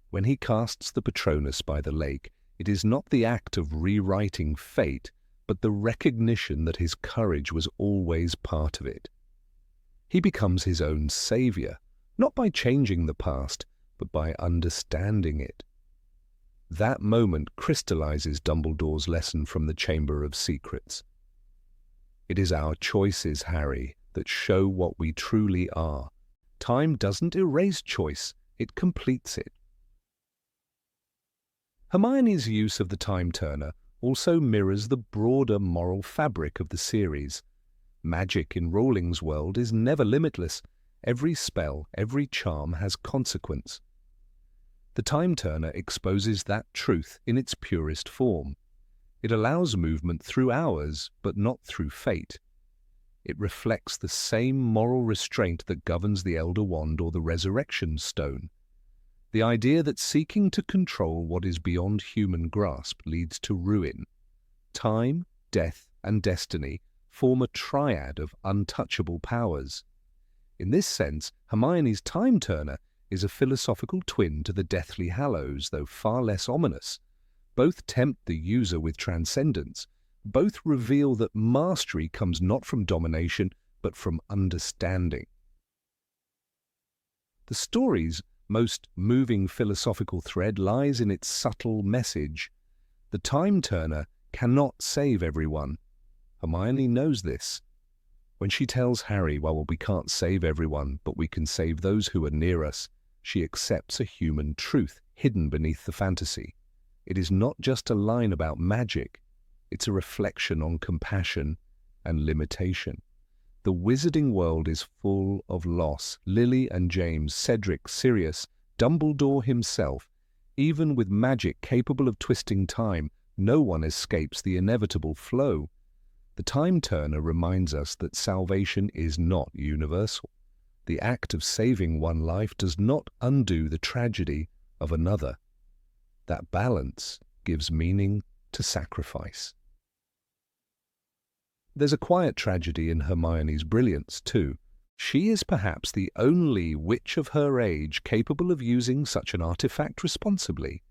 When he casts the Patronus by the lake, it is not the act of rewriting fate, but the recognition that his courage was always part of it. He becomes his own savior, not by changing the past, but by understanding it. That moment crystallizes Dumbledore's lesson from the Chamber of Secrets. It is our choices, Harry, that show what we truly are. Time doesn't erase choice, it completes it. Hermione's use of the Time Turner also mirrors the broader moral fabric of the series. Magic in Rowling's world is never limitless. Every spell, every charm has consequence. The Time Turner exposes that truth in its purest form. It allows movement through hours, but not through fate. It reflects the same moral restraint that governs the Elder Wand or the Resurrection Stone. The idea that seeking to control what is beyond human grasp leads to ruin. Time, death, and destiny form a triad of untouchable powers. In this sense, Hermione's Time Turner is a philosophical twin to the Deathly Hallows, though far less ominous. Both tempt the user with transcendence. Both reveal that mastery comes not from domination, but from understanding. The story's most moving philosophical thread lies in its subtle message. The Time Turner cannot save everyone. Hermione knows this. When she tells Harry, "Well, we can't save everyone, but we can save those who are near us," she accepts a human truth hidden beneath the fantasy. It is not just a line about magic, it's a reflection on compassion and limitation. The wizarding world is full of loss. Lily and James, Cedric, Sirius, Dumbledore himself. Even with magic capable of twisting time, no one escapes the inevitable flow. The Time Turner reminds us that salvation is not universal. The act of saving one life does not undo the tragedy of another. That balance gives meaning to sacrifice. There's a quiet tragedy in Hermione's brilliance, too. She is perhaps the only witch of her age capable of using such an artifact responsibly.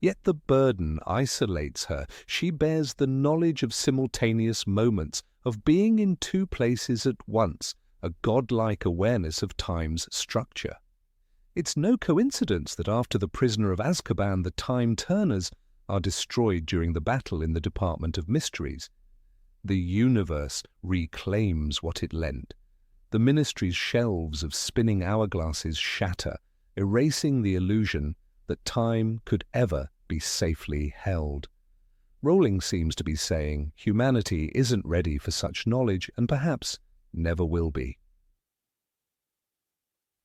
Yet the burden isolates her. She bears the knowledge of simultaneous moments, of being in two places at once, a godlike awareness of time's structure. It's no coincidence that after the Prisoner of Azkaban, the Time Turners are destroyed during the battle in the Department of Mysteries. The universe reclaims what it lent. The Ministry's shelves of spinning hourglasses shatter, erasing the illusion that time could ever be safely held. Rowling seems to be saying humanity isn't ready for such knowledge and perhaps never will be.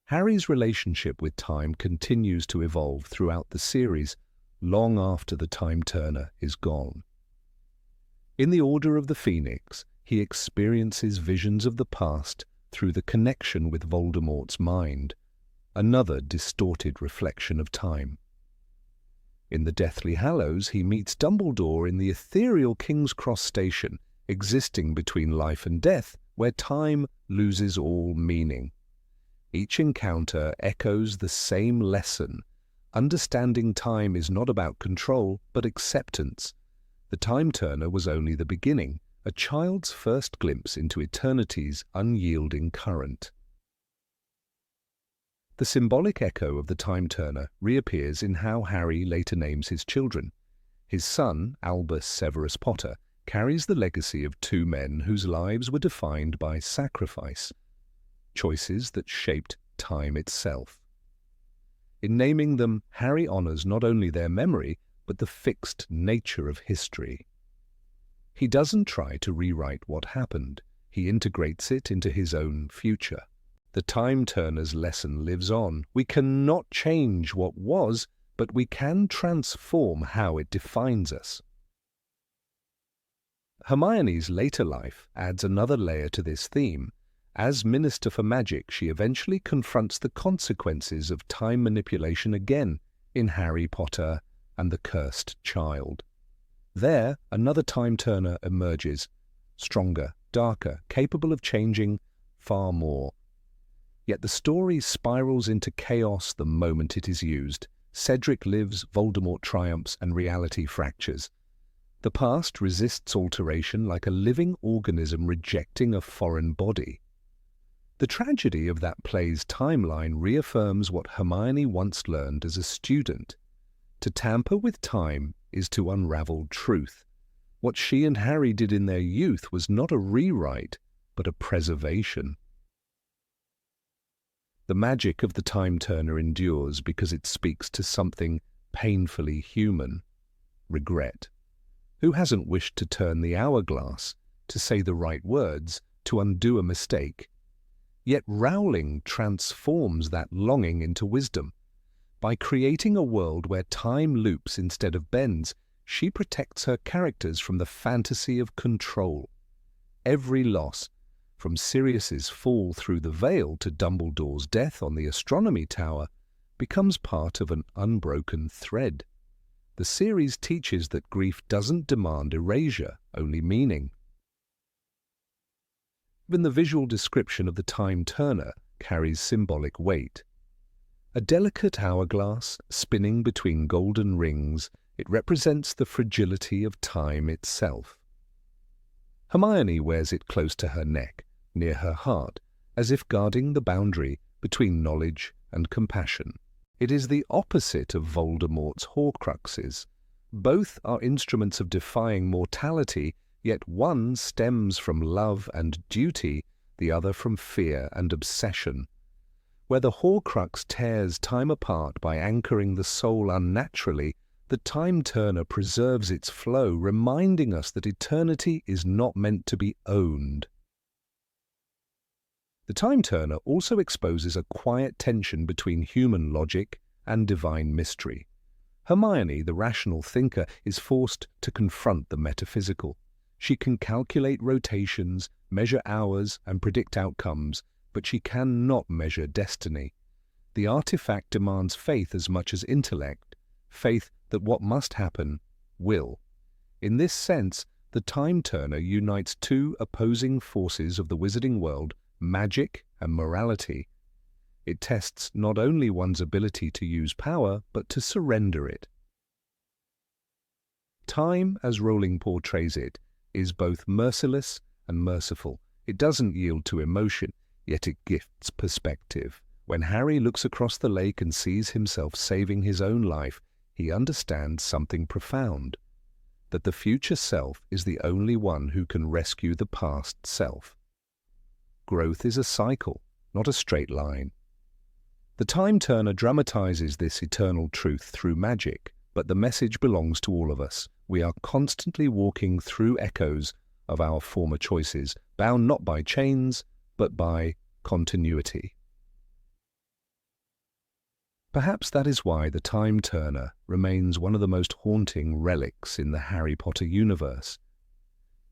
Harry's relationship with time continues to evolve throughout the series, long after the Time Turner is gone. In the Order of the Phoenix, he experiences visions of the past through the connection with Voldemort's mind, another distorted reflection of time. In the Deathly Hallows, he meets Dumbledore in the ethereal King's Cross station, existing between life and death, where time loses all meaning. Each encounter echoes the same lesson. Understanding time is not about control, but acceptance. The Time Turner was only the beginning, a child's first glimpse into eternity's unyielding current. The symbolic echo of the Time Turner reappears in how Harry later names his children. His son, Albus Severus Potter, carries the legacy of two men whose lives were defined by sacrifice, choices that shaped time itself. In naming them, Harry honors not only their memory, but the fixed nature of history. He doesn't try to rewrite what happened, he integrates it into his own future. The Time Turner's lesson lives on. We cannot change what was, but we can transform how it defines us. Hermione's later life adds another layer to this theme. As Minister for Magic, she eventually confronts the consequences of time manipulation again in Harry Potter and the Cursed Child. There, another Time Turner emerges, stronger, darker, capable of changing far more. Yet the story spirals into chaos the moment it is used. Cedric lives, Voldemort triumphs, and reality fractures. The past resists alteration like a living organism rejecting a foreign body. The tragedy of that play's timeline reaffirms what Hermione once learned as a student. To tamper with time is to unravel truth. What she and Harry did in their youth was not a rewrite, but a preservation. The magic of the Time Turner endures because it speaks to something painfully human: regret. Who hasn't wished to turn the hourglass, to say the right words, to undo a mistake? Yet Rowling transforms that longing into wisdom. By creating a world where time loops instead of bends, she protects her characters from the fantasy of control. Every loss, from Sirius's fall through the veil to Dumbledore's death on the astronomy tower, becomes part of an unbroken thread. The series teaches that grief doesn't demand erasure, only meaning. Even the visual description of the Time Turner carries symbolic weight. A delicate hourglass spinning between golden rings, it represents the fragility of time itself. Hermione wears it close to her neck, near her heart, as if guarding the boundary between knowledge and compassion. It is the opposite of Voldemort's Horcruxes. Both are instruments of defying mortality, yet one stems from love and duty, the other from fear and obsession. Where the Horcrux tears time apart by anchoring the soul unnaturally, the Time Turner preserves its flow, reminding us that eternity is not meant to be owned. The Time Turner also exposes a quiet tension between human logic and divine mystery. Hermione, the rational thinker, is forced to confront the metaphysical. She can calculate rotations, measure hours, and predict outcomes, but she cannot measure destiny. The artifact demands faith as much as intellect, faith that what must happen will. In this sense, the Time Turner unites two opposing forces of the wizarding world, magic and morality. It tests not only one's ability to use power, but to surrender it. Time, as Rowling portrays it, is both merciless and merciful. It doesn't yield to emotion, yet it gifts perspective. When Harry looks across the lake and sees himself saving his own life, he understands something profound: that the future self is the only one who can rescue the past self. Growth is a cycle, not a straight line. The Time Turner dramatizes this eternal truth through magic, but the message belongs to all of us. We are constantly walking through echoes of our former choices, bound not by chains, but by continuity. Perhaps that is why the Time Turner remains one of the most haunting relics in the Harry Potter universe.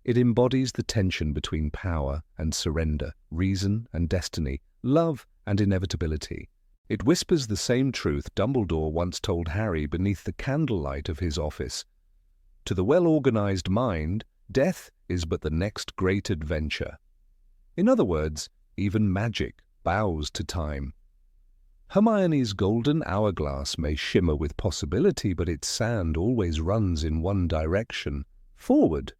It embodies the tension between power and surrender, reason and destiny, love and inevitability. It whispers the same truth Dumbledore once told Harry beneath the candlelight of his office. To the well-organized mind, death is but the next great adventure. In other words, even magic, bows to time. Hermione's golden hourglass may shimmer with possibility, but its sand always runs in one direction, forward.